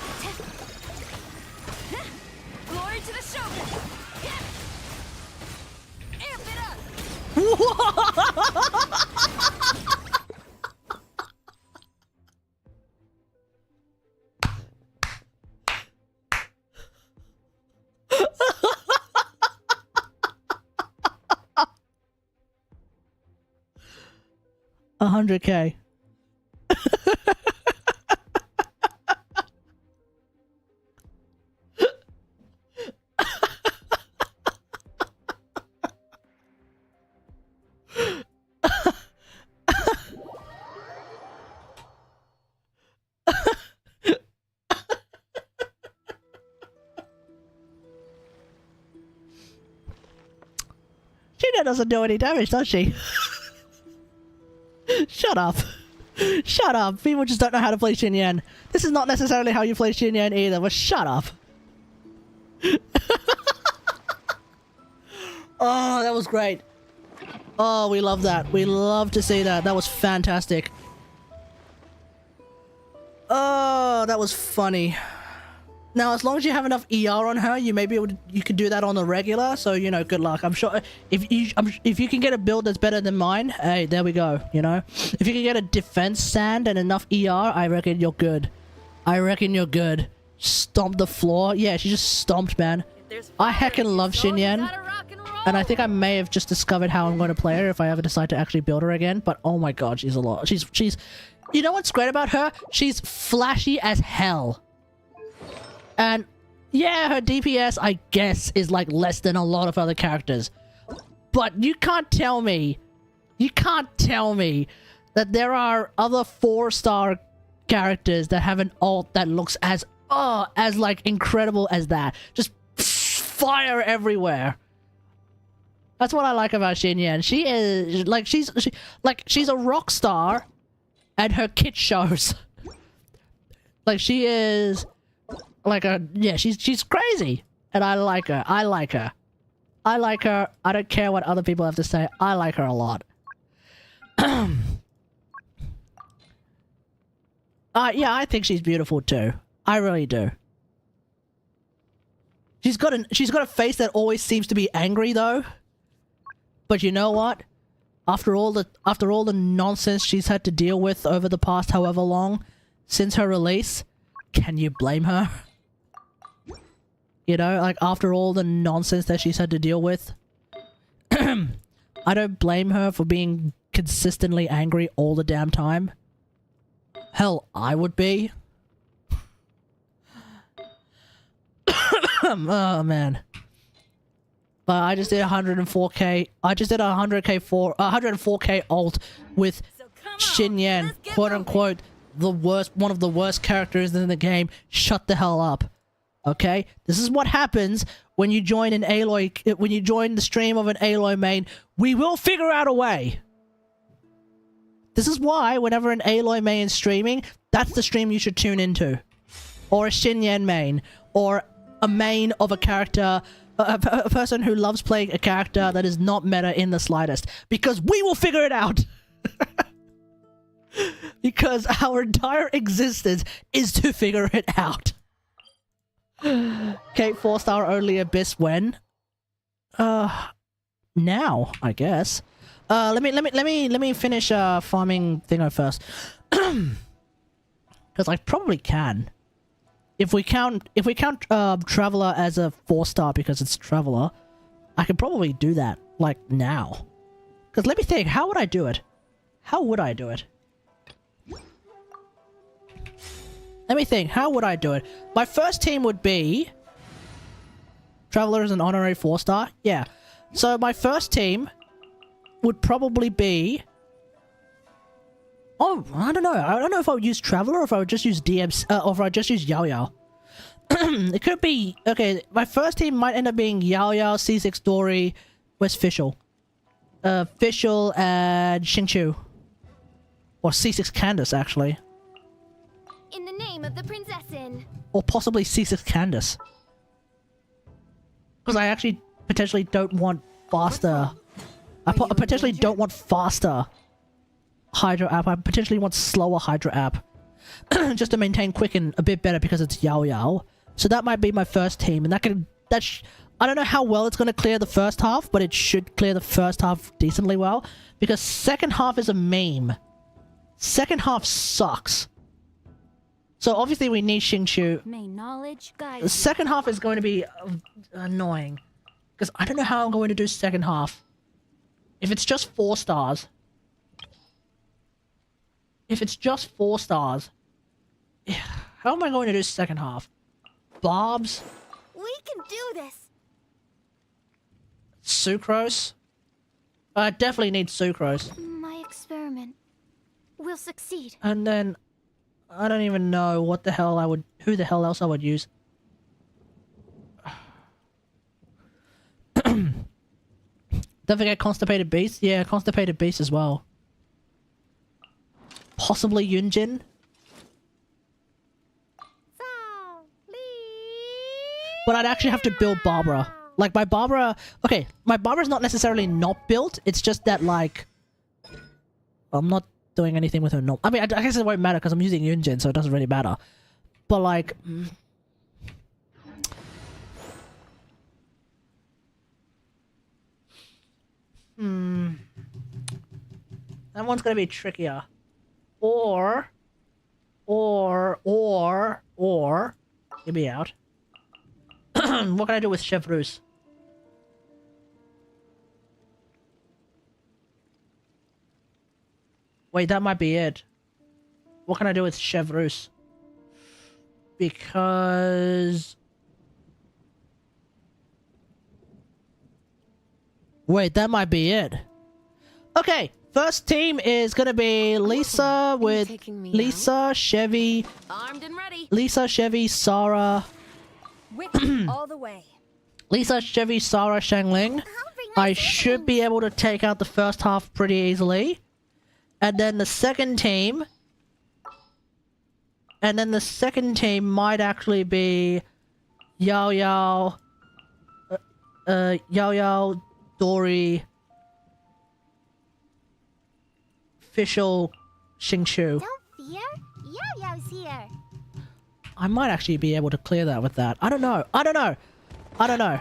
Glory to the shogun! Amp it up! 100k. Gina doesn't do any damage, does she? Shut up. Shut up. People just don't know how to play Xinyan. This is not necessarily how you play Xinyan either, but shut up. Oh, that was great. Oh, we love that. We love to see that. That was fantastic. Oh, that was funny. Now, as long as you have enough ER on her, you may be able to, you could do that on the regular. So, you know, good luck. I'm sure if you can get a build that's better than mine, hey, there we go. You know, if you can get a defense sand and enough ER, I reckon you're good. I reckon you're good. Stomp the floor. Yeah, she just stomped, man. I heckin' love Xinyan. And I think I may have just discovered how I'm going to play her if I ever decide to actually build her again. But oh my god, she's a lot. She's. You know what's great about her? She's flashy as hell. And yeah, her DPS, I guess, is like less than a lot of other characters. But you can't tell me that there are other 4-star characters that have an ult that looks as like incredible as that. Just fire everywhere. That's what I like about Xinyan. She is like she's a rock star, and her kit shows. Like she is. Like she's crazy, and I like her. I like her. I like her. I don't care what other people have to say. I like her a lot. Yeah, I think she's beautiful too. I really do. She's got a face that always seems to be angry though. But you know what? After all the nonsense she's had to deal with over the past however long since her release, can you blame her? You know, like after all the nonsense that she's had to deal with. I don't blame her for being consistently angry all the damn time. Hell, I would be. Oh man. But I just did 104k. I just did 104k ult with Xinyan, quote unquote, one of the worst characters in the game. Shut the hell up. Okay? This is what happens when you join an Aloy, when you join the stream of an Aloy main. We will figure out a way. This is why whenever an Aloy main is streaming, that's the stream you should tune into. Or a Xinyan main. Or a main of a character, a person who loves playing a character that is not meta in the slightest. Because we will figure it out! Because our entire existence is to figure it out. Okay, 4-star only abyss when? Now, I guess. Let me finish farming thingo first. Because I probably can. If we count Traveler as a 4-star because it's Traveler, I could probably do that, like, now. Because let me think, how would I do it? How would I do it? Let me think, how would I do it? My first team would be... Traveler is an honorary 4-star? Yeah. So my first team would probably be... Oh, I don't know. I don't know if I would use Traveler or if I would just use DMs, or if I would just use Yao Yao. It could be... Okay, my first team might end up being Yao Yao, C6 Dory, where's Fischl? Fischl and Xingqiu. Or C6 Candace, actually. In the name of the princessin. Or possibly C6 Candace. Because I actually potentially don't want faster... I potentially don't want faster Hydra app. I potentially want slower Hydra app. Just to maintain Quicken a bit better because it's Yao Yao. So that might be my first team. And I don't know how well it's going to clear the first half, but it should clear the first half decently well. Because second half is a meme. Second half sucks. So obviously we need Xingqiu. May knowledge guide The second half is going to be annoying. Because I don't know how I'm going to do second half. If it's just 4 stars. If it's just 4 stars. How am I going to do second half? Barbs? We can do this. Sucrose? I definitely need Sucrose. My experiment will succeed. And then... I don't even know what the hell I would... Who the hell else I would use. Don't forget Constipated Beast. Yeah, Constipated Beast as well. Possibly Yunjin. But I'd actually have to build Barbara. Like, my Barbara... Okay, my Barbara's not necessarily not built. It's just that, like... I'm not doing anything with her. No, I mean, I guess it won't matter because I'm using Yunjin, so it doesn't really matter. But, like... That one's gonna be trickier. Or... Get me out. What can I do with Chevreuse? Wait, that might be it. What can I do with Chevreuse? Because... Wait, that might be it. Okay, first team is gonna be Lisa with... Lisa, Chevy... Armed and ready. Lisa, Chevy, Sarah... Wiki all the way. Lisa, Chevy, Sarah, Shangling. I should be able to take out the first half pretty easily. And then the second team... And then the second team might actually be... Yao Yao... Yao Yao, Dory... Fischl, Xingqiu. Don't fear. Yao Yao's here. I might actually be able to clear that with that. I don't know. I don't know. I don't know.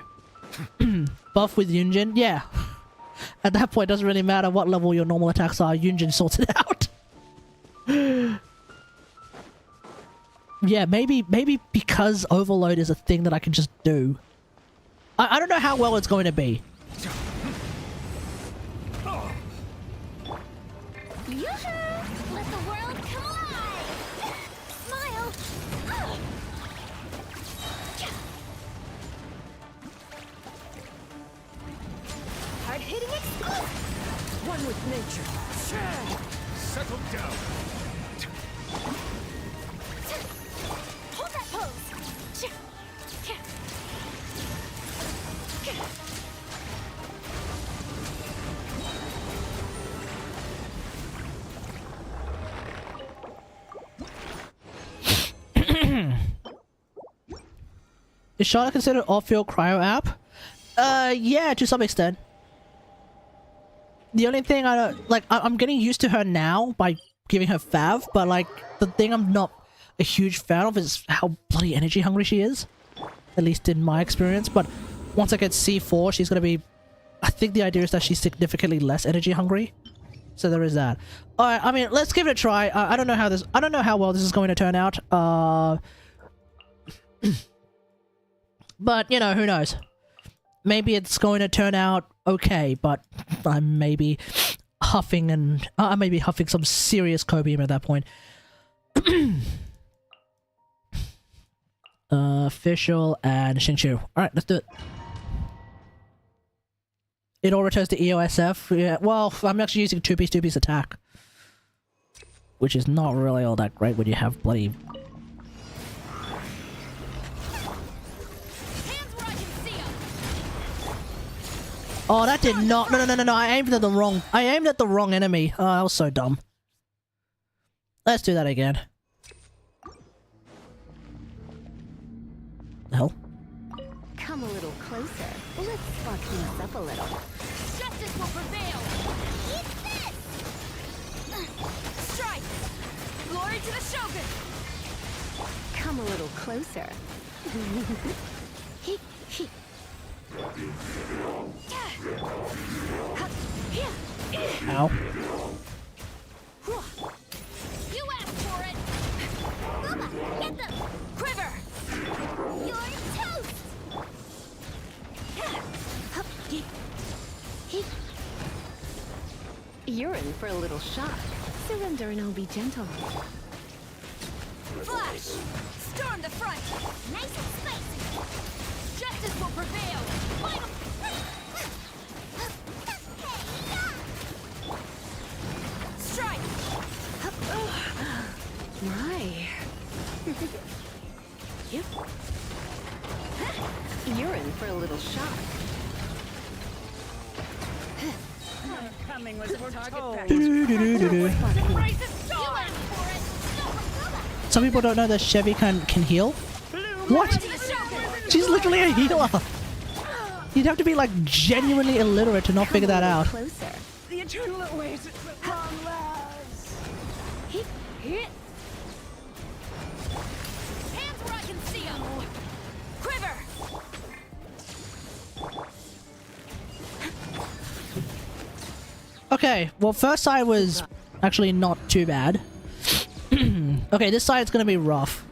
Buff with Yunjin? Yeah. At that point, it doesn't really matter what level your normal attacks are. Yunjin sorts it out. Yeah, maybe because Overload is a thing that I can just do. I don't know how well it's going to be. Yoo-hoo! Let the world come alive! Smile! Hard-hitting exclusive. One with nature. Settle down. Hold that pose! Is Charlotte considered off-field cryo app? Yeah, to some extent. The only thing I don't... Like, I'm getting used to her now by giving her fav, but like the thing I'm not a huge fan of is how bloody energy hungry she is. At least in my experience, but once I get C4, she's gonna be... I think the idea is that she's significantly less energy hungry. So there is that. Alright, I mean, let's give it a try. I don't know how well this is going to turn out. But, you know, who knows? Maybe it's going to turn out okay, but I'm maybe huffing and... I may be huffing some serious copium at that point. Official and Xingqiu. Alright, let's do it. It all returns to EOSF. Yeah, well, I'm actually using 2-piece attack. Which is not really all that great when you have bloody... Hands where I can see 'em. Oh, that did not... No, I aimed at the wrong enemy. Oh, that was so dumb. Let's do that again. The hell? Come a little closer. Let's spark things up a little. Justice will prevail. Eat this! Strike. Glory to the Shogun. Come a little closer. He. Ow. You asked for it. Booba, get them! Quiver. You're toast! You're in for a little shock. Surrender and I'll be gentle. Flash. Storm the front. Nice and spicy! Justice will prevail. Fight 'em. Strike. My. Yep. You're in for a little shock. Coming was foretold. Do-do-do-do-do. Surprise is gone. You asked for it. Some people don't know that Chevy can heal. What? To the Shogun. She's literally a healer. You'd have to be like genuinely illiterate to not figure that out. Closer. The eternal oasis at long last. Hands where I can see 'em. Quiver. Okay, well, first side was actually not too bad. Okay, this side's gonna be rough.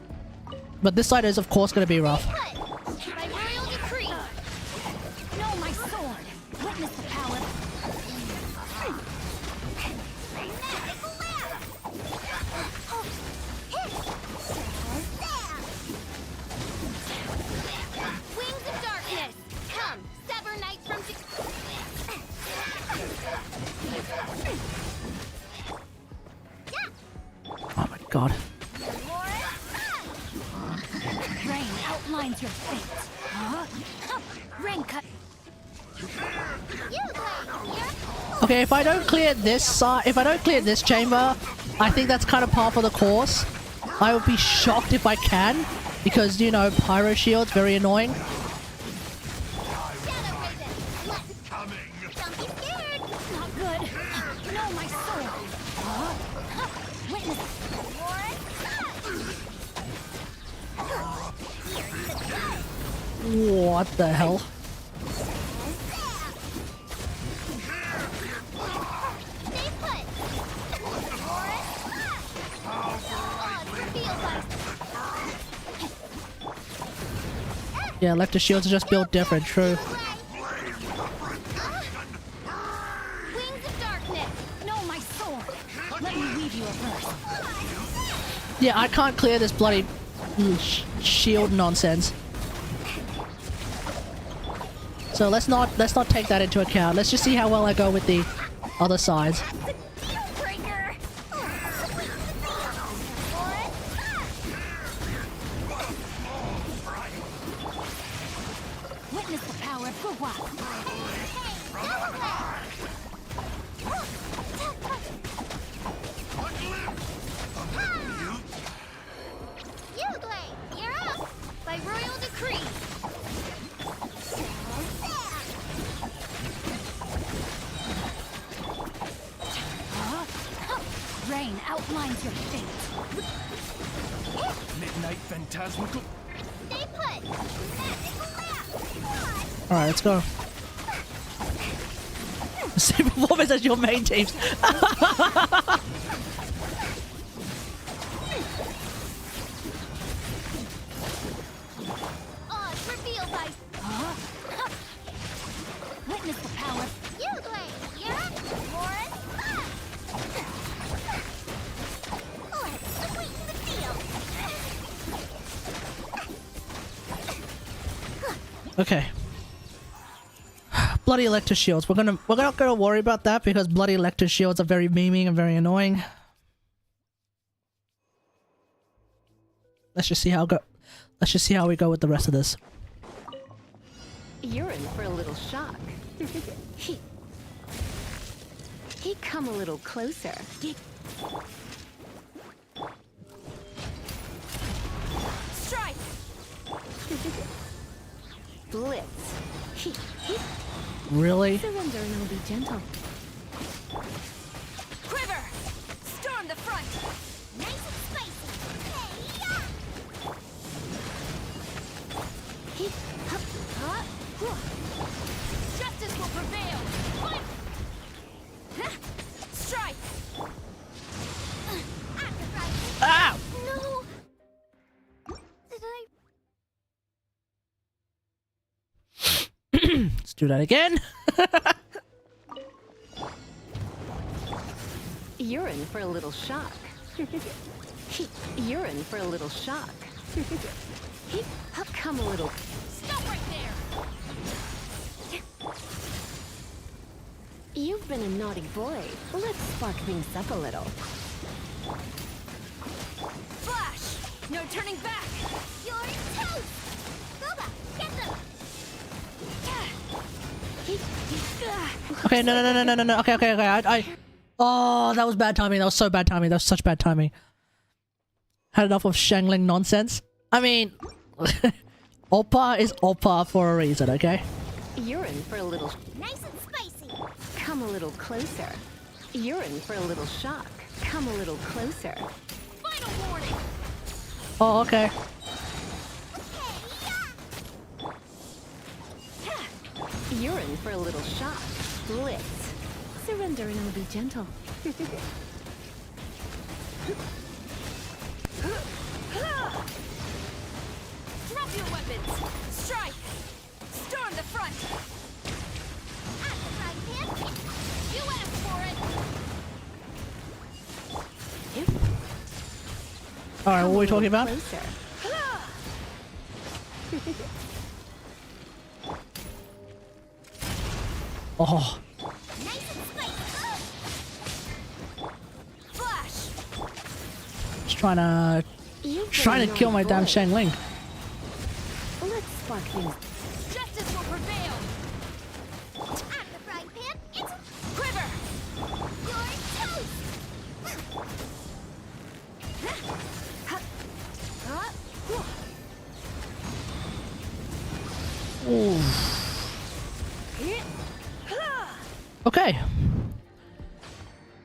But this side is, of course, gonna be rough. By royal decree. Know my sword. Witness the power. Wings of darkness! Come, sever night from... Oh my god. Rain outlines your fate. Rain cut. Okay, if I don't clear this side, if I don't clear this chamber, I think that's kind of par for the course. I would be shocked if I can, because, you know, pyro shield's very annoying. Not good. Know my sword. Witness. What the hell? Yeah, electric shields are just built different, true. Wings of darkness! Know my sword. Let me weave you a verse. Yeah, I can't clear this bloody shield nonsense. So let's not take that into account. Let's just see how well I go with the other sides. Breaker! Witness the power of Gugwa. You're up! By royal decree! Rain out. outlines your fate. Midnight phantasmical. Stay put. Alright, let's go. Same performance as your main teams. Odds revealed by. Witness the power. You blade. Yeah. Lauren. Let's sweeten the deal. Okay. Bloody electric shields. We're not gonna worry about that because bloody electric shields are very memeing and very annoying. Let's just see how we go with the rest of this. You're in for a little shock. He come a little closer. Strike. Blitz. Really? Surrender and I'll be gentle. Quiver. Storm the front. Nice and spicy. Hey, justice will prevail. Fight. Strike. Ow! No. Did I? Let's do that again. You're in for a little shock. You're in for a little shock. Come a little. Stop right there. You've been a naughty boy. Let's spark things up a little. Flash. No turning back. You're toast. Boba, get them. Okay, no. Okay. I. Oh, that was bad timing. That was so bad timing. That was such bad timing. Had enough of Shangling nonsense. I mean, Oppa is Oppa for a reason, okay? You're in for a little. Nice and spicy. Come a little closer. You're in for a little shock. Come a little closer. Final warning. Oh, okay. You're in for a little shock. Blitz. Surrender and I'll be gentle. Drop your weapons. Strike. Storm the front. At the frying pan. You asked for it. Alright, what are we talking about? Closer. Oh. Nice and spicy. Flash. Just trying to kill my damn Shangling. Let's spark things. Justice will prevail. At the frying pan. It's quiver. You're toast. Ooh. Okay.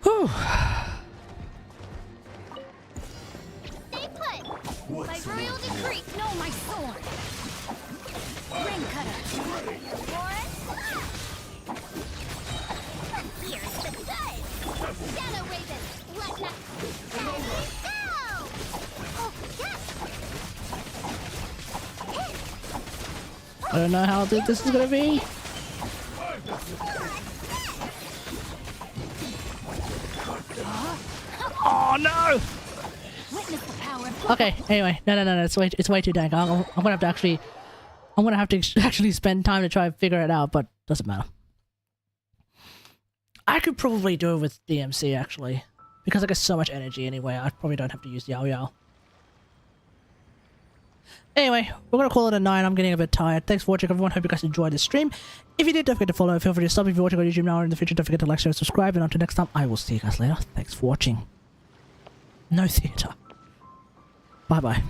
Whew. Stay put. By royal decree. No, my sword. Ring cutter. Lauren. Here's the good. Shadow Raven. Let not. Let me down. Oh, yes. I don't know how good this is gonna be. Oh no! Witness the power. Okay. Anyway, no. It's way too dank. I'm gonna have to actually spend time to try and figure it out, but doesn't matter. I could probably do it with DMC actually, because I get so much energy anyway. I probably don't have to use Yao Yao. Anyway, we're gonna call it a night. I'm getting a bit tired. Thanks for watching, everyone. Hope you guys enjoyed this stream. If you did, don't forget to follow. Feel free to sub if you're watching on YouTube now or in the future. Don't forget to like, share, and subscribe. And until next time, I will see you guys later. Thanks for watching. No theatre. Bye bye.